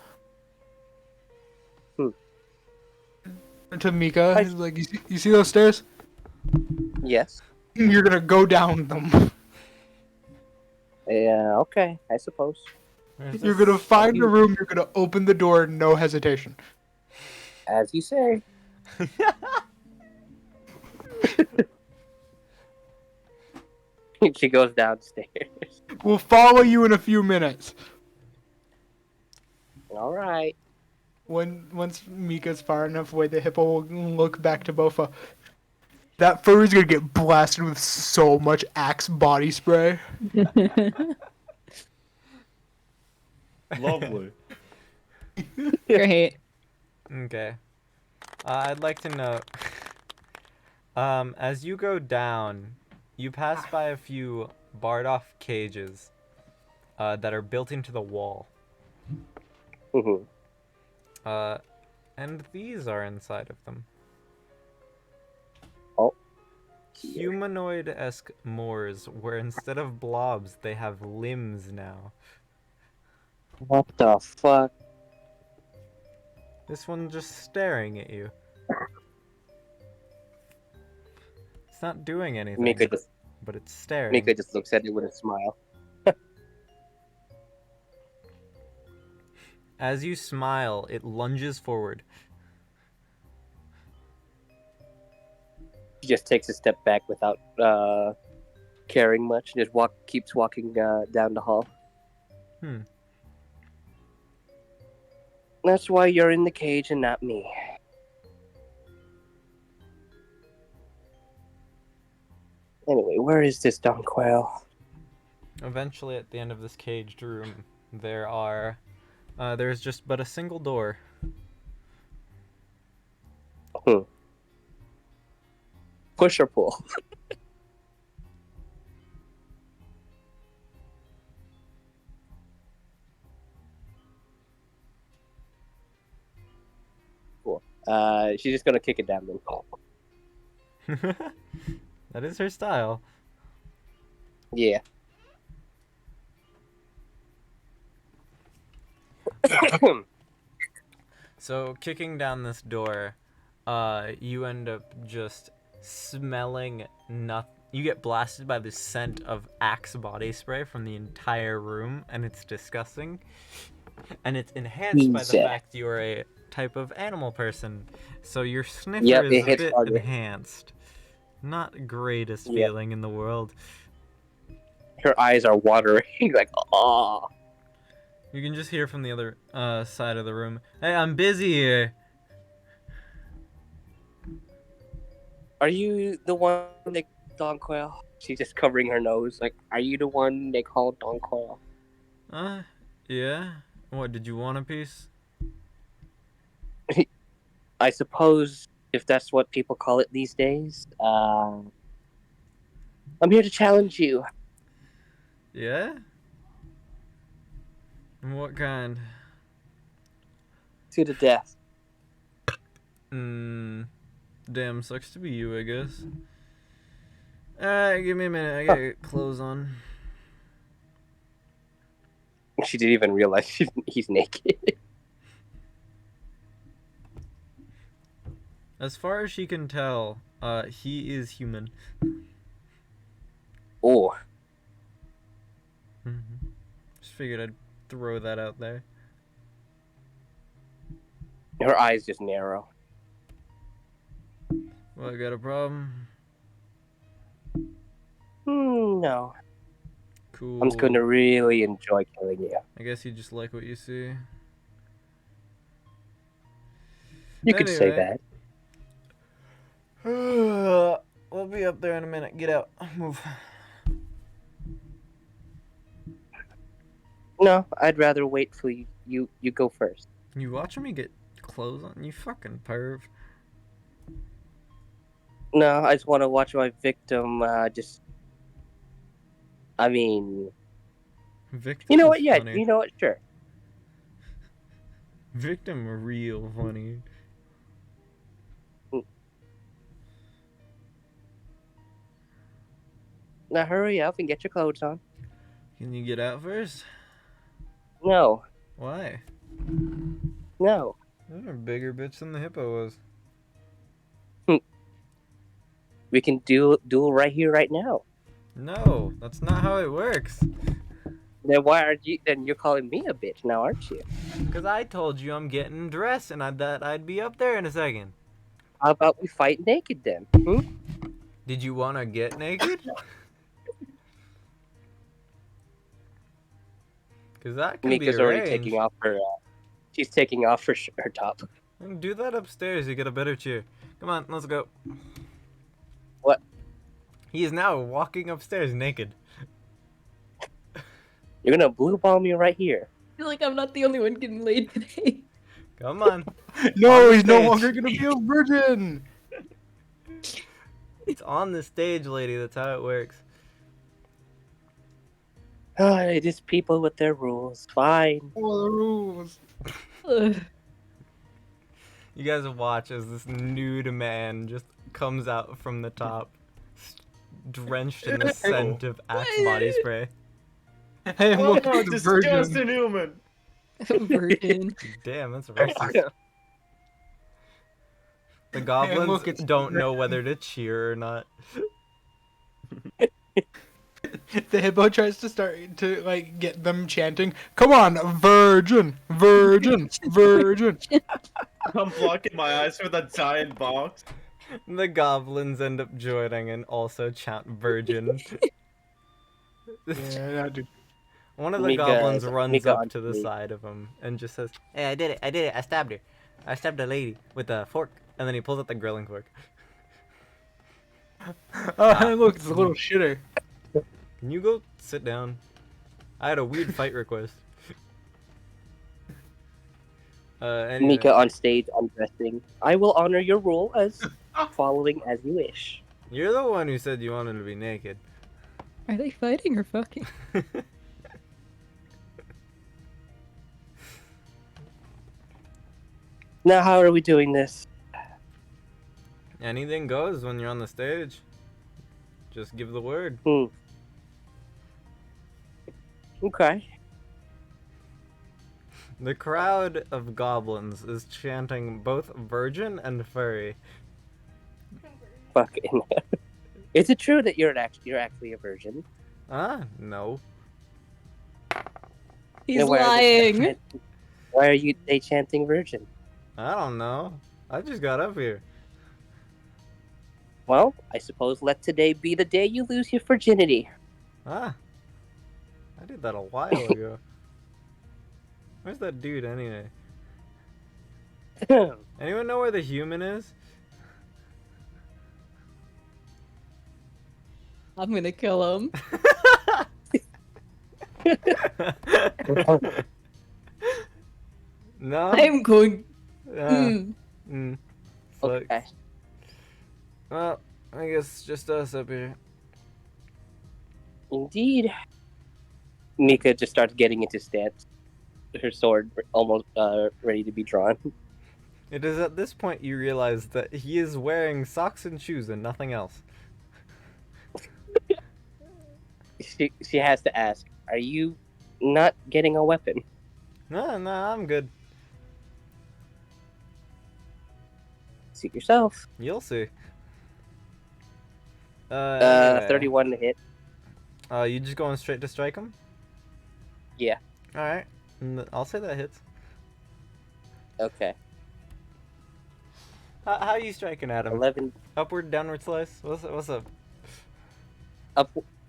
To Mika, he's like, you see those stairs? Yes. You're gonna go down them. Yeah, okay, I suppose. You're gonna find a room, you're gonna open the door, no hesitation. As you say. She goes downstairs. We'll follow you in a few minutes. Alright. Once Mika's far enough away, the hippo will look back to Bofa. That furry's gonna get blasted with so much Axe body spray. Lovely. Great. Okay. I'd like to note, as you go down, you pass by a few barred off cages that are built into the wall. Mm-hmm. And these are inside of them. Oh. Humanoid-esque Moors, where instead of blobs, they have limbs now. What the fuck? This one's just staring at you. It's not doing anything, but it's staring. Mika just looks at it with a smile. As you smile, it lunges forward. She just takes a step back without caring much and just keeps walking down the hall. That's why you're in the cage and not me. Anyway, where is this Don Quayle? Eventually, at the end of this caged room, there's just but a single door. Push or pull? Cool. She's just gonna kick it down then. That is her style. Yeah. So, kicking down this door, you end up just smelling nothing. You get blasted by the scent of Axe body spray from the entire room, and it's disgusting. And it's enhanced by the fact you're a type of animal person, so your sniffer is a bit enhanced. Not greatest feeling in the world. Her eyes are watering, like, oh. You can just hear from the other side of the room, "Hey, I'm busy here." Are you the one they call Don Quayle? She's just covering her nose, like, are you the one they call Don Quayle? Yeah. What, did you want a piece? I suppose if that's what people call it these days. I'm here to challenge you. Yeah? What kind? To the death. Damn, sucks to be you, I guess. Alright, give me a minute. I gotta get clothes on. She didn't even realize he's naked. As far as she can tell, he is human. Oh. Just figured I'd throw that out there. Her eyes just narrow. Well, I got a problem. No. Cool. I'm just going to really enjoy killing you. I guess you just like what you see. You could say Anyway. that. We'll be up there in a minute. Get out. Move. No, I'd rather wait for you go first. You watching me get clothes on? You fucking perv. No, I just want to watch my victim just... I mean... Victim You know is what? Yeah, funny. you know what? Sure. Victim real funny. Now hurry up and get your clothes on. Can you get out first? No. Why? No. You're a bigger bitch than the hippo was. We can duel right here, right now. No, that's not how it works. Then why are you? Then you're calling me a bitch now, aren't you? Cause I told you I'm getting dressed and that I'd be up there in a second. How about we fight naked then? Did you wanna get naked? Cause that can Mika's be already arranged. taking off her. She's taking off her top. Do that upstairs. You get a better cheer. Come on, let's go. What? He is now walking upstairs naked. You're gonna blue ball me right here. I feel like I'm not the only one getting laid today. Come on. No, On the he's no stage. longer gonna be a virgin. It's on the stage, lady. That's how it works. It is people with their rules. Fine. All the rules. Ugh. You guys watch as this nude man just comes out from the top, drenched in the scent of Axe body spray. Hey, Oh, look at the disgusting virgin. human. Virgin. Damn, that's racist. The goblins look, it's don't know whether to cheer or not. The hippo tries to start to like get them chanting. Come on, virgin, virgin, virgin. I'm blocking my eyes with a giant box. The goblins end up joining and also chant virgin. Yeah, dude. One of the Mika- goblins runs Mika up on to the me. side of him and just says, "Hey, I did it, I stabbed her. I stabbed a lady with a fork." And then he pulls out the grilling fork. Oh, look, it's a little shitter. Can you go sit down? I had a weird fight request. Anyway. Mika on stage undressing. I will honor your rule as following as you wish. You're the one who said you wanted to be naked. Are they fighting or fucking? Now, how are we doing this? Anything goes when you're on the stage. Just give the word. Okay. The crowd of goblins is chanting both virgin and furry. Fucking. Is it true that you're actually a virgin? No. He's Then why are they lying. chanting- Why are they chanting virgin? I don't know. I just got up here. Well, I suppose let today be the day you lose your virginity. I did that a while ago. Where's that dude anyway? Anyone know where the human is? I'm gonna kill him. No? I'm going. Fuck. Okay. Well, I guess just us up here. Indeed. Mika just starts getting into stance. Her sword almost ready to be drawn. It is at this point you realize that he is wearing socks and shoes and nothing else. She has to ask, are you not getting a weapon? No, I'm good. Suit yourself. You'll see. Anyway. 31 to hit. You just going straight to strike him? Yeah. Alright. I'll say that hits. Okay. How are you striking at him? 11 Upward, downward slice? What's up?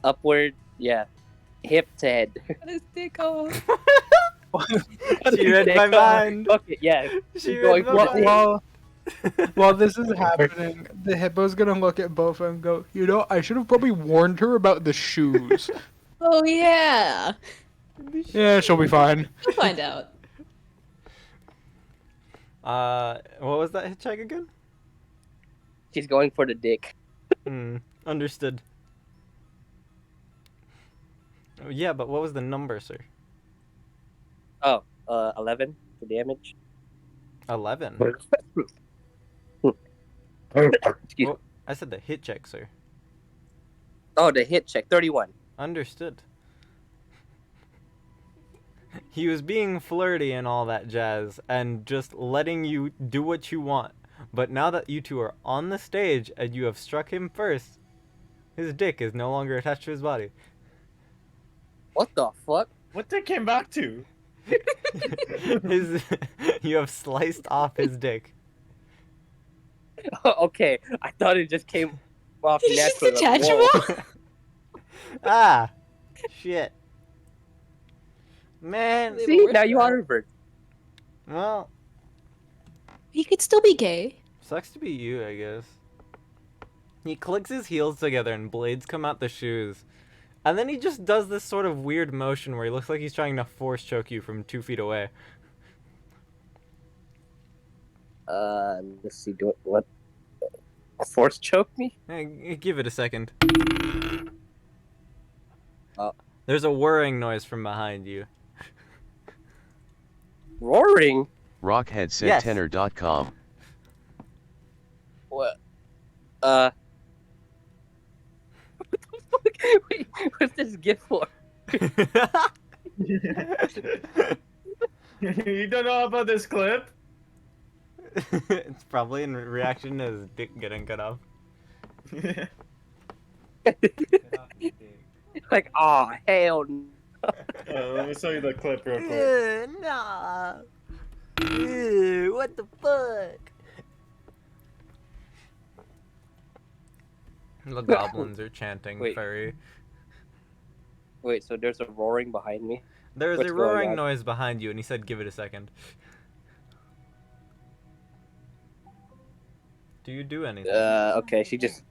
upward. Yeah, hip to head. Cut his dick off. She read my mind. Fuck it, yeah. She Going read my for mind. While while this is happening, the hippo's gonna look at Bofa and go, you know, I should have probably warned her about the shoes. Oh yeah. Yeah, she'll be fine. We'll find out. What was that hit check again? She's going for the dick. Understood. Oh, yeah, but what was the number, sir? Oh, 11 for damage. 11. Excuse Well, I said the hit check, sir. Oh, the hit check, 31. Understood. He was being flirty and all that jazz, and just letting you do what you want. But now that you two are on the stage and you have struck him first, his dick is no longer attached to his body. What the fuck? What they came back to? You have sliced off his dick. Okay, I thought it just came off It's just naturally. like, whoa. detachable. Ah, shit. Man, See, now you are revert. well, He could still be gay. sucks to be you, I guess. He clicks his heels together and blades come out the shoes. And then he just does this sort of weird motion where he looks like he's trying to force choke you from 2 feet away. Let's see, do it. What? Force choke me? Give it a second. Oh. There's a whirring noise from behind you. Roaring? Rockhead said Yes. tenor.com. What? What the fuck? Wait, what's this gift for? You don't know about this clip? It's probably in reaction to his dick getting cut off. Like, oh hell no. Let me show you the clip real quick. Nah. What the fuck? The goblins are chanting Wait. furry. Wait, so there's a roaring behind me? There's What's a going roaring on? noise behind you, and he said, "Give it a second." Do you do anything? Okay, she just.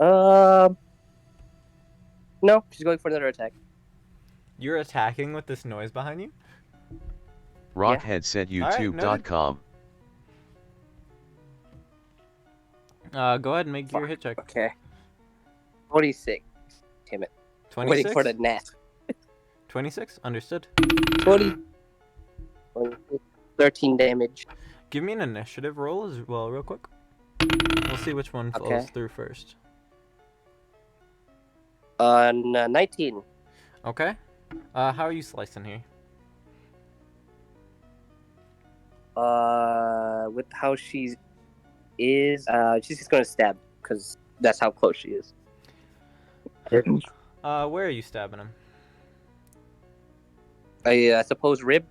No, she's going for another attack. You're attacking with this noise behind you? Rockhead said Alright, youtube.com. Go ahead and make your hit check. Okay. 26. Damn it. 26? Waiting for the net. 26? Understood. 20. 13 damage. Give me an initiative roll as well, real quick. We'll see which one flows Okay. through first. 19. Okay. How are you slicing here? With how she is, she's just gonna stab, because that's how close she is. Where are you stabbing him? I suppose rib?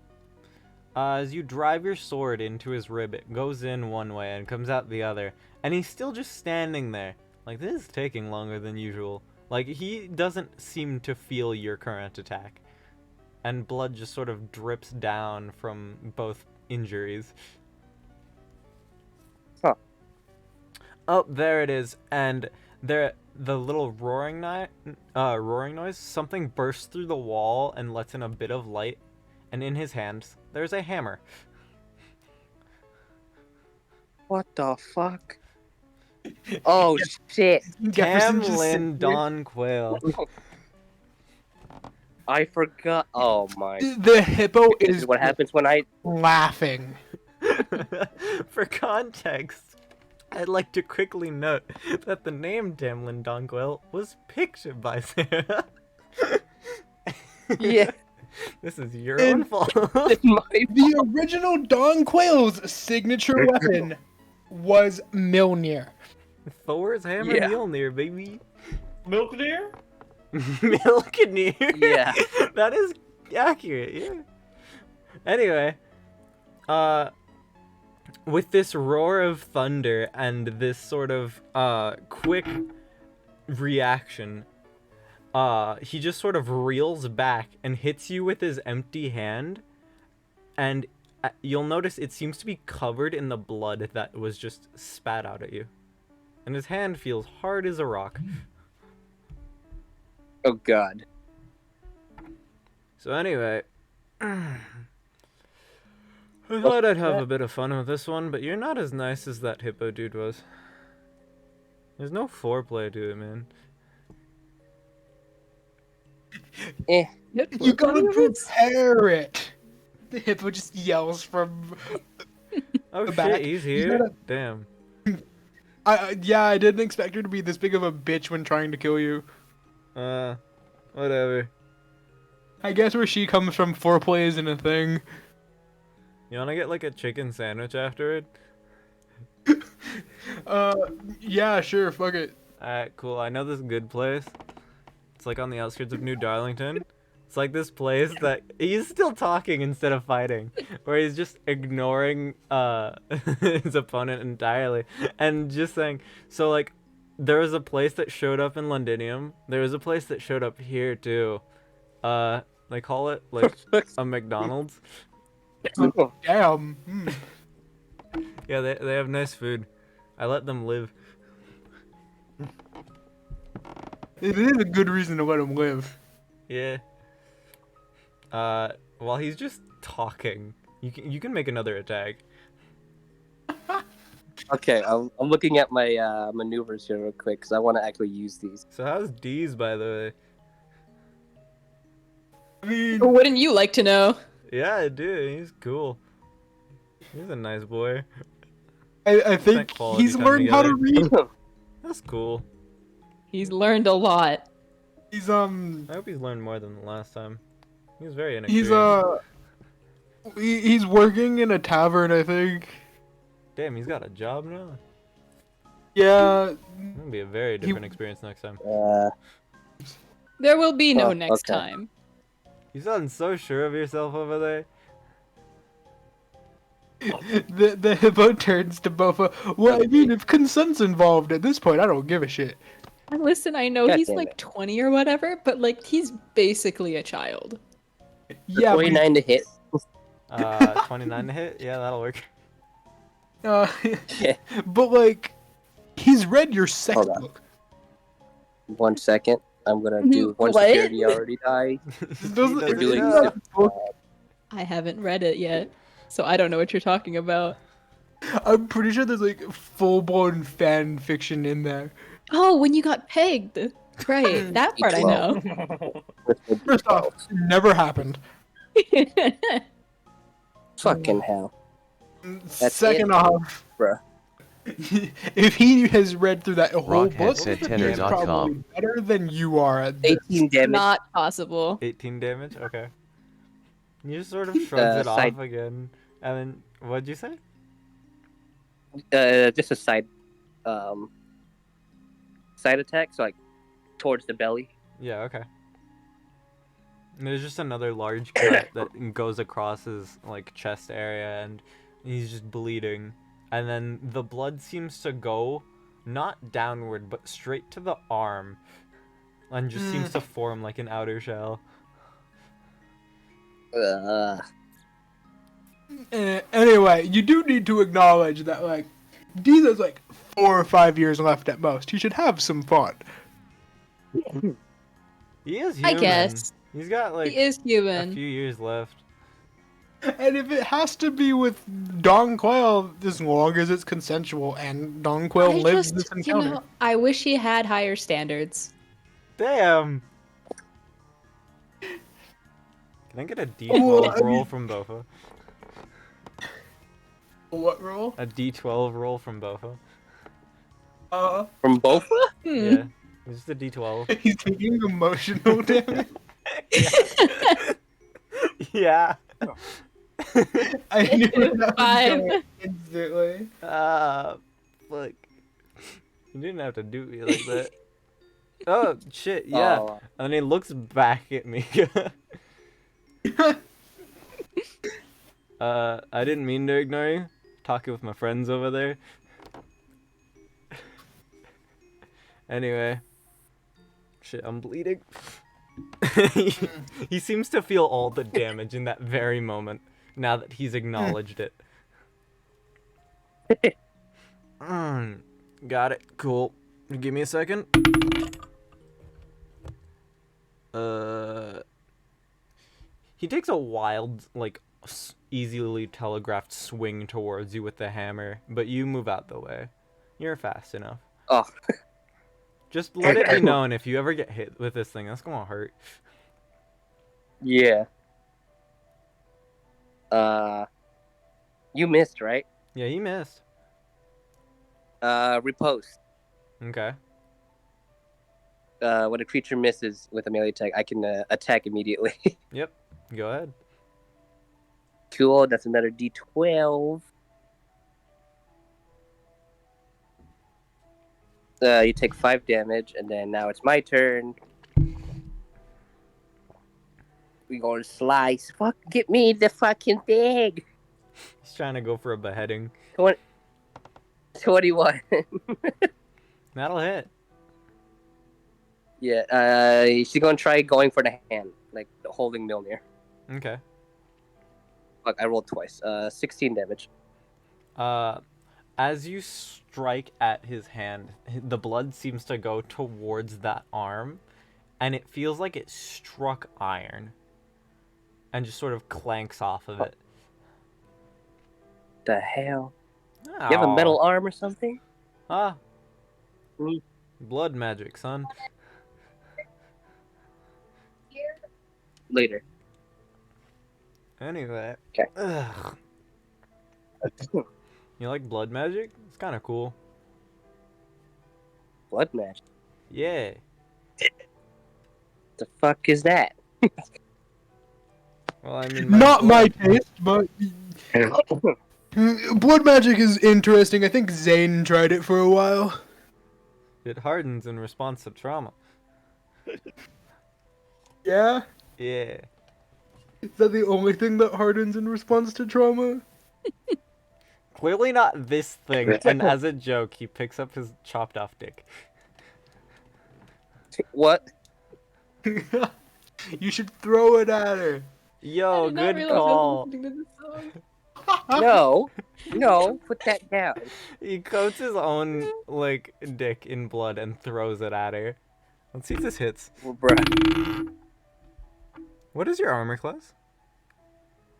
As you drive your sword into his rib, it goes in one way and comes out the other. And he's still just standing there. Like, this is taking longer than usual. Like, he doesn't seem to feel your current attack. And blood just sort of drips down from both injuries. Huh. Oh, there it is. And there, the little roaring noise, something bursts through the wall and lets in a bit of light. And in his hands, there's a hammer. What the fuck? Oh shit! Jefferson just Tamlin sits there. Don Quail. I forgot. Oh my. The hippo This is is what happens when I. laughing. For context, I'd like to quickly note that the name Tamlin Don Quail was picked by Sarah. Yeah. This is your And- own fault. It's my. The original Don Quail's signature weapon was Milnir. Thor's hammer Yeah. Mjolnir, baby. Milk deer? Milknir. Yeah. That is accurate, yeah. Anyway, with this roar of thunder and this sort of quick reaction, he just sort of reels back and hits you with his empty hand, and you'll notice it seems to be covered in the blood that was just spat out at you. And his hand feels hard as a rock. Oh god. So anyway, I thought I'd have a bit of fun with this one, but you're not as nice as that hippo dude was. There's no foreplay to it, man. You gotta prepare it. The hippo just yells from. Oh The shit, back. he's You here? gotta- Damn. I didn't expect her to be this big of a bitch when trying to kill you. Whatever. I guess where she comes from, foreplay isn't a thing. You wanna get like a chicken sandwich after it? Yeah, sure, fuck it. Alright, cool. I know this good place. It's like on the outskirts of New Darlington. It's like this place that he's still talking instead of fighting, where he's just ignoring his opponent entirely and just saying, so like there was a place that showed up in Londinium. There was a place that showed up here too. They call it like a McDonald's. Damn. Yeah, they have nice food. I let them live. It is a good reason to let him live. Yeah. While he's just talking, you can make another attack. Okay, I'm looking at my maneuvers here real quick because I want to actually use these. So how's D's, by the I mean, Wouldn't you like to know? way? Yeah, I do. He's cool. He's a nice boy. I think quality he's time learned how to together. read. That's cool. He's learned a lot. He's I hope he's learned more than the last time. He was very he's inexperienced. he's working in a tavern, I think. Damn, he's got a job now. Yeah, It'll be a very different experience next time. There will be no Oh, next okay. time. You sound so sure of yourself over there. the hippo turns to Bofa. Well, I mean, if consent's involved at this point, I don't give a shit. Listen, I know God he's damn like it. 20 or whatever, but like he's basically a child. Yeah, but, 49 to hit. 29 to hit? Yeah, that'll work. but like, he's read your sex Hold on. book. 1 second. I'm gonna do one What? security already died. Doesn't- Does if it doing it's know? not a book, I haven't read it yet, so I don't know what you're talking about. I'm pretty sure there's like full-blown fan fiction in there. Oh, when you got pegged. Right, that part I know. First off, it never happened. Fucking hell. That's Second it, off, bruh. if he has read through that whole book, Rockheadsaidtenor.com. he's probably better than you are at this. 18 damage. Not possible. 18 damage? Okay. You just sort of shrugs it side- off again. And then, what'd you say? Just a side attack, so like towards the belly. Yeah, okay. And there's just another large cut that goes across his like chest area, and he's just bleeding. And then the blood seems to go not downward, but straight to the arm, and just seems to form like an outer shell. Anyway, you do need to acknowledge that, like, Deez has like 4 or 5 years left at most. He should have some fun. He is I human. guess. He's got like He is a human. few years left. And if it has to be with Don Quayle, as long as it's consensual and Don Quayle I lives just, this you encounter. know, I wish he had higher standards. Damn. Can I get a D12 Well, I roll mean- from Bofa? What roll? A D12 roll from Bofa? From Bofa? Yeah. Just a D12. He's taking emotional damage. Yeah. I knew that was Five. going instantly. Fuck. You didn't have to do me like that. Oh, shit, yeah. Oh. And he looks back at me. I didn't mean to ignore you. talking with my friends over there. Anyway. Shit, I'm bleeding. He seems to feel all the damage in that very moment, now that he's acknowledged it. Got it. Cool. Give me a second. He takes a wild, like, easily telegraphed swing towards you with the hammer, but you move out the way. You're fast enough. Oh, Just let it be known if you ever get hit with this thing, that's gonna hurt. yeah. You missed, right? Yeah, he missed. Riposte. Okay. When a creature misses with a melee attack, I can attack immediately. Yep. Go ahead. Cool, that's another D12. You take 5 damage, and then now it's my turn. We gonna slice. Fuck, get me the fucking thing. He's trying to go for a beheading. 21. That'll hit. Yeah, she's gonna try going for the hand, like holding Milnir. Okay. Fuck, I rolled twice. 16 damage. As you strike at his hand, the blood seems to go towards that arm, and it feels like it struck iron, and just sort of clanks off of it. The hell? You have a metal arm or something? Ah. Mm. Blood magic, son. Later. Anyway. Okay. Ugh. You like blood magic? It's kind of cool. Blood magic? Yeah. The fuck is that? Well, I mean, Not my blood- taste, but blood magic is interesting. I think Zane tried it for a while. It hardens in response to trauma. Yeah? Yeah. Is that the only thing that hardens in response to trauma? Clearly not this thing. And as a joke, he picks up his chopped off dick. What? You should throw it at her. Yo, I did not good realize I was call. listening to this song. No, put that down. He coats his own, like, dick in blood and throws it at her. Let's see if this hits. Well, bruh. What is your armor class?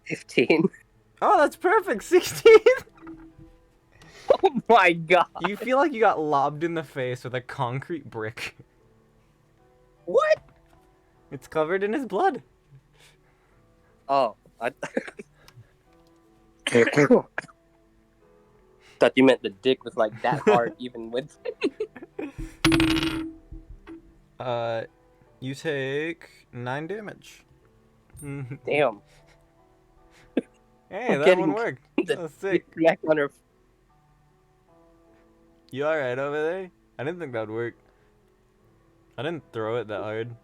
15. Oh, that's perfect. 16. Oh my god. You feel like you got lobbed in the face with a concrete brick. What? It's covered in his blood. Oh, thought you meant the dick was like that hard, even with. You take 9 damage. Damn. Hey, I'm that getting one worked. That's sick. Back on her. You alright over there? I didn't think that would work. I didn't throw it that hard.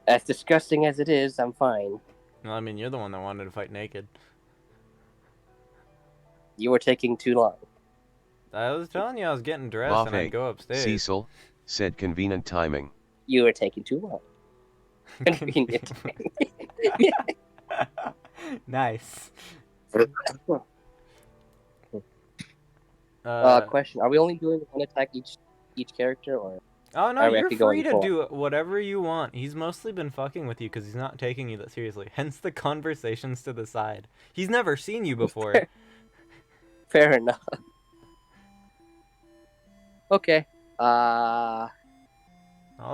As disgusting as it is, I'm fine. No, I mean, you're the one that wanted to fight naked. You were taking too long. I was telling you I was getting dressed and I'd Buffet, go upstairs. Cecil, said convenient timing. You were taking too long. Convenient. Nice. Question: are we only doing one attack each character, or? Oh no, Are we you're actually free going to full? do whatever you want. He's mostly been fucking with you because he's not taking you that seriously. Hence the conversations to the side. He's never seen you before. Fair enough. Okay. All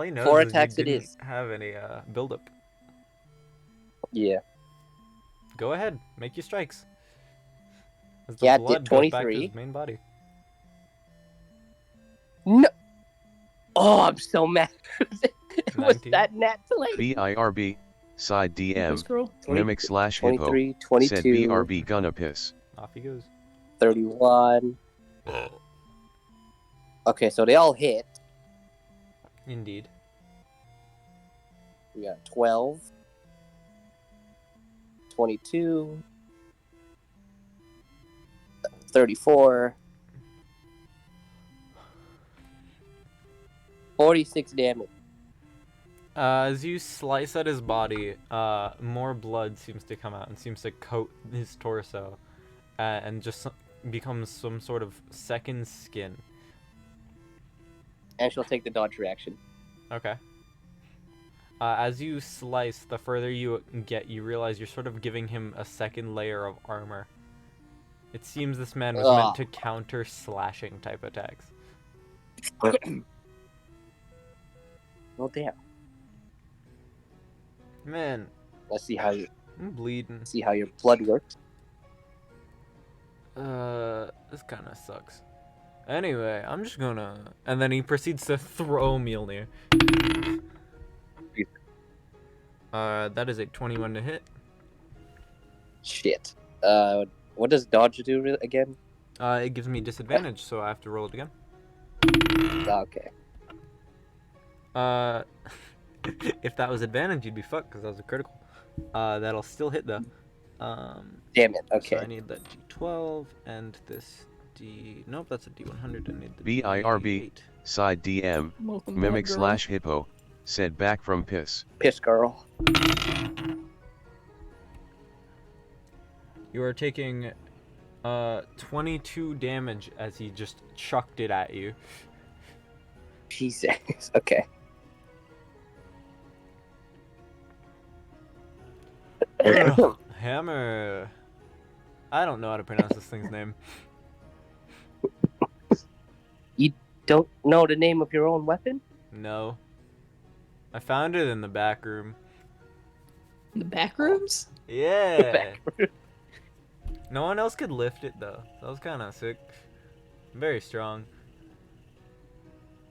he knows 4 is attacks you it didn't is. have any buildup. Yeah. Go ahead, make your strikes. As Yeah, blood did goes back to 23. his main body. No. Oh, I'm so mad. It was 19. that nat 20? BIRB, side DM, Scroll. mimic slash hippo, 23, 22, said BRB gonna piss. Off he goes. 31. Okay, so they all hit. Indeed. We got 12, 22, 34. 46 damage. As you slice at his body, more blood seems to come out and seems to coat his torso, and just becomes some sort of second skin. And she'll take the dodge reaction. Okay. As you slice, the further you get, you realize you're sort of giving him a second layer of armor. It seems this man was meant to counter slashing type attacks. Oh damn. Man, Let's see how I'm bleeding. your blood works. This kind of sucks. Anyway, I'm just gonna... And then he proceeds to throw Mjolnir. That is a 21 to hit. Shit. What does dodge do again? It gives me disadvantage, so I have to roll it again. Okay. If that was advantage, you'd be fucked, because that was a critical. That'll still hit, though. Damn it. Okay. So I need that D12, and this D... Nope, that's a D100. I need the BIRB, D8. side DM, Welcome mimic back, girl. / hippo, said back from piss. Piss girl. You are taking 22 damage as he just chucked it at you. Jesus. Okay. Hammer. I don't know how to pronounce this thing's name. Don't know the name of your own weapon? No. I found it in the back room. In the back rooms? Yeah. No one else could lift it though. That was kind of sick. Very strong.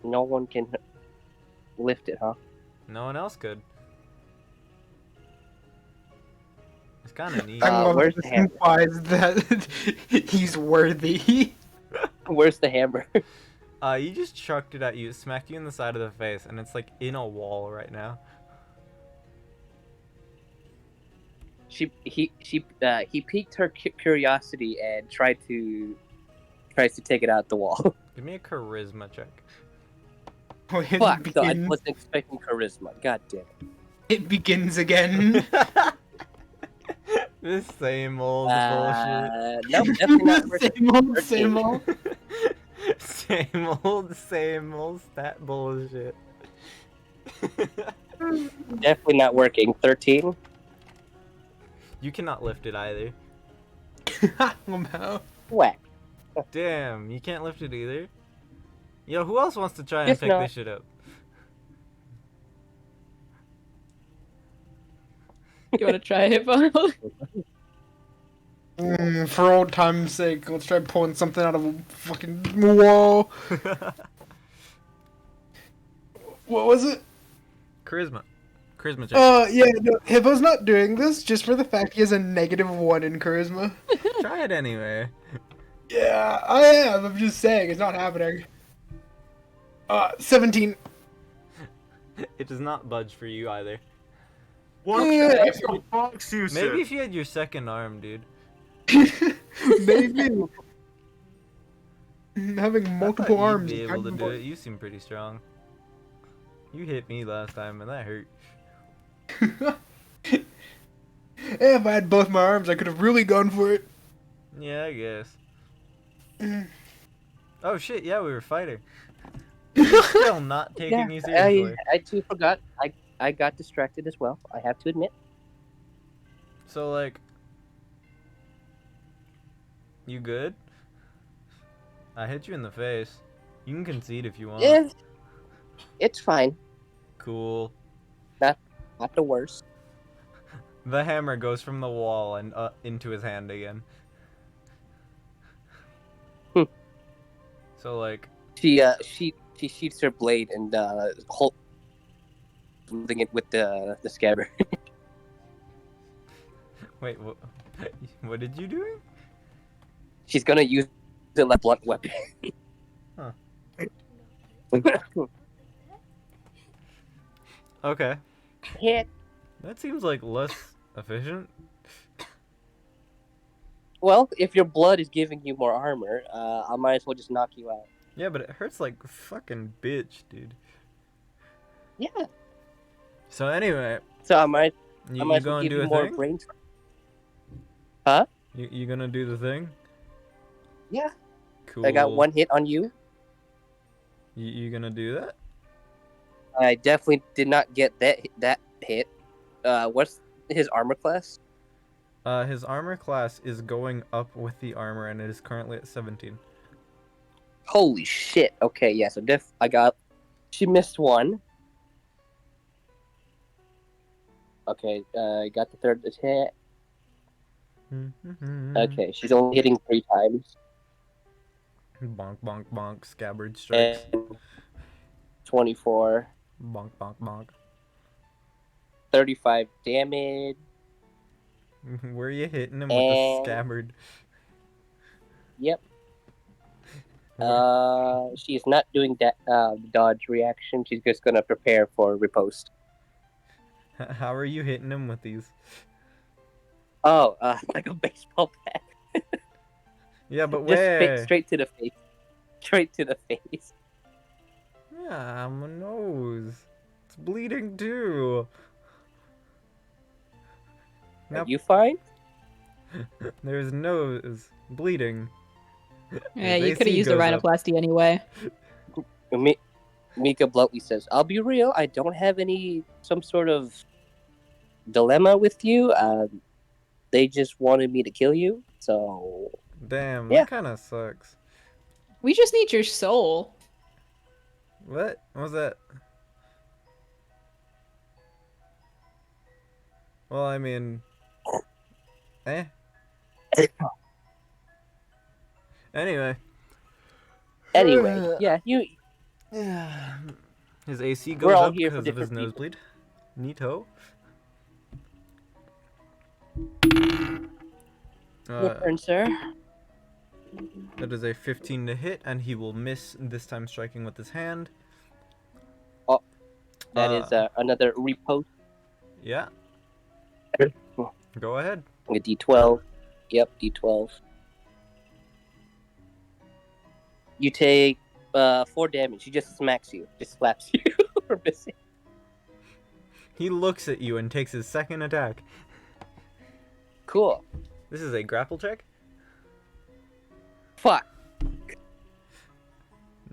No one can lift it, huh? No one else could. It's kind of neat. I love where's this the hammer? implies that he's worthy. Where's the hammer? You just chucked it at you, smacked you in the side of the face, and it's like in a wall right now. He piqued her curiosity and tries to take it out the wall. Give me a charisma check. It Fuck! I begins, wasn't expecting charisma. God damn it. it begins again. This same old bullshit. Nope, definitely not versus Same old. Same old stat bullshit. Definitely not working. 13. You cannot lift it either. Somehow. Whack. Damn, you can't lift it either. Yo, who else wants to try and If pick not- this shit up? You want to try it, Bob? For old time's sake, let's try pulling something out of a fucking wall. What was it? Charisma check. Yeah, no, Hippo's not doing this just for the fact he has a -1 in charisma. Try it anyway. Yeah, I am. I'm just saying, it's not happening. 17. It does not budge for you either. What Yeah. the fuck, you Maybe if you had your second arm, dude. Maybe. Having I multiple thought arms. You'd be is able kind to of do it. You seem pretty strong. You hit me last time, and that hurt. important. Yeah, if I had both my arms, I could have really gone for it. Yeah, I guess. Oh shit! Yeah, we were fighting. Still not taking you seriously. I too forgot. I got distracted as well. I have to admit. So like, you good? I hit you in the face. You can concede if you want. Yeah, it's fine. Cool. Not the worst. The hammer goes from the wall and into his hand again. So like, She sheaths her blade and holding it with the scabbard. wait, what did you do? She's gonna use it like a blunt weapon. Huh. Okay, Hit. that seems like less efficient. Well, if your blood is giving you more armor, I might as well just knock you out. Yeah, but it hurts like fucking bitch, dude. Yeah. So anyway, So I might you as well gonna give do you a more thing? brain. Huh? You gonna do the thing? Yeah. Cool. I got one hit on you. You gonna do that? I definitely did not get that hit. What's his armor class? His armor class is going up with the armor, and it is currently at 17. Holy shit. Okay, yeah, so she missed one. Okay, I got the third hit. Okay, she's only hitting 3 times. Bonk, bonk, bonk. Scabbard strikes. And 24. Bonk, bonk, bonk. 35 damage. Where are you hitting him with the And scabbard? yep. Where- She's not doing that dodge reaction. She's just gonna prepare for riposte. How are you hitting him with these? Oh, like a baseball bat. Yeah, but Just where? straight to the face. Straight to the face. Yeah, my nose. It's bleeding too. Are Now you fine? there's nose bleeding. Yeah, His you could have AC used a goes up. rhinoplasty anyway. Mika bluntly says, "I'll be real. I don't have some sort of dilemma with you. They just wanted me to kill you. So Damn, Yeah. that kind of sucks. We just need your soul. What was that? Well, I mean, eh. Anyway. anyway, yeah, Yeah. His AC We're goes all up here for because of his different people. nosebleed. Neato. your turn, sir. That is a 15 to hit, and he will miss this time, striking with his hand. That is another repost. Yeah. Go ahead. A D12. Yep, D12. You take 4 damage. He just smacks you. Just slaps you for missing. He looks at you and takes his second attack. Cool. This is a grapple check. Fuck.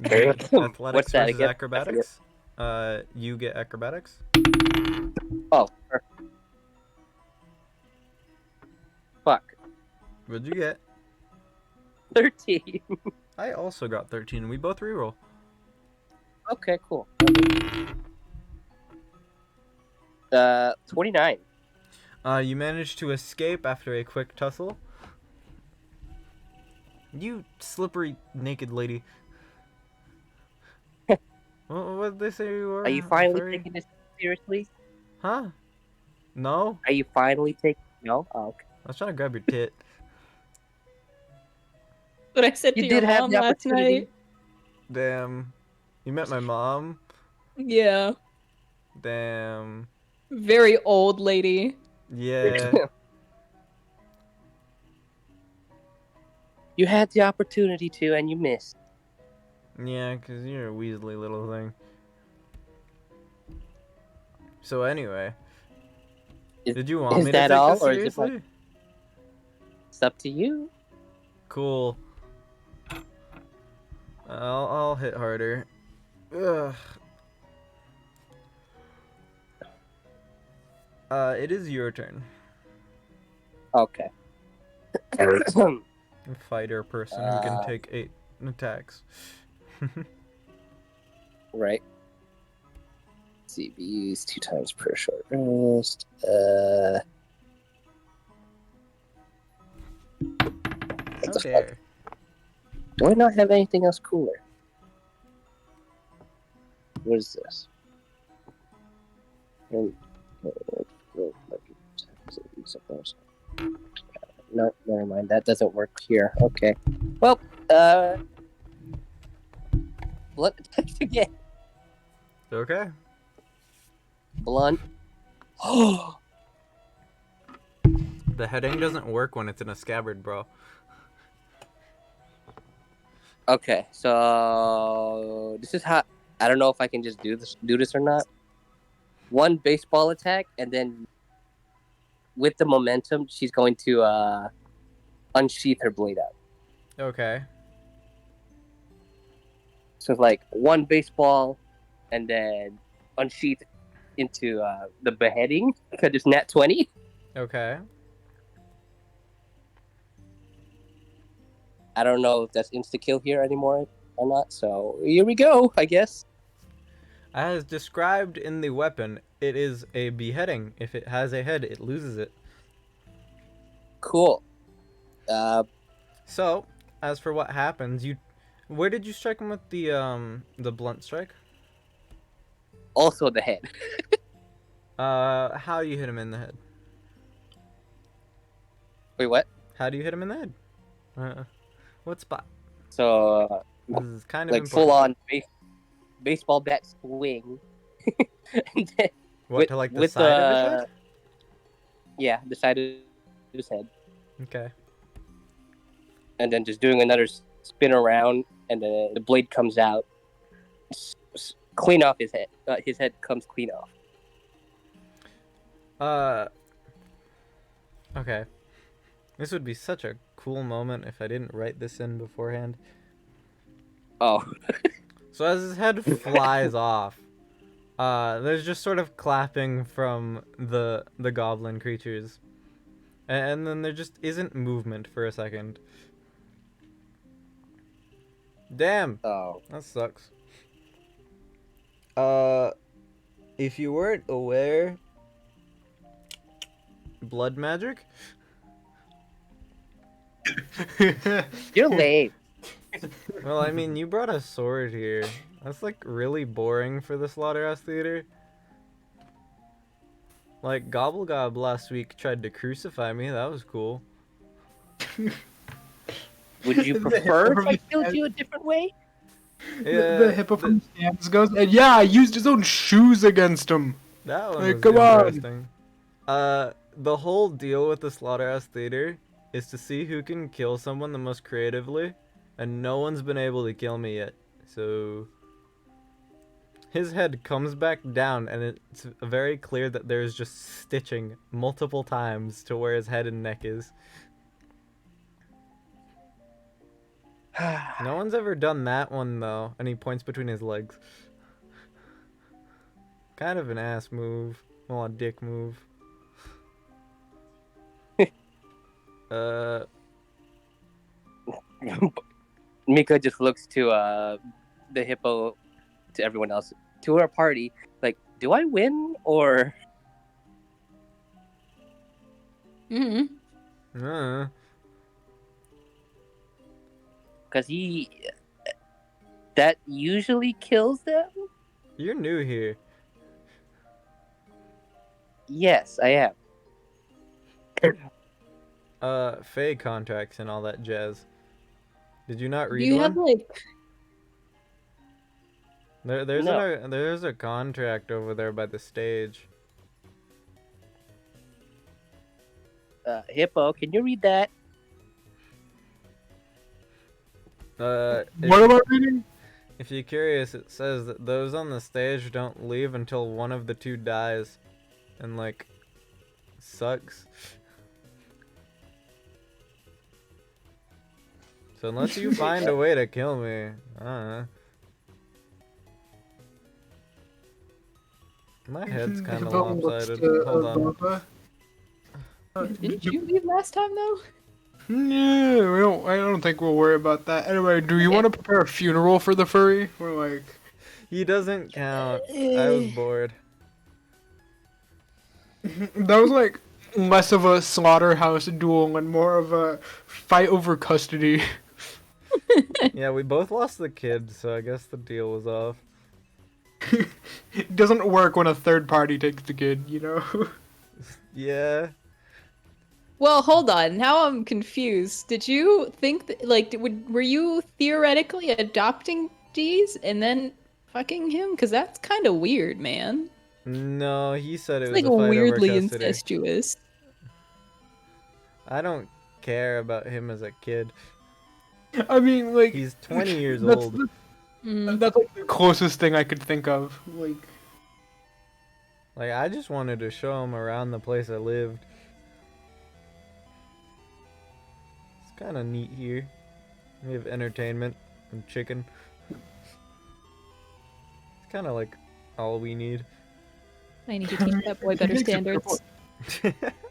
Athletics What's that versus again? acrobatics. You get acrobatics. Oh. Fuck. What'd you get? 13. I also got 13. We both reroll. Okay, cool. 29. You managed to escape after a quick tussle. You slippery naked lady. What did they say you were? Are you finally Furry? taking this seriously? Huh? No? Are you finally taking... No? Oh, okay. I was trying to grab your tit. What I said You to your did have mom the last opportunity. night. Damn. You met my mom? Yeah. Damn. Very old lady. Yeah. You had the opportunity to, and you missed. Yeah, 'cause you're a weaselly little thing. So anyway. Did you want is me to that take all, this or is it seriously? It's up to you. Cool. I'll hit harder. Ugh. It is your turn. Okay. Fighter person who can take 8 attacks. Right. CBs 2 times per short rest. How dare. Do I not have anything else cooler? What is this? No, never mind. That doesn't work here. Okay. Well, blunt attacks again. Okay. Blunt. Beheading doesn't work when it's in a scabbard, bro. Okay, so this is how. I don't know if I can just do this or not. One baseball attack, and then with the momentum, she's going to unsheath her blade out. Okay. So it's like one baseball, and then unsheath into the beheading because it's nat 20. Okay. I don't know if that's insta kill here anymore or not. So here we go, I guess. As described in the weapon, it is a beheading. If it has a head, it loses it. Cool. So, as for what happens, where did you strike him with the blunt strike? Also the head. How do you hit him in the head? Wait, what? How do you hit him in the head? What spot? So This is kind of like important. full on baseball bat swing. And then What, to like the side of his head? Yeah, the side of his head. Okay. And then just doing another spin around, and the blade comes out, clean off his head. His head comes clean off. Okay. This would be such a cool moment if I didn't write this in beforehand. Oh, So as his head flies off, there's just sort of clapping from the goblin creatures. And then there just isn't movement for a second. Damn, oh, that sucks. If you weren't aware, blood magic? you're lame. Well, I mean, you brought a sword here. That's like really boring for the Slaughterhouse Theater. Like, Gobble Gob last week tried to crucify me. That was cool. Would you prefer if I killed you a different way? Yeah, The hippo from Scams goes, and yeah, I used his own shoes against him. that one Like, was come on. interesting. The whole deal with the Slaughterhouse Theater is to see who can kill someone the most creatively, and no one's been able to kill me yet. So his head comes back down, and it's very clear that there's just stitching multiple times to where his head and neck is. No one's ever done that one though, and he points between his legs. Kind of an ass move. Well, a dick move. Mika just looks to the hippo, to everyone else, to our party, like, do I win or? Mm-hmm. Because that usually kills them. You're new here. Yes, I am. Fae contracts and all that jazz. Did you not Do read you one? have like There's a contract over there by the stage. Hippo, can you read that? If What am I reading? If you're curious, it says that those on the stage don't leave until one of the two dies. And, like, sucks. So unless you find a way to kill me, I don't know. My head's kind of Hippo looks lopsided. to, Hold on. Barbara. didn't you leave last time though? Yeah, I don't think we'll worry about that. Anyway, do you want to prepare a funeral for the furry? We're like, He doesn't count. I was bored. that was like less of a slaughterhouse duel and more of a fight over custody. Yeah, we both lost the kid, so I guess the deal was off. It doesn't work when a third party takes the kid, you know? Yeah. Well, hold on. Now I'm confused. Did you think that, like, were you theoretically adopting G's and then fucking him? Because that's kind of weird, man. No, he said it It's was like a fight weirdly over custody. incestuous. I don't care about him as a kid. I mean, like He's 20 years that's old. that's like the closest thing I could think of. Like, Like, I just wanted to show him around the place I lived. It's kind of neat here. We have entertainment and chicken. It's kind of like all we need. I need to teach that boy better He makes a fair standards.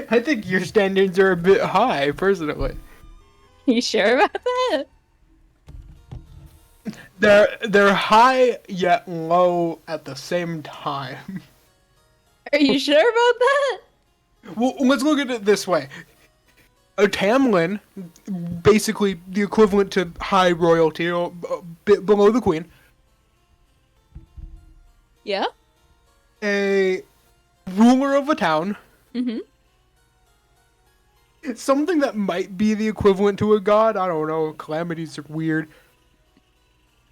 I think your standards are a bit high, personally. You sure about that? They're high yet low at the same time. Are you sure about that? Well, let's look at it this way. A Tamlin, basically the equivalent to high royalty, or a bit below the queen. Yeah? A ruler of a town. Mm-hmm. Something that might be the equivalent to a god. I don't know. Calamities are weird.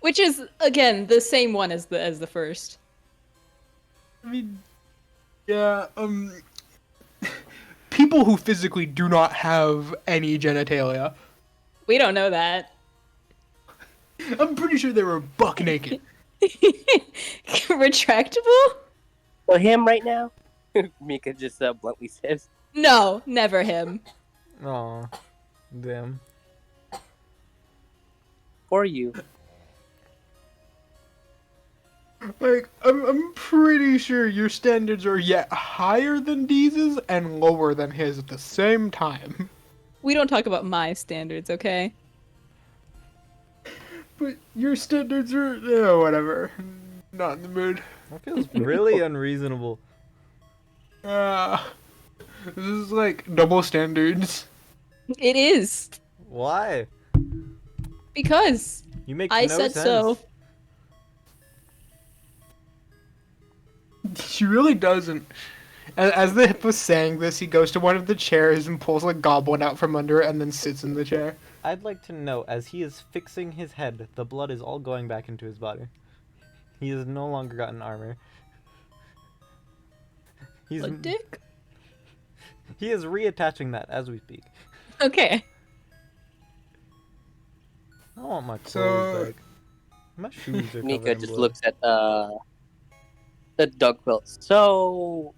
Which is, again, the same one as the first. I mean, yeah, people who physically do not have any genitalia. We don't know that. I'm pretty sure they were buck naked. Retractable? For him right now, Mika just bluntly says, No, never him. Aw, damn. for you. Like, I'm pretty sure your standards are yet higher than Deez's and lower than his at the same time. We don't talk about my standards, okay? But your standards are, whatever. Not in the mood. That feels really unreasonable. This is like double standards. It is. Why? Because You make I no said sense. so. She really doesn't. As the hip was saying this, he goes to one of the chairs and pulls a goblin out from under it and then sits in the chair. I'd like to know, as he is fixing his head, the blood is all going back into his body. He has no longer gotten armor. He's A dick? He is reattaching that as we speak. Okay. I want my clothes So- back. My shoes are covered Mika in just blood. looks at the dog quilt. So,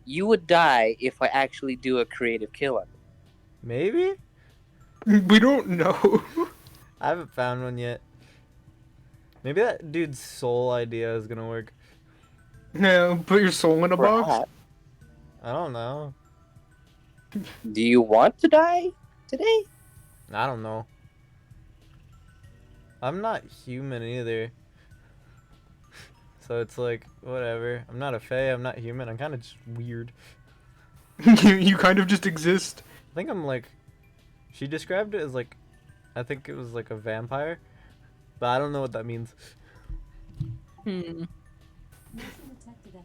you would die if I actually do a creative kill on him. Maybe? We don't know. I haven't found one yet. Maybe that dude's soul idea is gonna work. No, put your soul in a box. Perhaps. I don't know. Do you want to die today? I don't know. I'm not human either. So it's like, whatever. I'm not a fae, I'm not human, I'm kind of just weird. You kind of just exist. I think I'm like... She described it as like... I think it was like a vampire. But I don't know what that means. Hmm.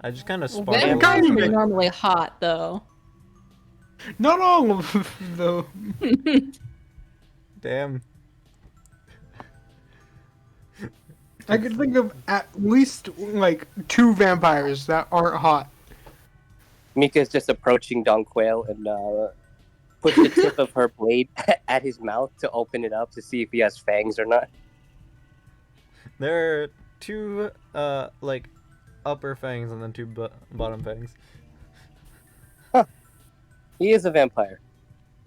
I just kind of Well, sparkle. vampires vampires are are normally hot, though. Not all of them, though. Damn. I could think of at least like 2 vampires that aren't hot. Mika's just approaching Don Quail and puts the tip of her blade at his mouth to open it up to see if he has fangs or not. There are 2, like, upper fangs and then 2 bottom fangs. He is a vampire.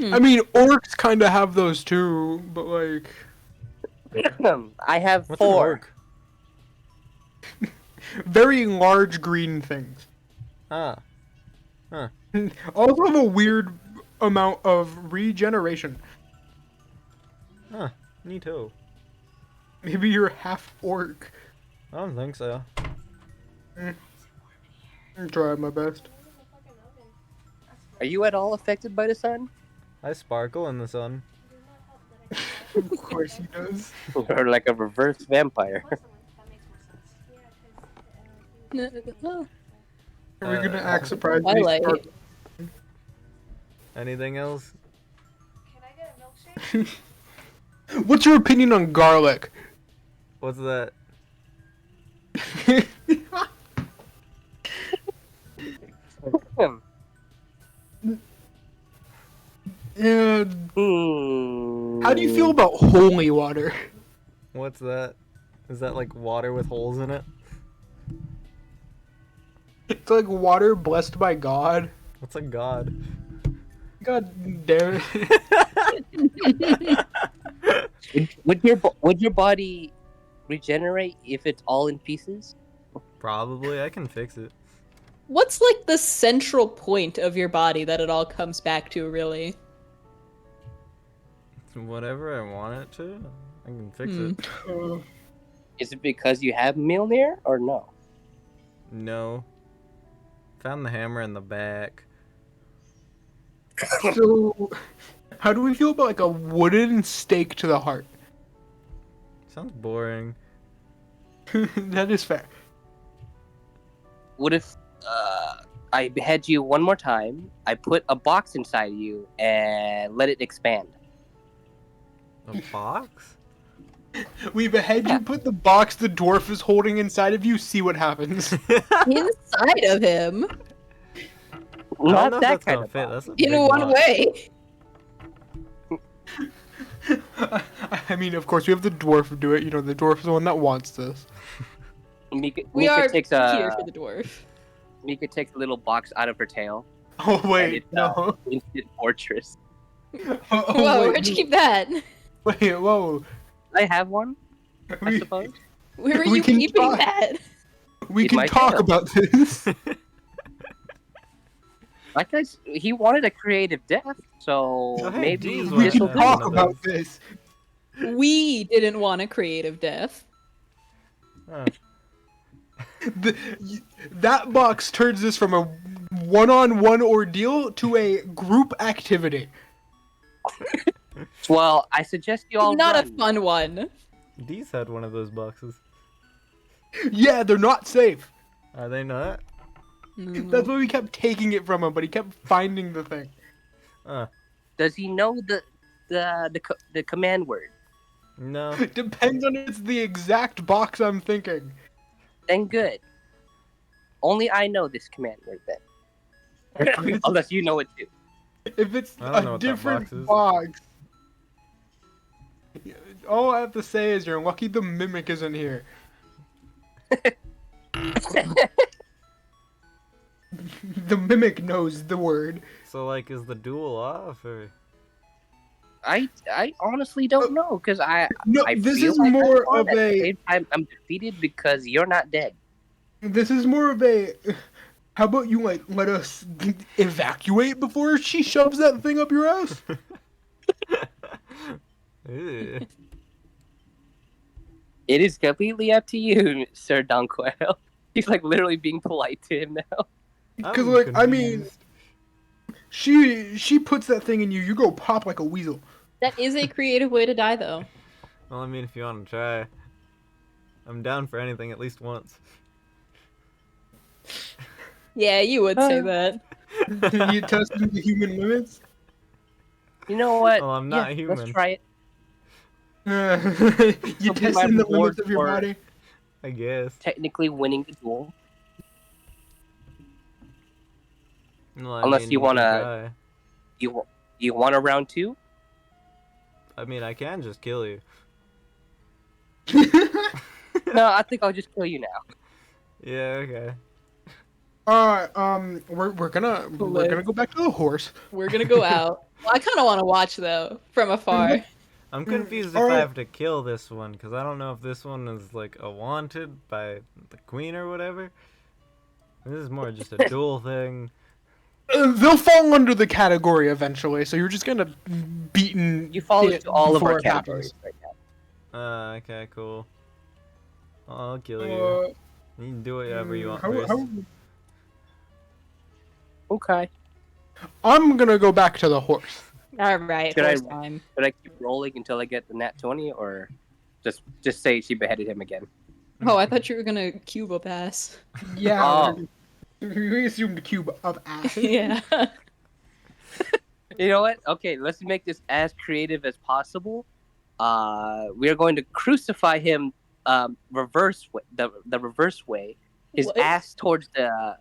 I mean, orcs kind of have those too, but like I have What's an 4. orc? very large green things. Ah. Also have a weird amount of regeneration. Huh. Neato. Maybe you're half orc. I don't think so. I'm trying my best. Are you at all affected by the sun? I sparkle in the sun. Of course he does. Or like a reverse vampire? Oh, Are we gonna Uh, act surprised? that Twilight. he's sparkling? Anything else? Can I get a milkshake? What's your opinion on garlic? What's that? Yeah. Hmm. How do you feel about holy water? What's that? Is that like water with holes in it? It's like water blessed by God. What's a god? God damn it. Would your body regenerate if it's all in pieces? Probably. I can fix it. What's like the central point of your body that it all comes back to, really? Whatever I want it to, I can fix Hmm. it. Is it because you have Mjolnir or no? No. Found the hammer in the back. So, how do we feel about like a wooden stake to the heart? Sounds boring. That is fair. What if I behead you one more time, I put a box inside you, and let it expand? A box? We behead you, put the box the dwarf is holding inside of you, see what happens. Inside of him, I don't Not know if that that's kind gonna of fit. box. That's a in big one box. way. I mean, of course, we have the dwarf do it. You know, the dwarf is the one that wants this. Mika, We Mika are takes here a for the dwarf. Mika takes a little box out of her tail, Oh and wait, it's no. instant fortress. Oh, Whoa, wait, where'd you no. keep that? Wait, whoa. I have one, I We, suppose. Where are We you can keeping try. that? we In can my talk tail. about this. Like he wanted a creative death, so Oh, hey, maybe Dee's We wanted this to will can have do. one talk of about those. this. We didn't want a creative death. Huh. That box turns this from a one-on-one ordeal to a group activity. Well, I suggest you all Not run. a fun one. Dee's had one of those boxes. Yeah, they're not safe. Are they not? That's why we kept taking it from him, but he kept finding the thing. Does he know the command word? No. Depends on if it's the exact box I'm thinking. Then good. Only I know this command word then. Unless you know it too. If it's I don't know a what that different box is. box. All I have to say is you're lucky the mimic isn't here. The mimic knows the word. So like, is the duel off or? I honestly don't know because I No, I this feel is like more I won. of At the a. same time, I'm defeated because you're not dead. This is more of a. How about you like let us evacuate before she shoves that thing up your ass? Ew. It is completely up to you, Sir Donquel. He's like literally being polite to him now. Because I'm like I mean, confused. she puts that thing in you, you go pop like a weasel. That is a creative way to die, though. Well, I mean, if you want to try, I'm down for anything at least once. Yeah, you would say that. You testing the human limits? You know what? Well, I'm not yeah, human. Let's try it. You This'll be my testing the reward limits of your for- body? I guess. Technically winning the duel. Well, I Unless mean, you can wanna- try. You want a round two? I mean, I can just kill you. No, I think I'll just kill you now. Yeah. Okay. Alright, we're gonna go back to the horse. We're gonna go out. Well, I kind of want to watch, though, from afar. I'm confused if Alright. I have to kill this one because I don't know if this one is like a wanted by the queen or whatever. This is more just a duel thing. They'll fall under the category eventually, so you're just gonna beaten. You fall it into all of before our it happens. categories right now. Okay, cool. I'll kill you. Uh, You can do whatever you want how- first. how- Okay. I'm gonna go back to the horse. All right, Should I- horse time. Should I keep rolling until I get the nat 20, or just say she beheaded him again? Oh, I thought you were gonna cube up ass. Yeah. Oh. We assumed cube of ass. Yeah. You know what? Okay, let's make this as creative as possible. We are going to crucify him reverse way, the reverse way, his What? ass towards the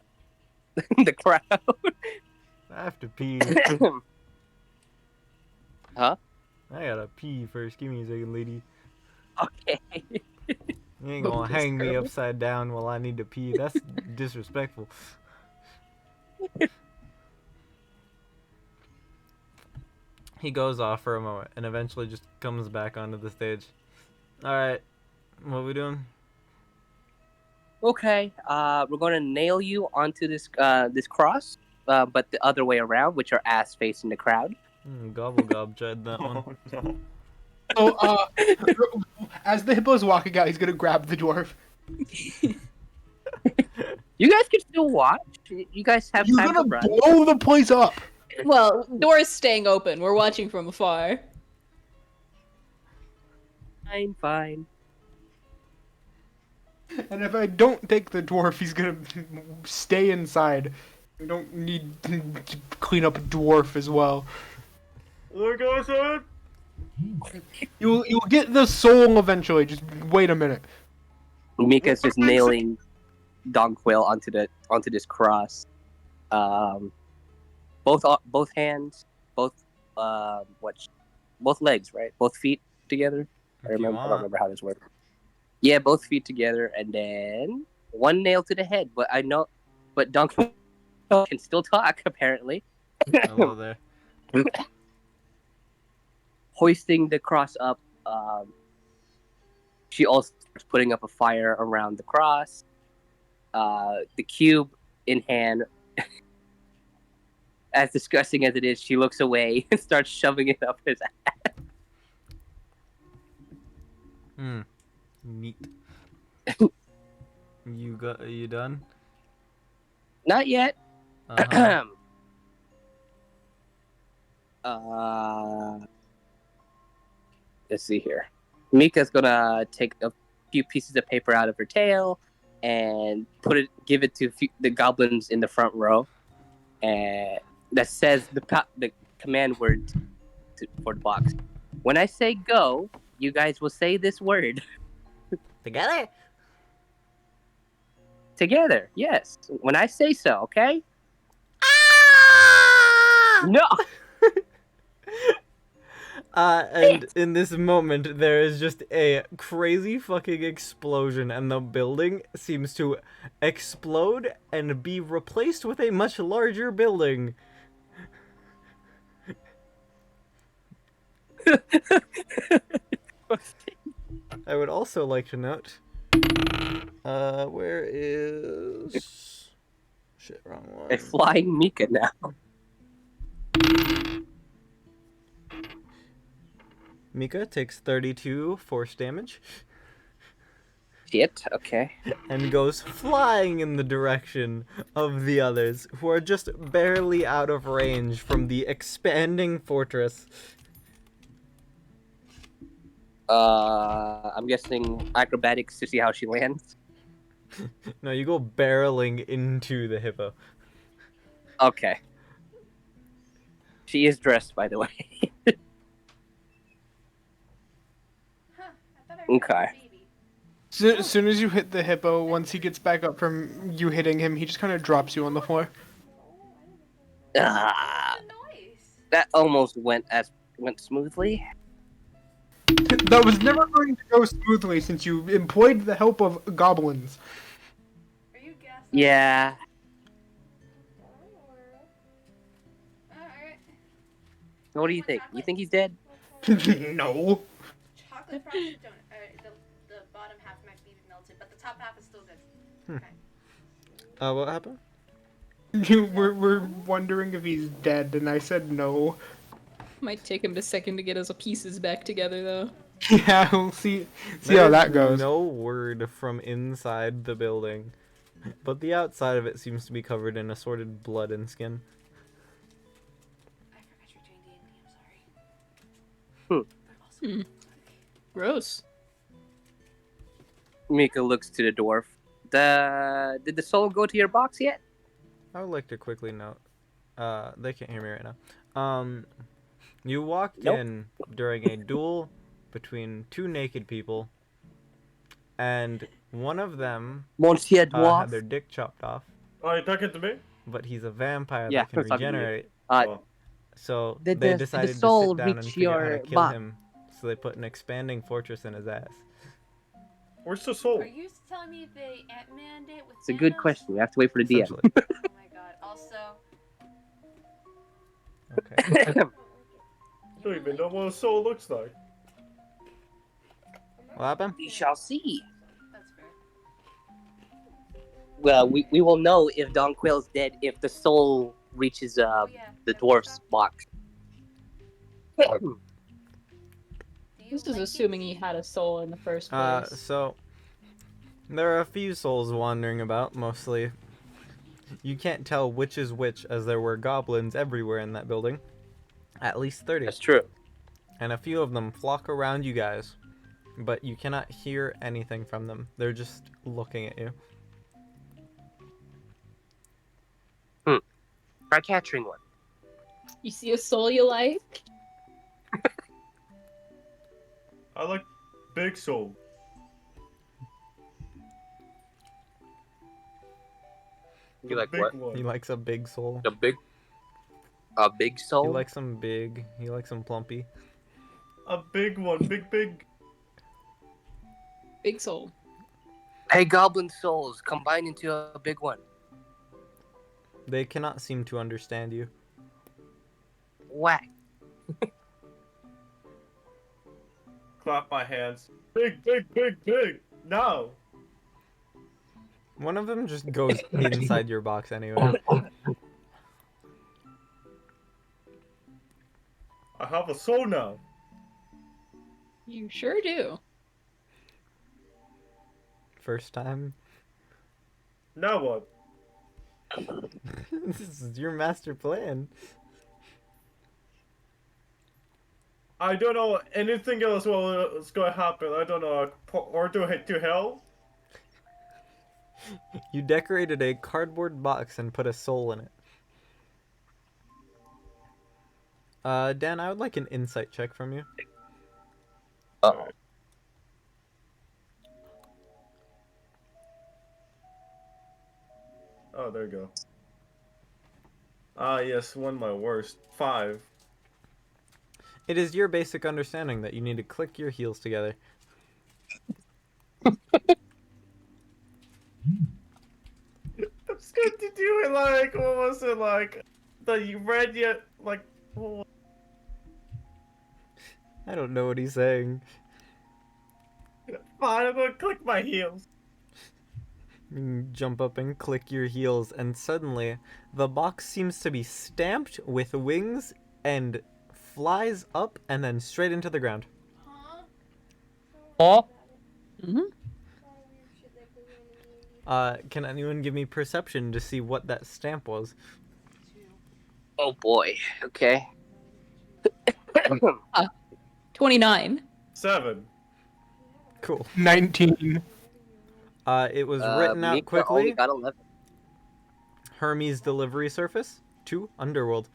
the crowd. I have to pee. Huh? I gotta pee first. Give me a second, lady. Okay. You ain't Oh, gonna that's hang me terrible. upside down while I need to pee. That's disrespectful. He goes off for a moment and eventually just comes back onto the stage. Alright, what we doing? Okay. We're gonna nail you onto this cross, but the other way around, with your ass facing the crowd. Gobble gob tried that one. Oh no. So, as the hippo's walking out, he's gonna grab the dwarf. You guys can still watch. You guys have You're time to gonna run. blow the place up. Well, door's staying open. We're watching from afar. Fine, fine. And if I don't take the dwarf, he's gonna stay inside. We don't need to clean up a dwarf as well. Like I said. You'll get the soul eventually. Just wait a minute. Mika's just nailing Dogquill onto this cross. Both hands, both both legs, right? Both feet together. I If you don't want. remember how this works. Yeah, both feet together, and then one nail to the head. But Dogquill can still talk apparently. Hello there. Hoisting the cross up, she also starts putting up a fire around the cross. The cube in hand, as disgusting as it is, she looks away and starts shoving it up his ass. Neat. You done? Not yet. Uh-huh. Let's see here. Mika's gonna take a few pieces of paper out of her tail and give it to the goblins in the front row, and that says the command word for the box. When I say go, you guys will say this word Together? together. Yes, when I say so. Okay. No. And in this moment, there is just a crazy fucking explosion, and the building seems to explode and be replaced with a much larger building. I would also like to note, where is... Shit, wrong one. A flying Mika now. Mika takes 32 force damage Shit. Okay. and goes flying in the direction of the others, who are just barely out of range from the expanding fortress. I'm guessing acrobatics to see how she lands. No, you go barreling into the hippo. Okay. She is dressed, by the way. Huh, I thought I heard Okay. a baby. As soon as you hit the hippo, once he gets back up from you hitting him, he just kind of drops you on the floor. Oh, I Ah, didn't know the noise. that almost went smoothly. That was never going to go smoothly since you employed the help of goblins. Are you gassed? Yeah. Alright. What do you think? You think he's dead? No. Chocolate frosted donut. The bottom half might be melted, but the top half is still good. Okay. What happened? You were wondering if he's dead, and I said no. Might take him a second to get his pieces back together, though. Yeah, we'll see how There's that goes. no word from inside the building, but the outside of it seems to be covered in assorted blood and skin. I forgot you're doing D&D, I'm sorry. Hmm. But also, Gross. Mika looks to the dwarf. Did the soul go to your box yet? I would like to quickly note, they can't hear me right now. You walked Nope. in during a duel between two naked people, and one of them Monsieur had Dwarf. their dick chopped off, Oh, you talking to me? but he's a vampire Yeah, that can I'm talking to you. regenerate. Oh. So Did they the decided to soul sit down and reach figure out how to your kill box? him. So they put an expanding fortress in his ass. Where's the soul? Are you telling me they Ant-Manned it with It's a good Thanos? question. We have to wait for the DM. Essentially. Oh my god. Also, Okay. I don't even know what a soul looks like. What happened? We shall see. that's fair. Well, we will know if Don Quayle's dead if the soul reaches Oh yeah. the that dwarf's stuff. box. Do you This is like assuming it? he had a soul in the first place. So there are a few souls wandering about, mostly. You can't tell which is which, as there were goblins everywhere in that building. At least 30. That's true. And a few of them flock around you guys. But you cannot hear anything from them. They're just looking at you. Try capturing one. You see a soul you like? I like big soul. You like big what? One. He likes a big soul. A big He soul? likes them big. He likes them plumpy. A big one. Big. Big soul. Hey, goblin souls combine into a big one. They cannot seem to understand you. Whack. Clap my hands. Big. Now. One of them just goes inside your box anyway. I have a soul now. You sure do. First time. Now what? This is your master plan. I don't know anything else what's going to happen. I don't know. Or to hell? You decorated a cardboard box and put a soul in it. Dan, I would like an insight check from you. Uh-oh. Oh, there you go. Ah, yes, one of my worst. 5. It is your basic understanding that you need to click your heels together. I'm scared to do it like, what was it like? That you read yet, like, what I don't know what he's saying. fine, I'm gonna click my heels. You jump up and click your heels, and suddenly the box seems to be stamped with wings and flies up and then straight into the ground. Oh? Mm-hmm. Can anyone give me perception to see what that stamp was? Oh boy. Okay. 29. 7. Cool. 19. It was written Mika out quickly. only got 11. Hermes delivery surface to Underworld.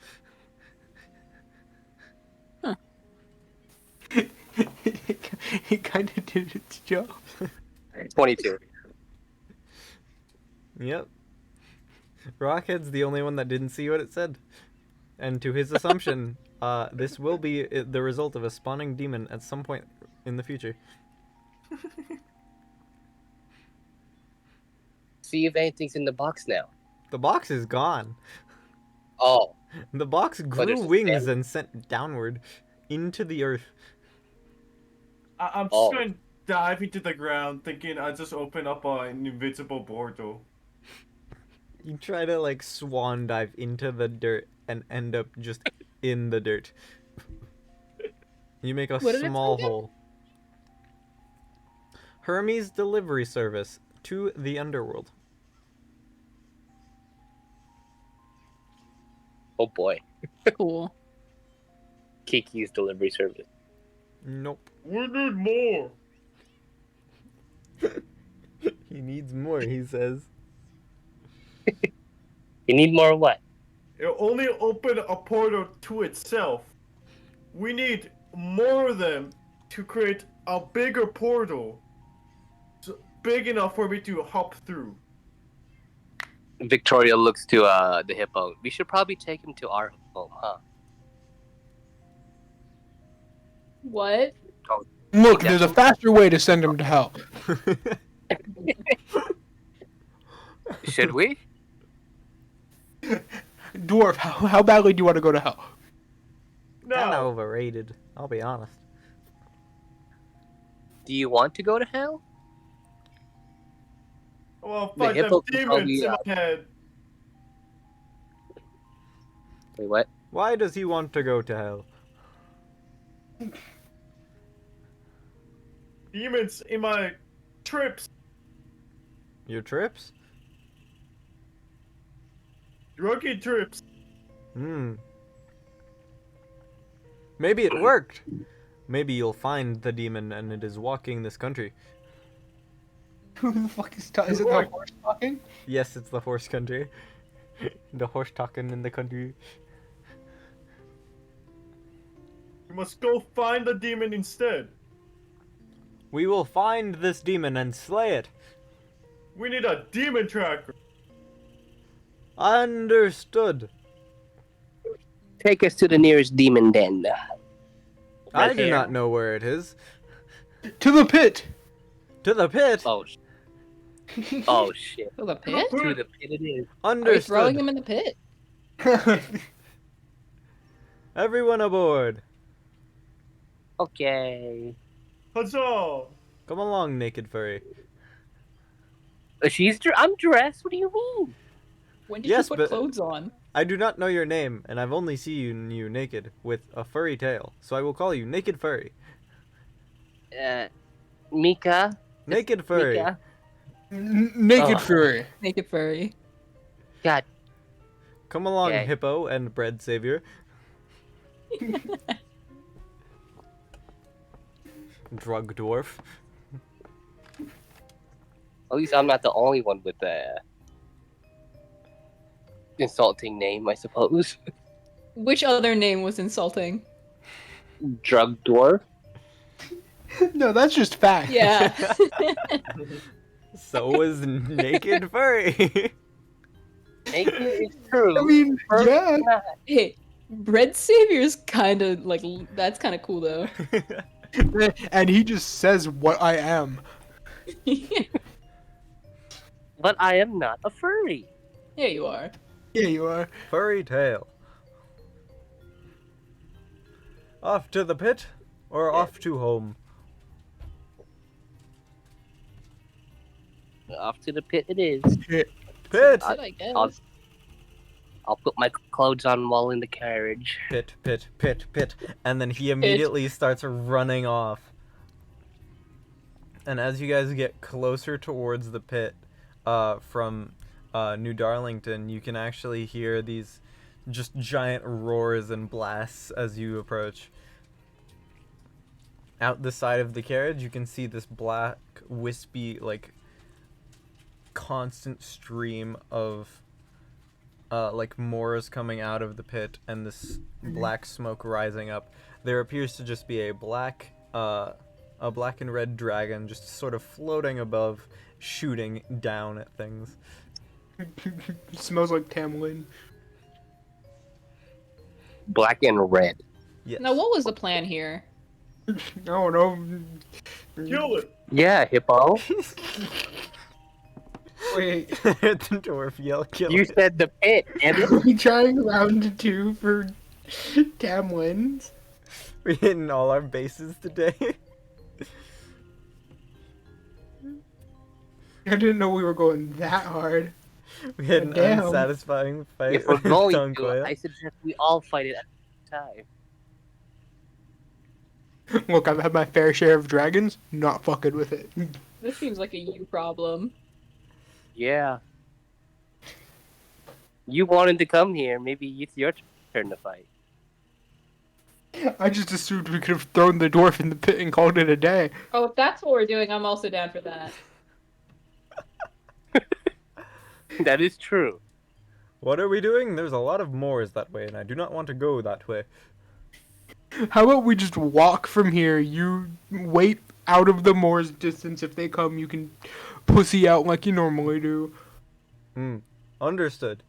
He kind of did its job. 22. Yep. Rockhead's the only one that didn't see what it said. And to his assumption, this will be the result of a spawning demon at some point in the future. See if anything's in the box now. The box is gone. Oh. The box there's grew a wings stamp. and sent downward into the earth. I'm just Oh. gonna dive into the ground thinking I just open up an invisible portal. You try to like swan dive into the dirt and end up just in the dirt. You make a What did it say small again? hole. Hermes delivery service to the underworld. Oh boy. Cool. Kiki's delivery service. Nope. We need more. He needs more, he says. You need more what? It'll only open a portal to itself. We need more of them to create a bigger portal. Big enough for me to hop through. Victoria looks to the hippo. We should probably take him to our home, huh? What? Look, there's a faster way to send him to hell. Should we? Dwarf, how badly do you want to go to hell? Kinda No. overrated, I'll be honest. Do you want to go to hell? Well, The fight them hippo can demons probably, in my head. Wait, what? Why does he want to go to hell? Demons in my trips. Your trips? Druggy trips. Hmm. Maybe it worked. Maybe you'll find the demon and it is walking this country. Who the fuck is talking? Is it the horse talking? Yes, it's the horse country. The horse talking in the country. You must go find the demon instead. We will find this demon and slay it. We need a demon tracker. Understood. Take us to the nearest demon den. I Right do here. not know where it is. To the pit! To the pit. Oh, oh shit. To the pit? To the pit it is. Are we throwing Understood. him in the pit? Everyone aboard. Okay. Huzzah! Come along, naked furry. I'm dressed. What do you mean? When did Yes, you put but- clothes on? I do not know your name, and I've only seen you naked with a furry tail, so I will call you Naked Furry. Mika. Naked Furry. Mika. Naked Oh. Fury. Naked furry. God. Come along, Okay. Hippo and Bread Savior. Drug Dwarf. At least I'm not the only one with the insulting name, I suppose. Which other name was insulting? Drug dwarf. No, that's just fact. Yeah. So was Naked Furry. It's true. I mean, yeah. Hey, Bread Savior's kind of like that's kind of cool though. And he just says what I am. But I am not a furry. Yeah, you are. Yeah, you are. Furry tail. Off to the pit or off to home? Off to the pit it is. Pit! That's it, I guess. I'll put my clothes on while in the carriage. Pit, pit, pit, pit. And then he immediately starts running off. And as you guys get closer towards the pit from New Darlington, you can actually hear these just giant roars and blasts as you approach. Out the side of the carriage, you can see this black, wispy, like, constant stream of like moors coming out of the pit and this black smoke rising up. There appears to just be a black and red dragon just sort of floating above, shooting down at things. Smells like Tamlin. Black and red. Yes. Now, what was the plan here? I don't know. Kill it. Yeah, hippo. Wait, The dwarf yell, kill You it. said the pit, damn it. are we trying round 2 for Tamlins? We're hitting all our bases today. I didn't know we were going that hard. We had an Damn. unsatisfying fight If we're with going to, Tonkoya. I suggest we all fight it at the same time. Look, I've had my fair share of dragons. Not fucking with it. This seems like a you problem. Yeah. You wanted to come here. Maybe it's your turn to fight. I just assumed we could have thrown the dwarf in the pit and called it a day. Oh, if that's what we're doing, I'm also down for that. That is true. What are we doing? There's a lot of moors that way, and I do not want to go that way. How about we just walk from here? You wait out of the moor's distance. If they come, you can pussy out like you normally do. Understood.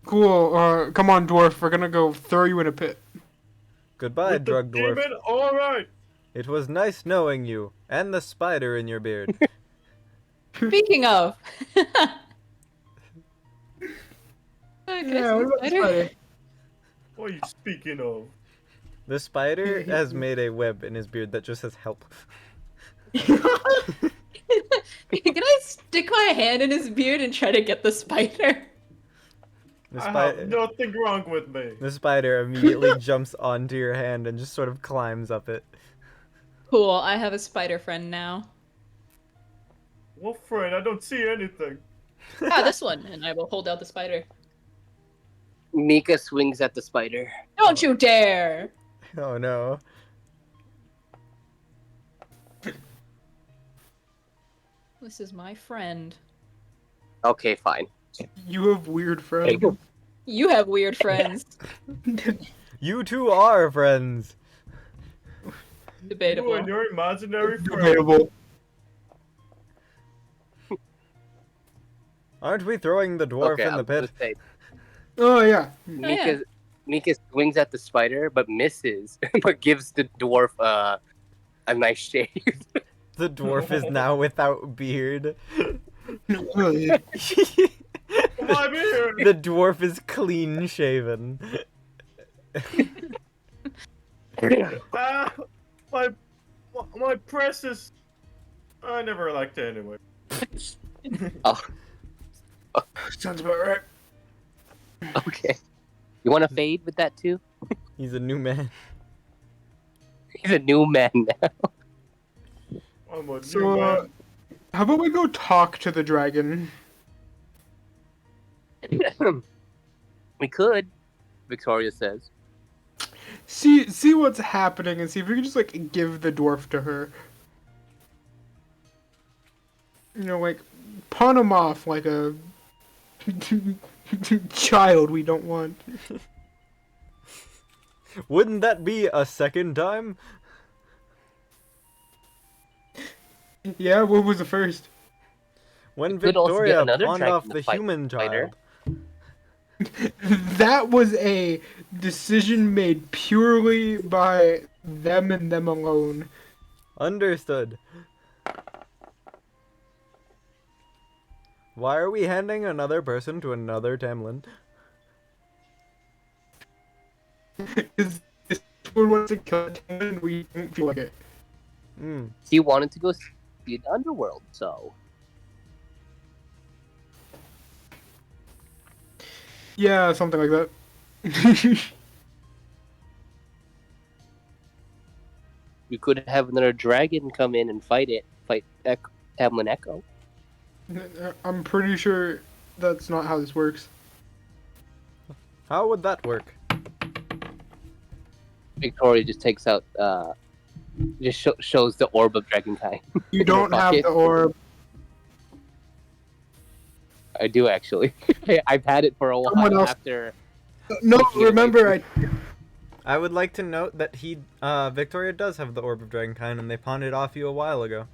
Cool. Come on, dwarf. We're gonna go throw you in a pit. Goodbye, With the drug dwarf. demon? Alright! It was nice knowing you, and the spider in your beard. Speaking of. Can I Yeah, see what the about the spider? spider? What are you speaking of? The spider has made a web in his beard that just says help. Can I stick my hand in his beard and try to get the spider? The, I spi- have nothing wrong with me. the spider immediately jumps onto your hand and just sort of climbs up it. Cool, I have a spider friend now. What friend? I don't see anything. Ah, this one, and I will hold out the spider. Mika swings at the spider. Don't you dare! Oh no. This is my friend. Okay, fine. You have weird friends. You have weird friends. You two are friends. You Debatable. and your imaginary friend. Debatable. Aren't we throwing the dwarf Okay, in I the was gonna pit? say, Oh yeah. Mika swings at the spider, but misses, but gives the dwarf a nice shave. The dwarf is now without beard. Really. My beard! The dwarf is clean shaven. Ah, my precious. I never liked it anyway. Oh, Sounds about right. okay. You want to fade with that too? He's a new man. He's a new man now. I'm a new So, man. how about we go talk to the dragon? We could, Victoria says. See what's happening and see if we can just like give the dwarf to her. You know, like pawn him off like a child we don't want. Wouldn't that be a second time? Yeah, what was the first? When We could also get Victoria another pawned dragon off to the fight human the spider. child. That was a decision made purely by them and them alone. Understood. Why are we handing another person to another Tamlin? Because this one wants to kill him and we don't feel like it. Hmm. He wanted to go see the underworld, so Yeah, something like that. we could have another dragon come in and fight Tamlin Echo. I'm pretty sure that's not how this works. How would that work? Victoria just takes out, shows the orb of dragonkind. You don't have Bucket. the orb. I do actually. I've had it for a Someone while else- after. No, Taking it remember, away I would like to note that Victoria does have the Orb of Dragonkind, and they pawned it off you a while ago.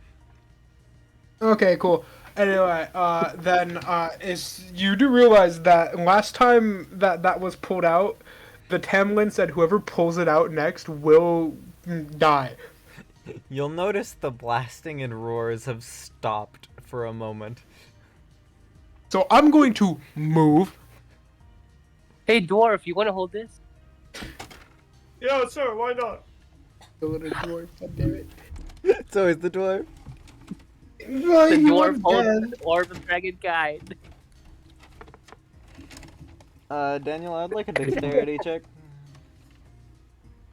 Okay, cool. Anyway, then, you do realize that last time that was pulled out, the Tamlin said whoever pulls it out next will die. You'll notice the blasting and roars have stopped for a moment. So I'm going to move. Hey dwarf, you want to hold this? Yeah, sure, why not? The little dwarf, God damn it. It's always the dwarf. Well, The he dwarf was holds dead. the orb of dragonkind. Daniel, I'd like a dexterity check.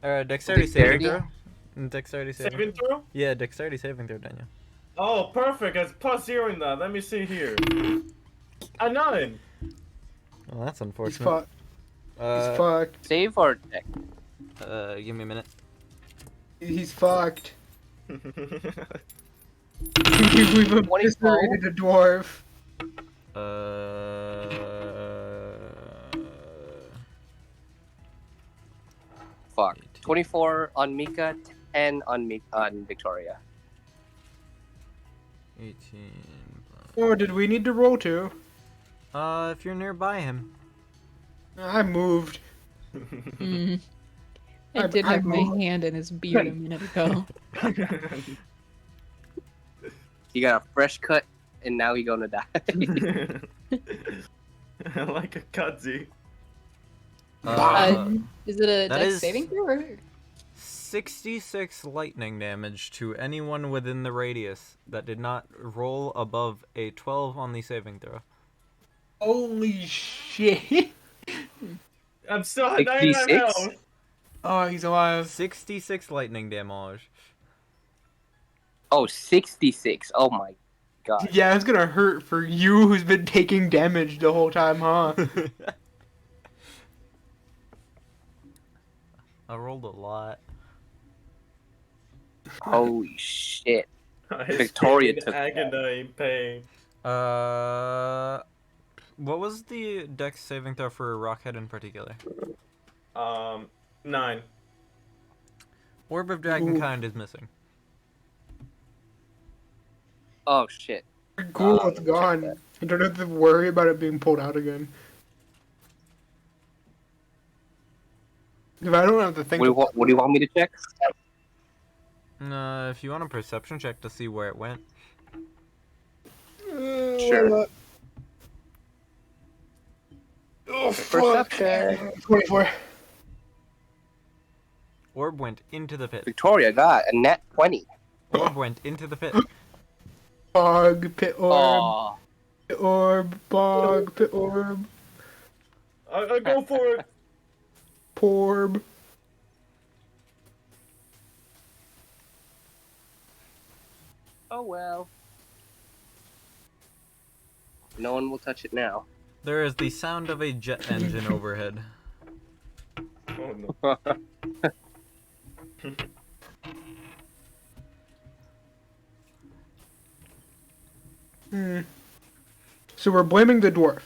Or a dexterity Dexterity? saving throw. Dexterity saving Saving throw? Yeah, dexterity saving throw, Daniel. Oh, perfect. It's +0 in that. Let me see here. A 9. Well, that's He's unfortunate. fucked. He's fucked. Save or check? Give me a minute. He's fucked. We've eviscerated a dwarf. Fuck. 24 on Mika, 10 on Victoria. 18. Or did we need to roll too? If you're nearby him. I moved. Mm. I did have my hand in his beard a minute ago. He got a fresh cut, and now he gonna die. Like a Kudzi. Is it a that dex is- saving throw? Or... 66 lightning damage to anyone within the radius that did not roll above a 12 on the saving throw. Holy shit! I'm still at 99 66? health. Oh, he's alive. 66 lightning damage. Oh, 66. Oh my god. Yeah, it's gonna hurt for you who's been taking damage the whole time, huh? I rolled a lot. Holy shit. His Victoria pain, took that. agony, pain. What was the dex saving throw for Rockhead in particular? 9. Orb of Dragonkind is missing. Oh shit. Cool, it's check gone. that. I don't have to worry about it being pulled out again. If I don't have to think. What do you want me to check? If you want a perception check to see where it went. Sure. Oh, fuck. Perception. 24. Orb went into the pit. Victoria got a nat 20. Orb went into the pit. Bog, pit orb, Aw. pit orb, bog, pit orb, I go for it. porb. Oh well. No one will touch it now. There is the sound of a jet engine overhead. Oh no. So we're blaming the dwarf.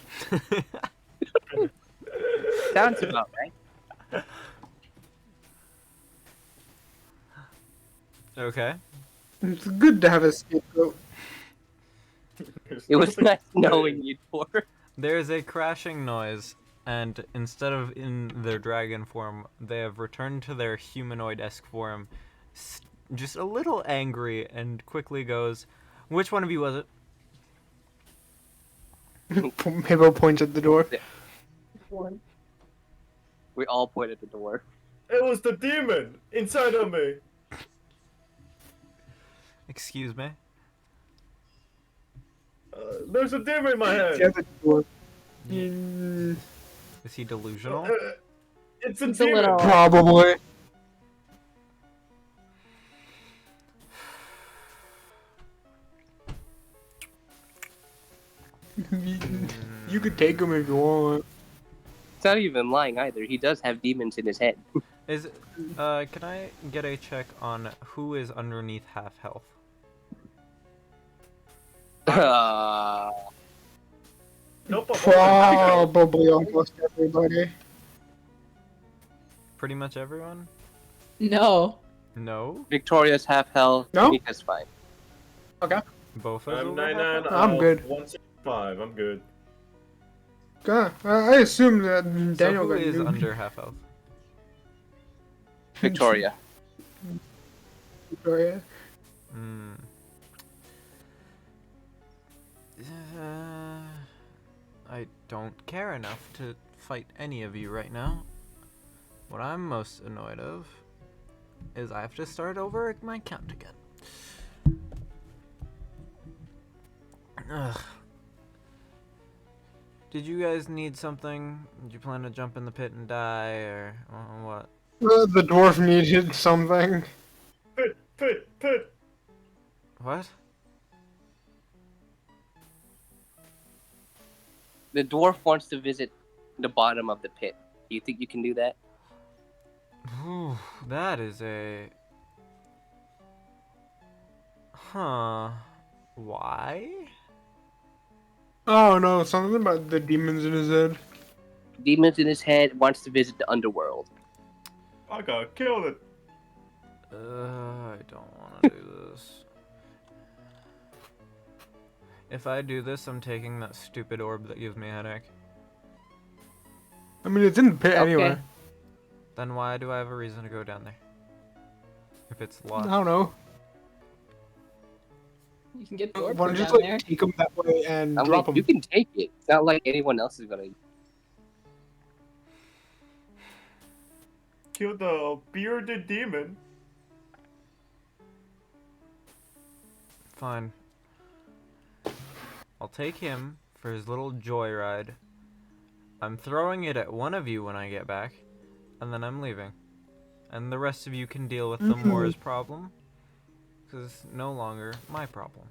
Sounds about right. Okay. It's good to have a scapegoat. It was nice knowing you, Tor. There's a crashing noise, and instead of in their dragon form, they have returned to their humanoid-esque form, just a little angry, and quickly goes, "Which one of you was it?" Hippo points at the door. We all point at the door. It was the demon inside of me. Excuse me? There's a demon in my head. Yeah, the door. Mm, Is he delusional? It's a It's a demon. little- probably. You could take him if you want. It's not even lying either. He does have demons in his head. Can I get a check on who is underneath half health? Nope. Probably almost everybody. Pretty much everyone? No. No? Victoria's half health. No? Mika's fine. Okay. Both of I'm them? 99. I'm good. 165. I'm good. I assume that So Daniel who got is nuked. under half health? Victoria. Victoria. Hmm. I don't care enough to fight any of you right now. What I'm most annoyed of is I have to start over at my count again. Ugh. Did you guys need something? Did you plan to jump in the pit and die, or what? The dwarf needed something. Pit. What? The dwarf wants to visit the bottom of the pit. Do you think you can do that? Ooh, that is a... Huh. Why? Oh no, something about the demons in his head. Demons in his head, wants to visit the underworld. I got killed it. I don't want to do this. If I do this, I'm taking that stupid orb that gives me a headache. I mean, it's in the pit Okay. anyway. Then why do I have a reason to go down there? If it's I locked. don't know. You can get Why bored don't from you just down like there. take them that way and I drop mean, them? you can take it. It's not like anyone else is gonna. Kill the bearded demon. Fine. I'll take him for his little joyride. I'm throwing it at one of you when I get back, and then I'm leaving. And the rest of you can deal with the Moors problem, because it's no longer my problem.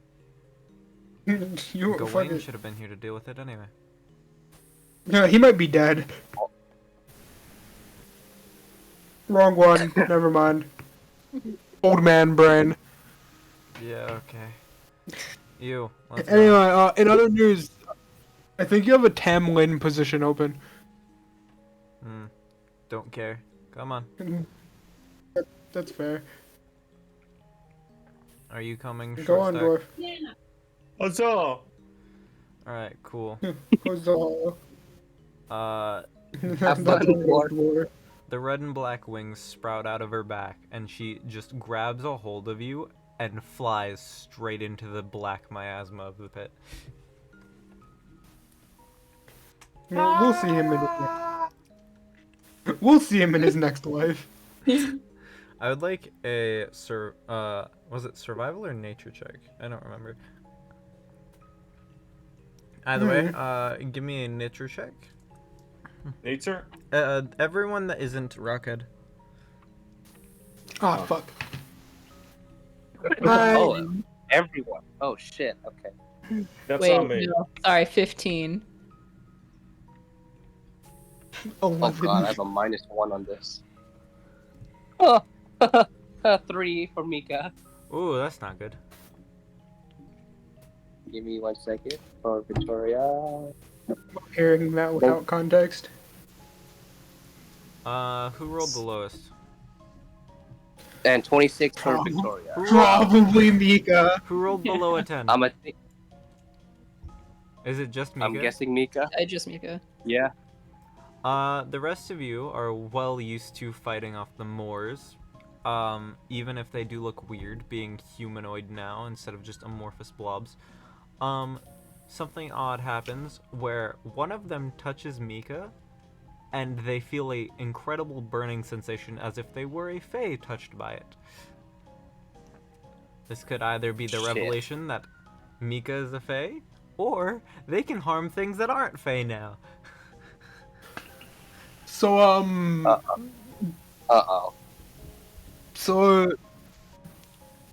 You Gawain fucking. should have been here to deal with it anyway. Yeah, he might be dead. Wrong one. Never mind. Old man brain. Yeah, okay. You, let's Anyway, go. in other news, I think you have a Tam Lin position open. Don't care. Come on. That's fair. Are you coming, Go short on, stack? dwarf. Huzzah! Alright, cool. Who's the hollow? Have fun, dwarf. The red and black wings sprout out of her back, and she just grabs a hold of you and flies straight into the black miasma of the pit. Well, we'll see him in his we'll see him in his next life. I would like a was it survival or nature check? I don't remember. Either way, give me a nature check. Nature? Everyone that isn't Rockhead. Ah, fuck. Oh, everyone. Oh shit. Okay. That's Wait, on me. no. Sorry, 15. Oh 11. god, I have a -1 on this. Oh, 3 for Mika. Ooh, that's not good. Give me 1 second for Victoria. Hearing that without context. Who rolled the lowest? And 26 for Oh. Victoria. Probably Mika. Who rolled below a 10? Is it just Mika? I'm guessing Mika. I just Mika. Yeah. The rest of you are well used to fighting off the Moors. Even if they do look weird being humanoid now instead of just amorphous blobs. Something odd happens where one of them touches Mika and they feel a incredible burning sensation as if they were a Fae touched by it. This could either be the Shit. revelation that Mika is a Fae, or they can harm things that aren't Fae now. So, Uh-oh. So,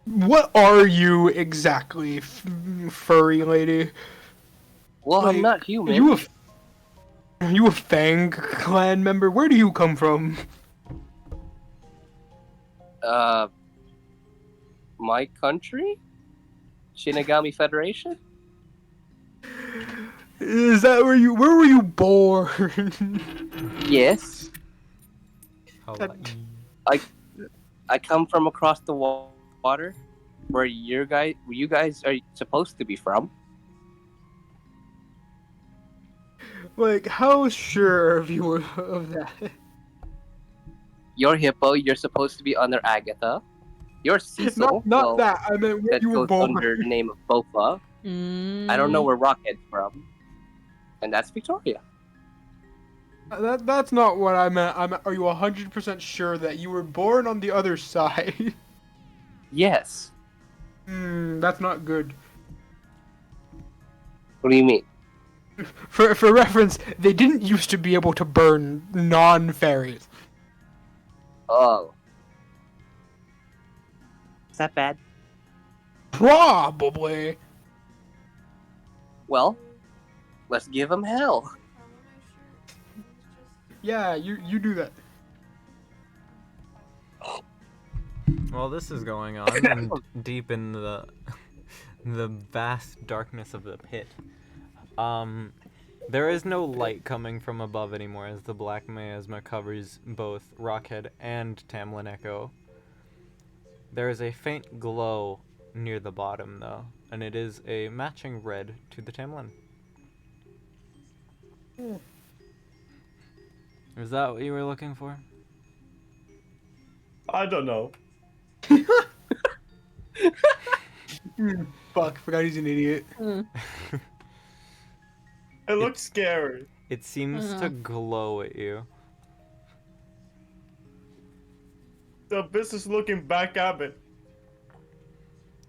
what are you exactly, furry lady? Well, Like, I'm not human. Are you a Fang clan member? Where do you come from? My country? Shinigami Federation? Is that where were you born? Yes. Hawaii. I come from across the water, where you guys are supposed to be from. Like, how sure of you of that? You're Hippo. You're supposed to be under Agatha. You're Cecil. Not well, that. I meant where that you were goes born. under the name of Bofa. I don't know where Rockhead's from, and that's Victoria. That's not what I meant. Are you 100% sure that you were born on the other side? Yes. That's not good. What do you mean? For reference, they didn't used to be able to burn non-fairies. Oh. Is that bad? Probably. Well, let's give them hell. Yeah, you do that. Well, this is going on and deep in the vast darkness of the pit. There is no light coming from above anymore as the black miasma covers both Rockhead and Tamlin Echo. There is a faint glow near the bottom, though, and it is a matching red to the Tamlin. Is that what you were looking for? I don't know. Fuck, forgot he's an idiot. Mm. It looks scary. It seems to glow at you. The abyss is looking back at me.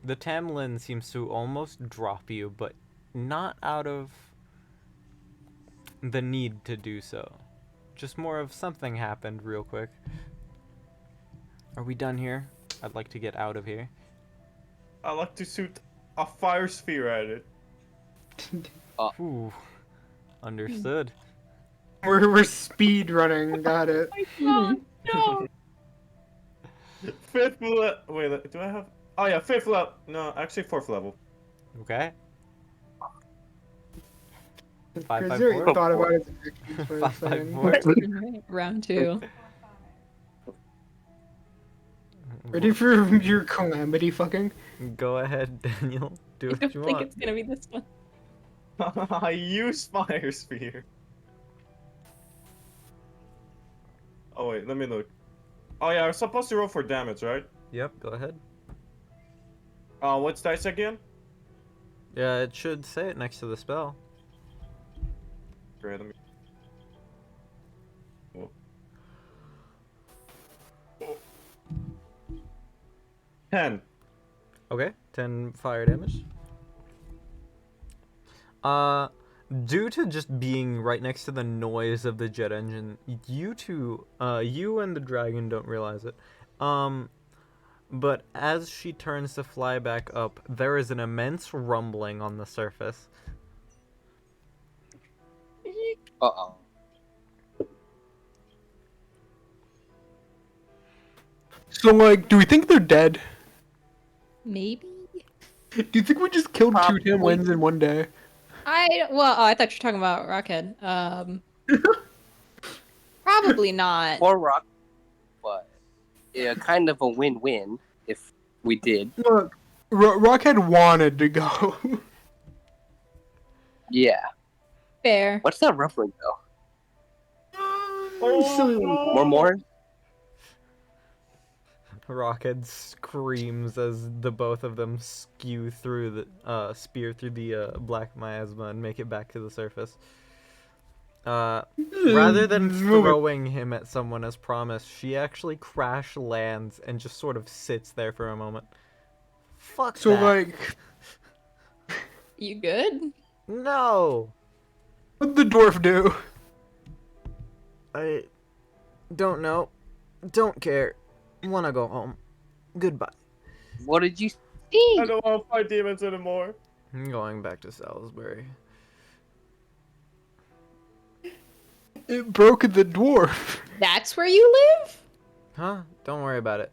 The Tamlin seems to almost drop you, but not out of the need to do so. Just more of something happened real quick. Are we done here? I'd like to get out of here. I like to shoot a fire sphere at it. Ooh. Understood. We're speed running. Got it. Mhm. No. Fifth level. Wait, do I have? Oh yeah, fifth level. No, actually fourth level. Okay. Chris 554. already thought about his actions for a 554. second. Alright, round 2. Ready for your calamity fucking? Go ahead, Daniel. Do I what don't you think want. it's gonna be this one. I use fire sphere. Oh wait, let me look. Oh yeah, I'm supposed to roll for damage, right? Yep, go ahead. What's dice again? Yeah, it should say it next to the spell. Great, let me. Oh. 10. Okay, 10 fire damage. Due to just being right next to the noise of the jet engine, you two, you and the dragon don't realize it. But as she turns to fly back up, there is an immense rumbling on the surface. Uh-oh. So, like, do we think they're dead? Maybe? Do you think we just killed two Probably. Tamlins in one day? I thought you were talking about Rockhead. Probably not. Poor Rock, but yeah, kind of a win-win if we did. Look, Rockhead wanted to go. Yeah. Fair. What's that rumbling though? Oh, More? Rockhead screams as the both of them skew through the spear through the black miasma and make it back to the surface. Rather than throwing him at someone as promised, she actually crash lands and just sort of sits there for a moment. Fuck So, that. like, You good? No! what'd the dwarf do? I don't know. Don't care. Wanna go home. Goodbye. What did you see? I don't want to fight demons anymore. I'm going back to Salisbury. It broke the dwarf. That's where you live? Huh? Don't worry about it.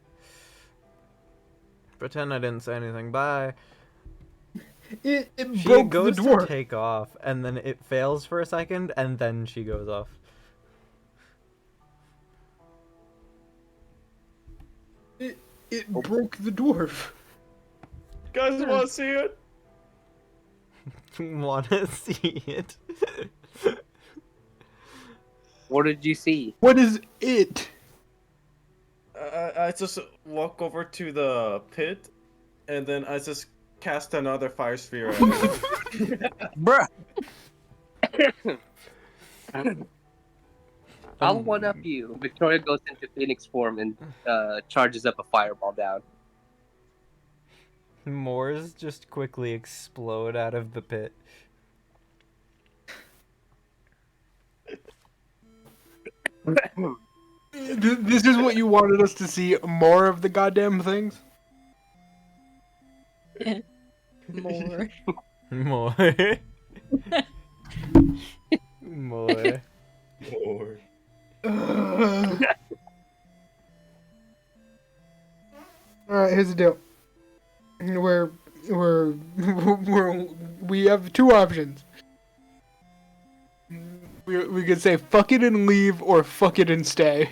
Pretend I didn't say anything. Bye. It She broke the goes to dwarf. take off, and then it fails for a second, and then she goes off. It broke the dwarf. Guys, want to see it? Wanna see it? What did you see? What is it? I just walk over to the pit, and then I just cast another fire sphere at it. Bruh! I'll one up you. Victoria goes into Phoenix form and charges up a fireball down. Moors just quickly explode out of the pit. This is what you wanted us to see more of the goddamn things? More. More. More. Or Alright, here's the deal. We have two options. We could say fuck it and leave, or fuck it and stay.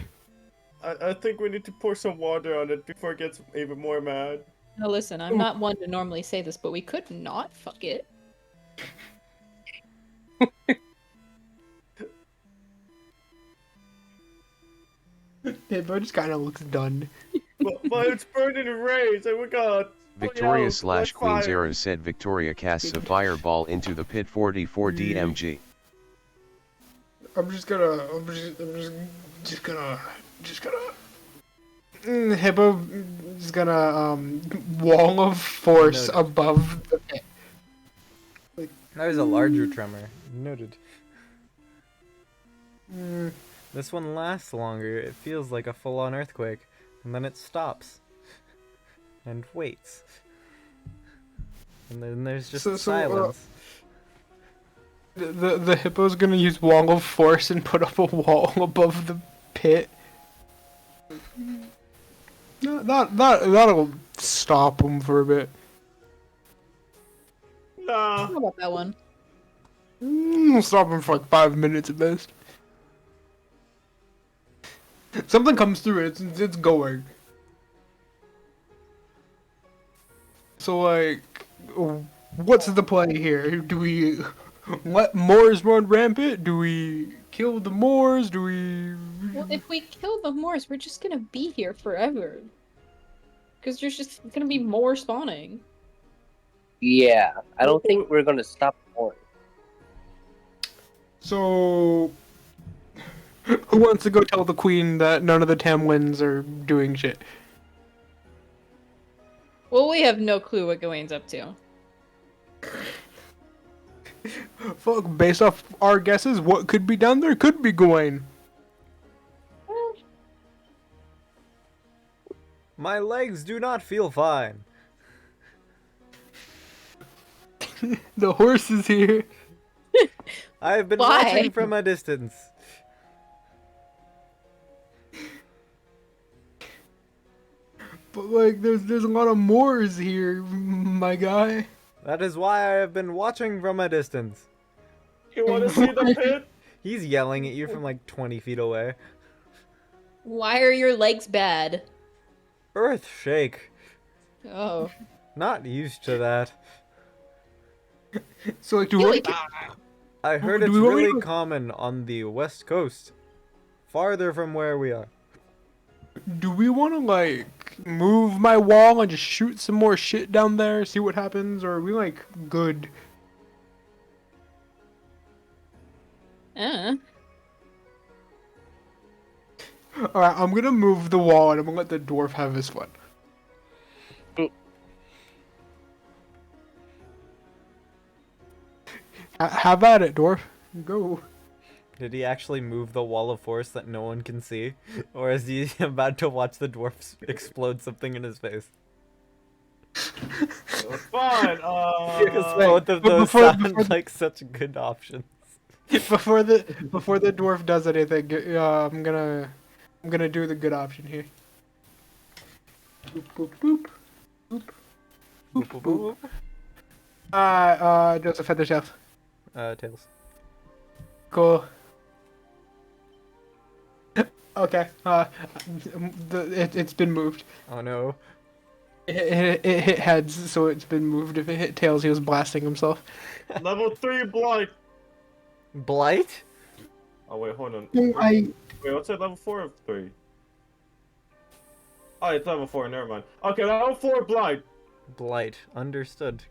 I think we need to pour some water on it before it gets even more mad. Now listen, I'm not one to normally say this, but we could not fuck it. Yeah, but just kind of looks done. But it's burning rays, and we got Victoria / let's Queen fire. Zero said Victoria casts a fireball into the pit 44 DMG. I'm just gonna. Hippo is gonna wall of force Noted. above the pit. That was a larger tremor. Noted. Mm, This one lasts longer. It feels like a full-on earthquake, and then it stops and waits, and then there's just silence. the hippo's gonna use wall of force and put up a wall above the pit. No, that'll stop him for a bit. Nah. How about that one? Stop him for like 5 minutes at best. Something comes through it. It's going. So like, what's the play here? Do we let Moors run rampant? Do we kill the Moors? Do we? Well, if we kill the Moors, we're just gonna be here forever. Because there's just gonna be more spawning. Yeah, I don't think we're gonna stop more. So, who wants to go tell the queen that none of the Tamlins are doing shit? Well, we have no clue what Gawain's up to. Fuck, based off our guesses, what could be down there could be Gawain. My legs do not feel fine. The horse is here. I have been Why? watching from a distance. But like, there's a lot of Moors here, my guy. That is why I have been watching from a distance. You want to see the pit? He's yelling at you from like 20 feet away. Why are your legs bad? Earth shake. Oh. Not used to that. So like, I heard Do it's we want me really to- common on the west coast. Farther from where we are. do we want to like move my wall and just shoot some more shit down there, see what happens, or are we like good? All right, I'm gonna move the wall and I'm gonna let the dwarf have his fun. Have at it, dwarf. Go. Did he actually move the wall of force that no one can see? Or is he about to watch the dwarf explode something in his face? Fine. Because both of but those before- sound before- like such good options. Before the dwarf does anything, I'm gonna do the good option here. Boop boop boop. Boop. Boop boop. Joseph, head the shelf. Tails. Cool. Okay. It's been moved. Oh no. It hit heads, so it's been moved. If it hit tails, he was blasting himself. Level 3 blight. Blight? Oh wait, hold on. I Wait, what's it? Level 4 or 3? Oh, it's level 4. Never mind. Okay, level 4 blight. Blight. Understood.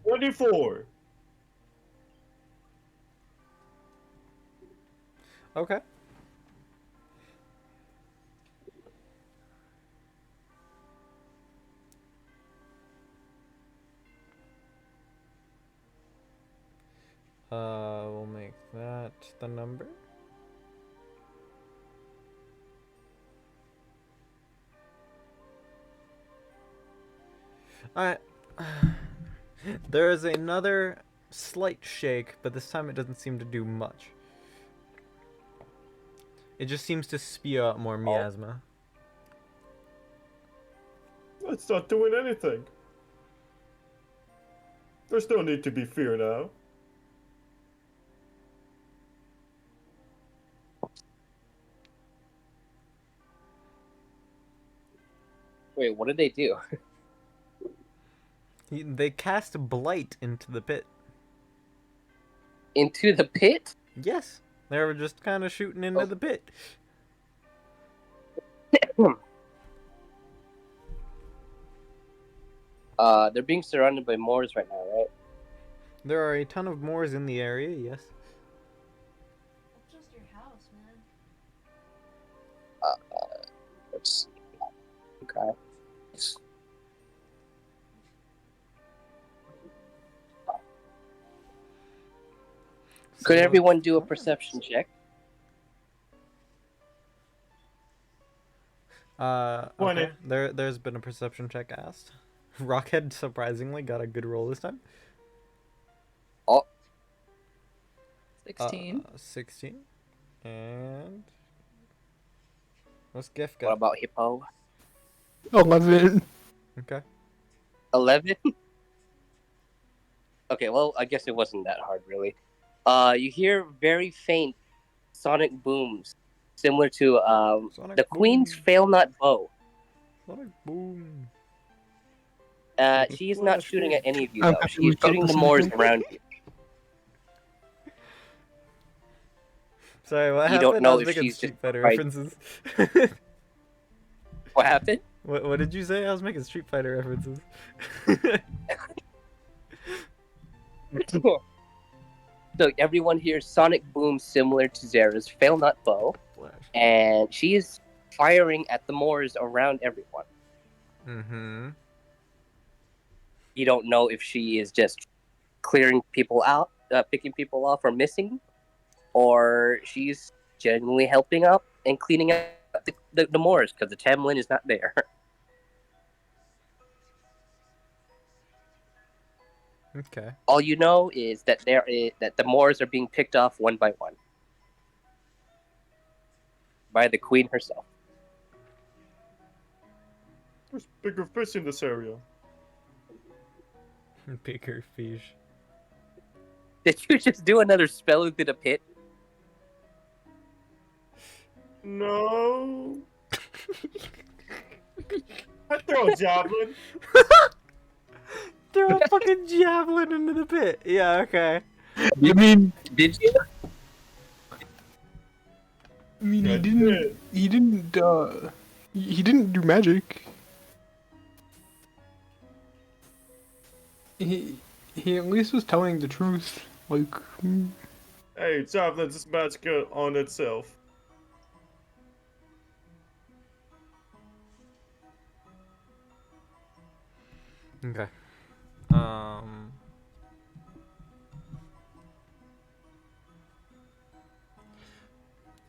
$24. Okay. We'll make that the number. Alright. There is another slight shake, but this time it doesn't seem to do much. It just seems to spew out more miasma. It's not doing anything. There's no need to be fear now. Wait, what did they do? They cast blight into the pit. Into the pit? Yes. They were just kind of shooting into the pit. They're being surrounded by Moors right now, right? There are a ton of Moors in the area, yes. That's just your house, man. Let's see. Okay. Could So- everyone do a perception check? Okay. 20. There's been a perception check asked. Rockhead surprisingly got a good roll this time. Oh, 16. 16. And what's Gift what got? about Hippo? 11. Okay. 11? Okay, well, I guess it wasn't that hard, really. You hear very faint sonic booms, similar to Sonic the Queen's boom. Fail Not Bow. Sonic boom. She is not Flash shooting boom. at any of you, I'm though. happy She's we got shooting the this Moors in. around you. Sorry, what You happened? don't I know was if making she's Street just Fighter right. references. What happened? What did you say? I was making Street Fighter references. So everyone hears sonic booms similar to Zera's Fail Not Bow, Flash. and she is firing at the Moors around everyone. Mm-hmm. You don't know if she is just clearing people out, picking people off, or missing, or she's genuinely helping out and cleaning up the Moors because the Tamlin is not there. Okay. All you know is that that the Moors are being picked off one by one by the Queen herself. There's bigger fish in this area. Bigger fish. Did you just do another spell into the pit? No. I throw a javelin. Throw a fucking javelin into the pit. Yeah, okay. I mean, Did you? he I didn't. did. He didn't. He didn't do magic. He at least was telling the truth. Like, Hey, javelin's just magical on itself. Okay.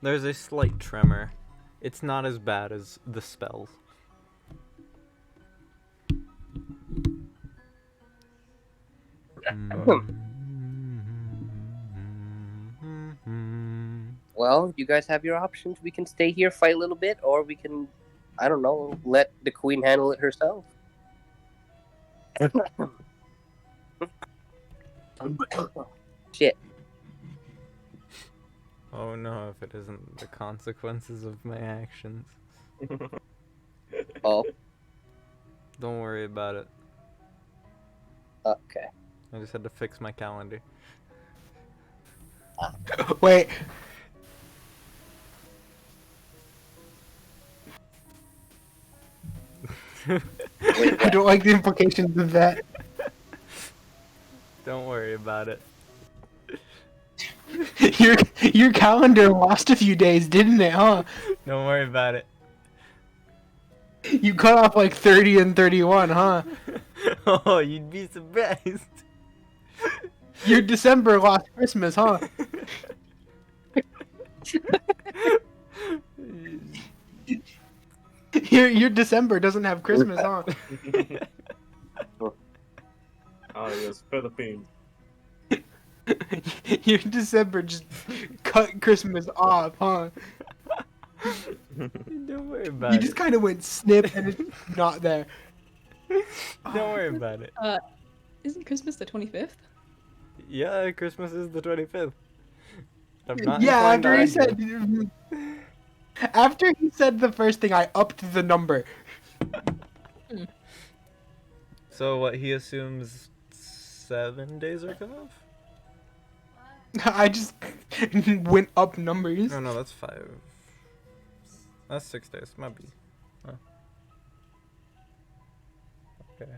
There's a slight tremor. It's not as bad as the spells. Well, you guys have your options. We can stay here, fight a little bit, or we can, I don't know, let the Queen handle it herself. Shit. Oh no, if it isn't the consequences of my actions. Oh, Don't worry about it. okay. I just had to fix my calendar. wait. I don't like the implications of that. Don't worry about it. Your calendar lost a few days, didn't it? Huh? Don't worry about it. You cut off like 30 and 31, huh? Oh, you'd be surprised. Your December lost Christmas, huh? Your December doesn't have Christmas, huh? Ah, yes, Philippines. Your December just cut Christmas off, huh? Don't worry about You it. just kind of went snip and it's not there. Don't worry about it. Isn't Christmas the 25th? Yeah, Christmas is the 25th. I'm not Yeah, inclined to after he argue. said, after he said the first thing, I upped the number. So what he assumes 7 days are cut off? I just went up numbers. No, that's 5. That's 6 days. Might be. Oh. Okay.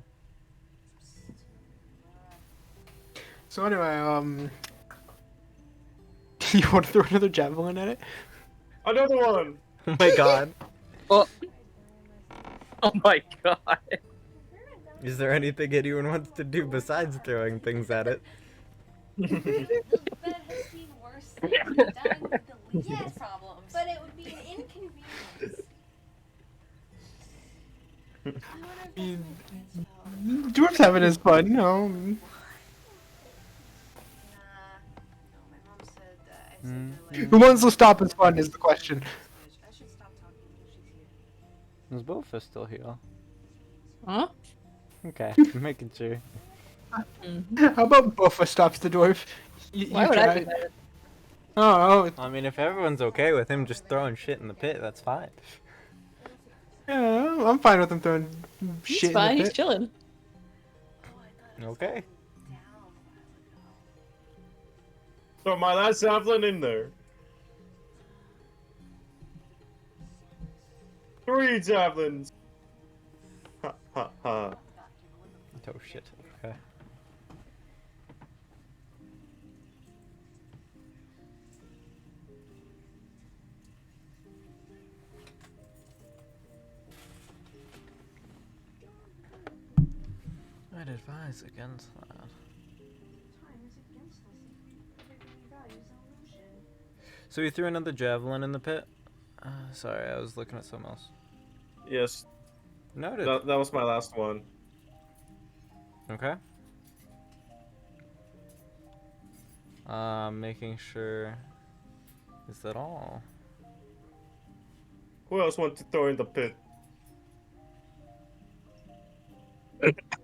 So anyway, you want to throw another javelin at it? Another one. Oh my god. Oh my god. Is there anything anyone wants to do besides throwing things at it? That has seen worse things done with the least Yes, problems. but it would be an inconvenience. I wonder if that's my kids' Dwarves having his fun, you know. Nah. No, my mom said that I said that, like, Who wants to stop his fun is the question. I should stop talking until she's here. Is Bofa still here? Huh? Okay, making sure. How about Buffa stops the dwarf? Why would I do that? Oh, I mean, if everyone's okay with him just throwing shit in the pit, that's fine. yeah, I'm fine with him throwing He's shit fine. in the He's pit. chilling. Okay. Throw my last javelin in there. 3 javelins. Ha ha ha. Oh shit. Okay. I'd advise against that. Time is against us. Everything we value is an illusion. So you threw another javelin in the pit? Sorry, I was looking at something else. Yes, Noted. that was my last one. Okay. Making sure. Is that all? Who else wants to throw in the pit?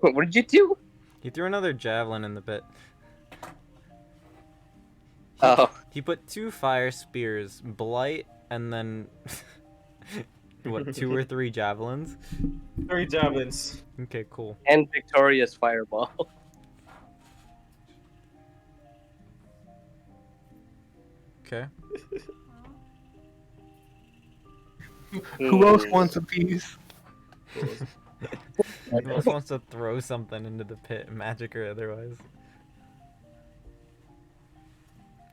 What did you do? He threw another javelin in the pit. Oh. He put 2 fire spears, blight, and then what, 2 or 3 javelins? 3 javelins. Okay, cool. And Victoria's fireball. Okay. Who else wants a piece? Who else wants to throw something into the pit, magic or otherwise?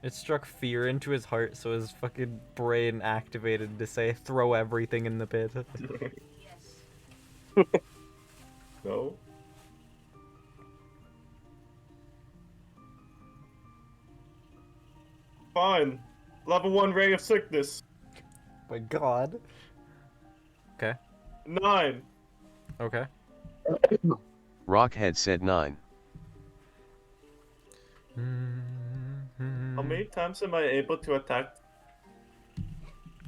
It struck fear into his heart, so his fucking brain activated to say, throw everything in the pit. Yes. No. Fine. Level 1 ray of sickness. My god. Okay. 9. Okay. Rockhead said 9. How many times am I able to attack?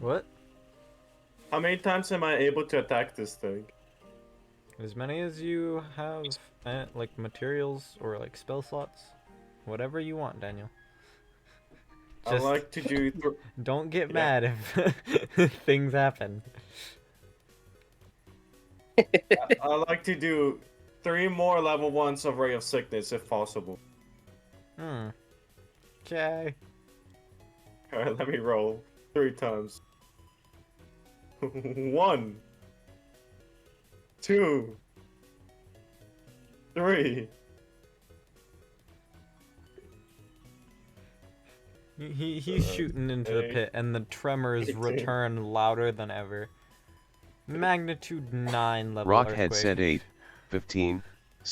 What? How many times am I able to attack this thing? As many as you have, like, materials or, like, spell slots. Whatever you want, Daniel. I like to do. Don't get Yeah. mad if things happen. I like to do 3 more level 1s of ray of sickness if possible. Okay. Alright, let me roll 3 times. 1, 2, 3. He's shooting into the pit, and the tremors 18. return louder than ever. Magnitude 9 level Rockhead earthquake. said 8, 15,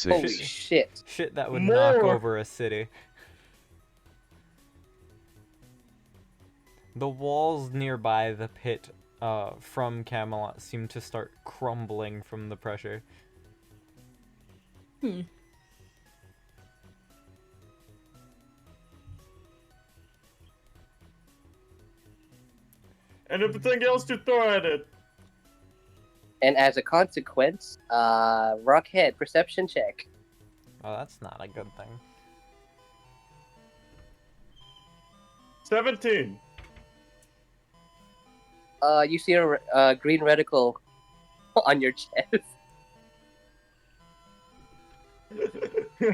Holy 6. shit. Shit that would knock More. over a city. The walls nearby the pit from Camelot seem to start crumbling from the pressure. And everything else to throw at it. And as a consequence, Rockhead, perception check. Oh, that's not a good thing. 17. You see a green reticle on your chest.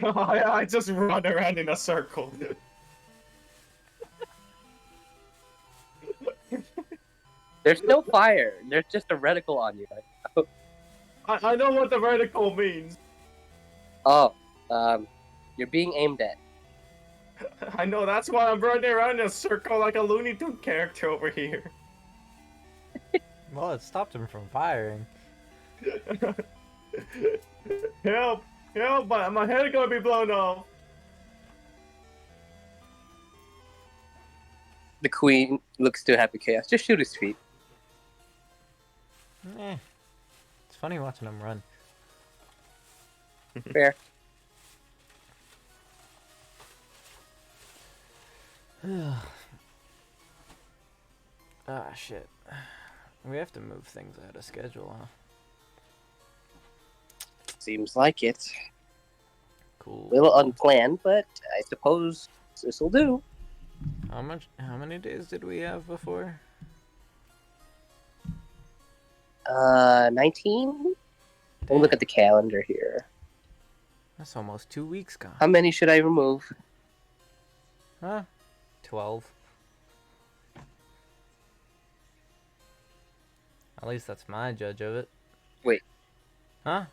I just run around in a circle. There's no fire. There's just a reticle on you. I know what the reticle means. Oh, you're being aimed at. I know, that's why I'm running around in a circle like a Looney Tune character over here. Well, it stopped him from firing. Help! Help! My head is gonna be blown off. The queen looks to happy chaos. Just shoot his feet. Eh. It's funny watching him run. Fair. Ah, shit. We have to move things out of schedule, huh? Seems like it. Cool. A little unplanned, but I suppose this'll do. How many days did we have before? 19? We'll look at the calendar here. That's almost 2 weeks gone. How many should I remove? Huh? 12. At least that's my judge of it. Wait. Huh?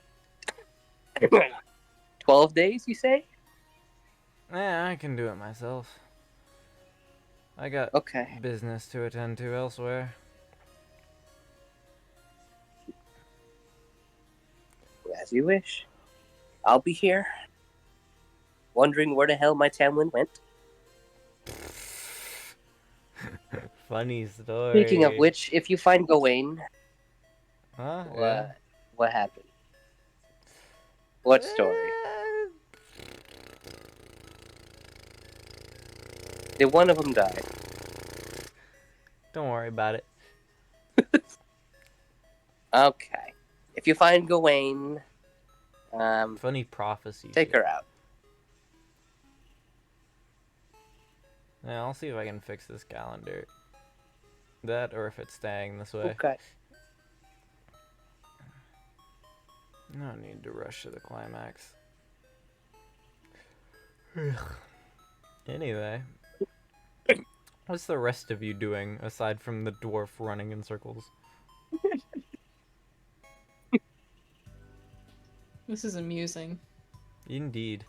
12 days, you say? Yeah, I can do it myself. I got Okay. business to attend to elsewhere. As you wish. I'll be here. Wondering where the hell my Tamlin went. Funny story. Speaking of which, if you find Gawain, Huh? Yeah. what happened? What story? Did one of them die? Don't worry about it. Okay. If you find Gawain, Funny prophecy. take her out. Yeah, I'll see if I can fix this calendar. That, or if it's staying this way. Okay. No need to rush to the climax. Anyway. What's the rest of you doing, aside from the dwarf running in circles? This is amusing. Indeed.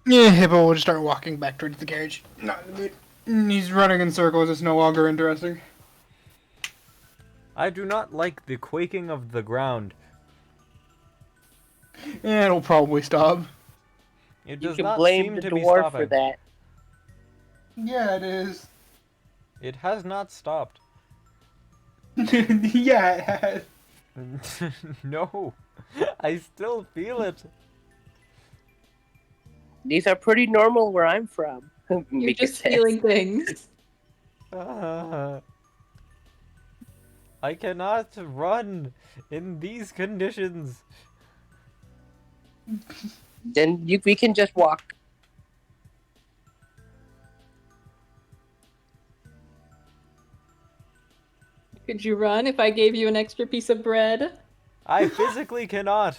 Yeah, Hippo will just start walking back towards the carriage. Not in the mood. He's running in circles. It's no longer interesting. I do not like the quaking of the ground. Yeah, it'll probably stop. It You does can not blame seem the to be dwarf stopping. for that. Yeah, it is. It has not stopped. Yeah, it has. No, I still feel it. These are pretty normal where I'm from. You're Mika just says. feeling things. I cannot run in these conditions. Then we can just walk. Could you run if I gave you an extra piece of bread? I physically cannot.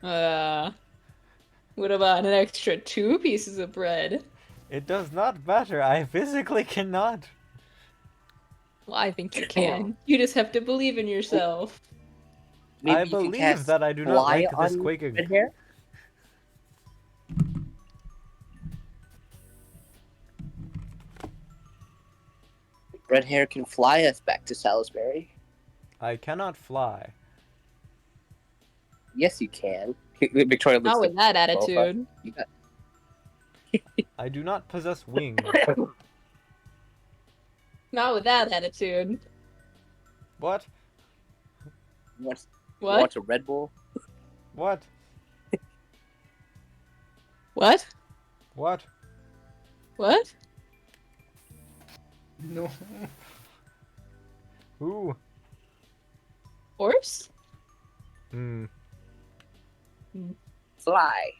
What about an extra 2 pieces of bread? It does not matter. I physically cannot. Well, I think you can. You just have to believe in yourself. Maybe I you can believe cast that I do not fly like this on quaking. Red Hair? Red Hair can fly us back to Salisbury. I cannot fly. Yes, you can. Victoria looks Not with that attitude. I do not possess wings. Not with that attitude. What? Want What? a Red Bull? What? What? What? What? No. Who? Horse? Hmm. Fly.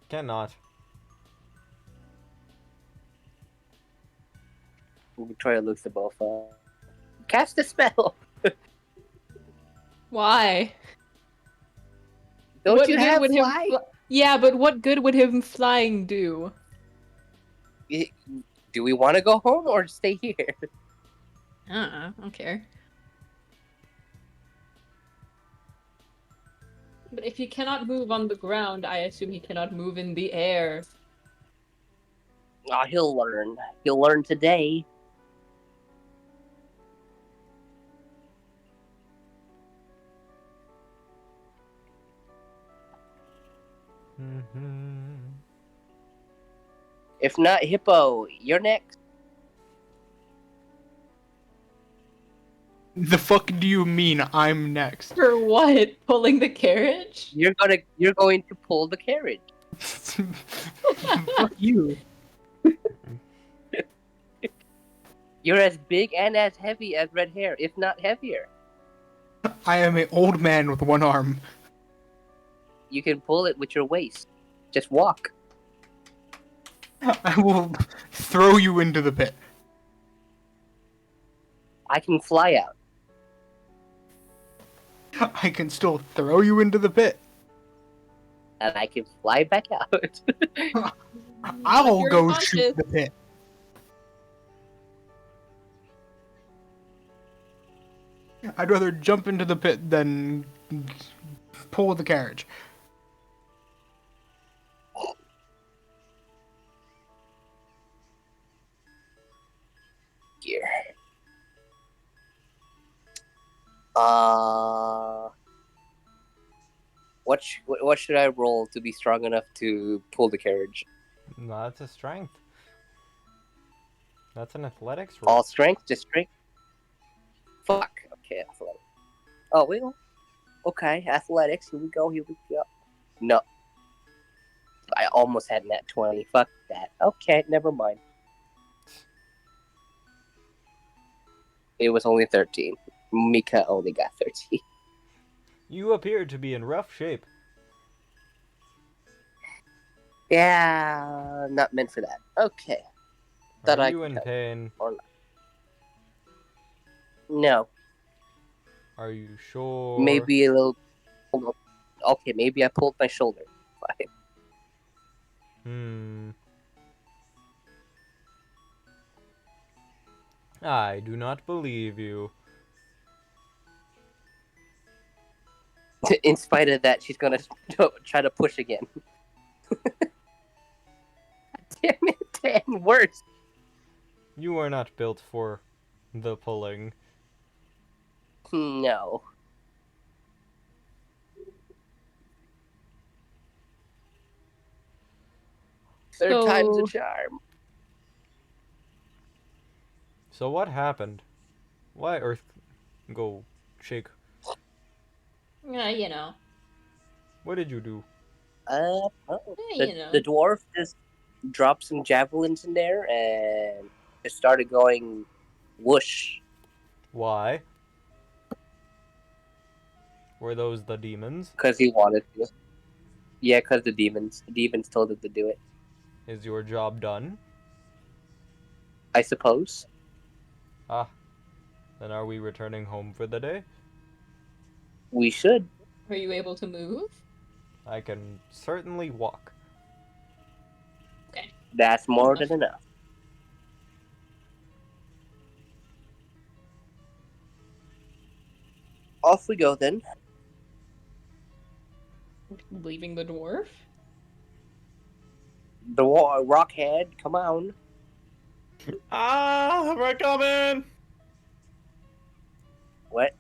Cannot. Victoria looks at both. Cast a spell. Why? Don't What you good have would him fly? Yeah, but what good would him flying do? Do we want to go home or stay here? I don't care. But if he cannot move on the ground, I assume he cannot move in the air. Oh, he'll learn. He'll learn today. If not, Hippo, you're next. The fuck do you mean I'm next? For what? Pulling the carriage? You're going to pull the carriage. Fuck you. You're as big and as heavy as red hair, if not heavier. I am an old man with one arm. You can pull it with your waist. Just walk. I will throw you into the pit. I can fly out. I can still throw you into the pit. And I can fly back out. I'll You're go unconscious. shoot the pit. I'd rather jump into the pit than pull the carriage. Here. What should I roll to be strong enough to pull the carriage? No, that's a strength. That's an athletics roll. All strength, just strength. Fuck. Okay, athletics. Oh, well. Okay, athletics. Here we go. Here we go. No. I almost had net 20. Fuck that. Okay, never mind. It was only 13. Mika only got 13. You appear to be in rough shape. Yeah, not meant for that. Okay. Thought Are I you could in help. pain? No. Are you sure? Maybe a little. Hold on. Okay, maybe I pulled my shoulder. Fine. I do not believe you. In spite of that, she's gonna try to push again. Damn it, and worse. You are not built for the pulling. No. Third time's a charm. So what happened? Why Earth go shake? You know. What did you do? The dwarf just dropped some javelins in there and just started going whoosh. Why? Were those the demons? Because he wanted to. Yeah, because the demons. The demons told him to do it. Is your job done? I suppose. Ah. Then are we returning home for the day? We should. Are you able to move? I can certainly walk. Okay. That's more than enough. Off we go then. Leaving the dwarf? The Rockhead, come on. Ah, we're coming! What?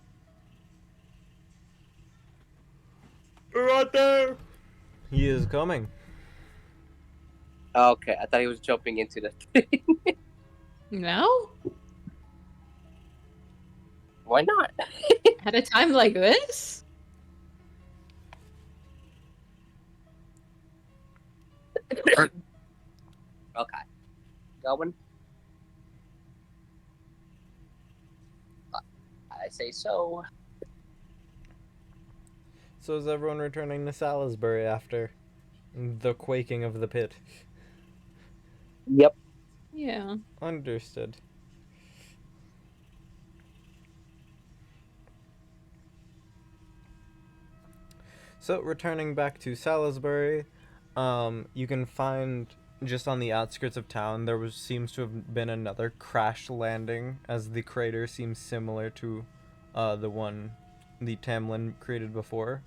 We're right there! He is coming. Okay, I thought he was jumping into the thing. Now? Why not? At a time like this? Okay. Going? I say so. So is everyone returning to Salisbury after the quaking of the pit? Yep. Yeah. Understood. So returning back to Salisbury, you can find just on the outskirts of town, there seems to have been another crash landing, as the crater seems similar to the one the Tamlin created before.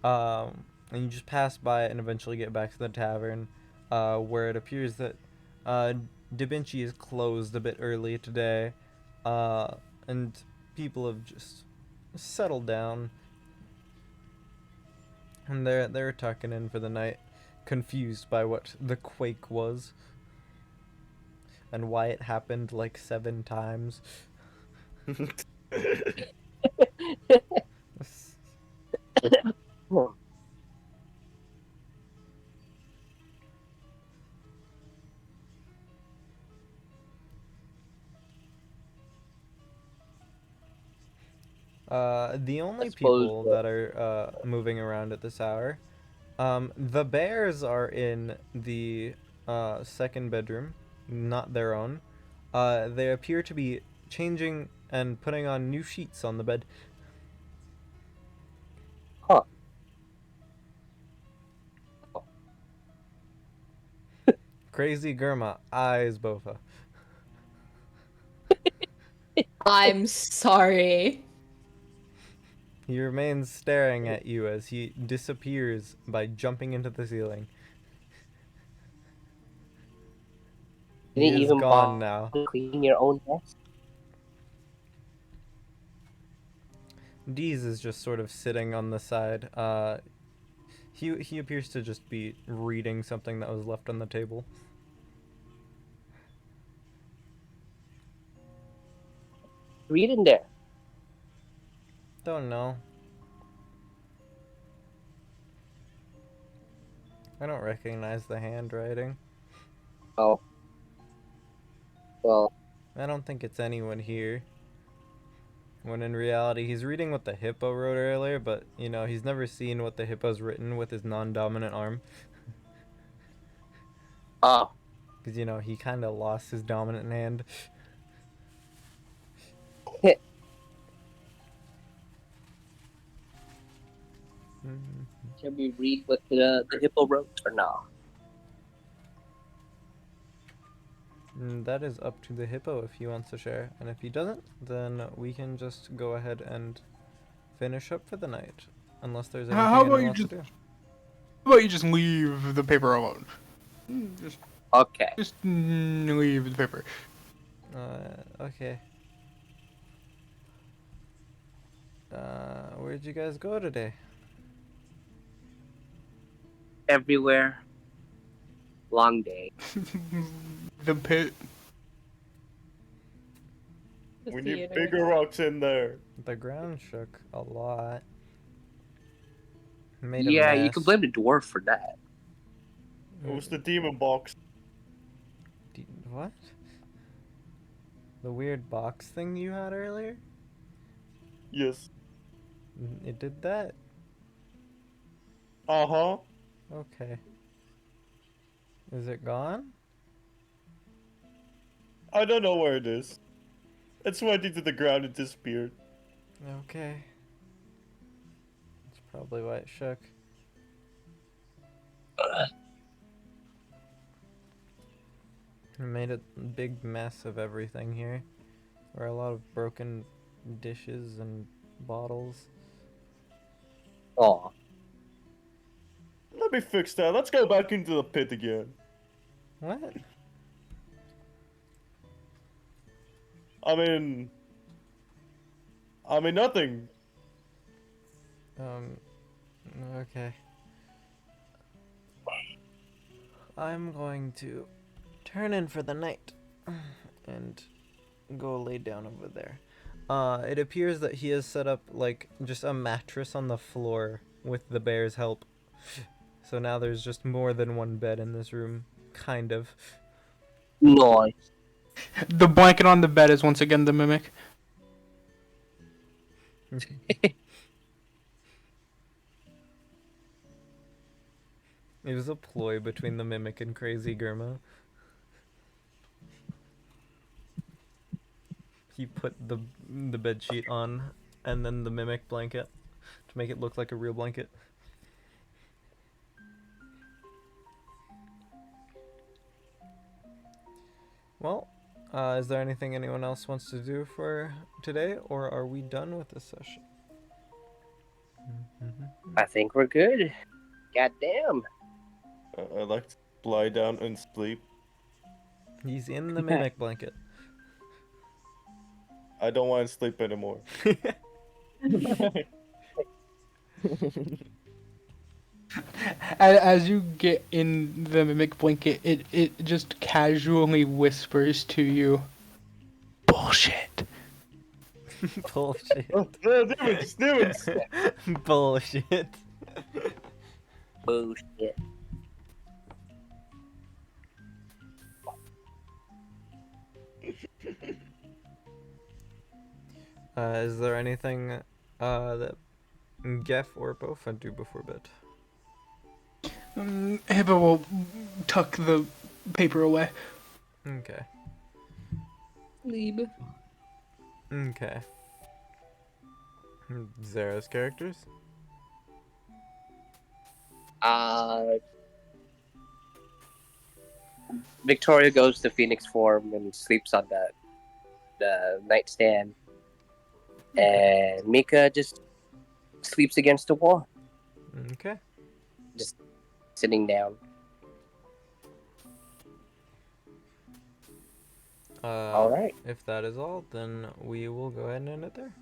And you just pass by it and eventually get back to the tavern, where it appears that Da Vinci is closed a bit early today, and people have just settled down, and they're tucking in for the night, confused by what the quake was and why it happened like 7 times. The only suppose people that- that are moving around at this hour, the bears are in the second bedroom, not their own. They appear to be changing and putting on new sheets on the bed. Huh. Crazy Gurma eyes Bofa. I'm sorry. He remains staring at you as he disappears by jumping into the ceiling. He Didn't is even gone bother now. cleaning your own desk. Deez is just sort of sitting on the side. He appears to just be reading something that was left on the table. Read in there. Don't know. I don't recognize the handwriting. Oh. Well, I don't think it's anyone here. When in reality, he's reading what the hippo wrote earlier, but, you know, he's never seen what the hippo's written with his non-dominant arm. oh. Because, you know, he kind of lost his dominant hand. Can we read what the hippo wrote or no? That is up to the hippo if he wants to share. And if he doesn't, then we can just go ahead and finish up for the night. Unless there's anything How about anyone you wants just to do. how about you just leave the paper alone? Just Okay. leave the paper. Okay. Where'd you guys go today? Everywhere. Long day. The pit. The We need theater. bigger rocks in there. The ground shook a lot. Made Yeah, a you mess. can blame the dwarf for that. It was the demon box. What? The weird box thing you had earlier? Yes. It did that? Uh-huh. Okay. Is it gone? I don't know where it is. It's went into the ground and disappeared. Okay. That's probably why it shook. It made a big mess of everything here. There are a lot of broken dishes and bottles. Aw. Let me fix that. Let's go back into the pit again. What? I mean, nothing. Okay. I'm going to turn in for the night and go lay down over there. It appears that he has set up, like, just a mattress on the floor with the bear's help. So now there's just more than one bed in this room. Kind of. Nice. The blanket on the bed is once again the mimic. It was a ploy between the mimic and Crazy Gurma. He put the bed sheet on and then the mimic blanket to make it look like a real blanket. Well, is there anything anyone else wants to do for today, or are we done with this session? I think we're good. Goddamn. I like to lie down and sleep. He's in the mimic blanket. I don't want to sleep anymore. As you get in the mimic blanket, it just casually whispers to you, "Bullshit." Bullshit. Oh, demons! Bullshit. Bullshit. Is there anything that Geff or both do before bed? Hippo will tuck the paper away. Okay. Leeb. Okay. Zara's characters? Victoria goes to Phoenix form and sleeps on the nightstand. And Mika just sleeps against the wall, Okay. just sitting down. All right. If that is all, then we will go ahead and end it there.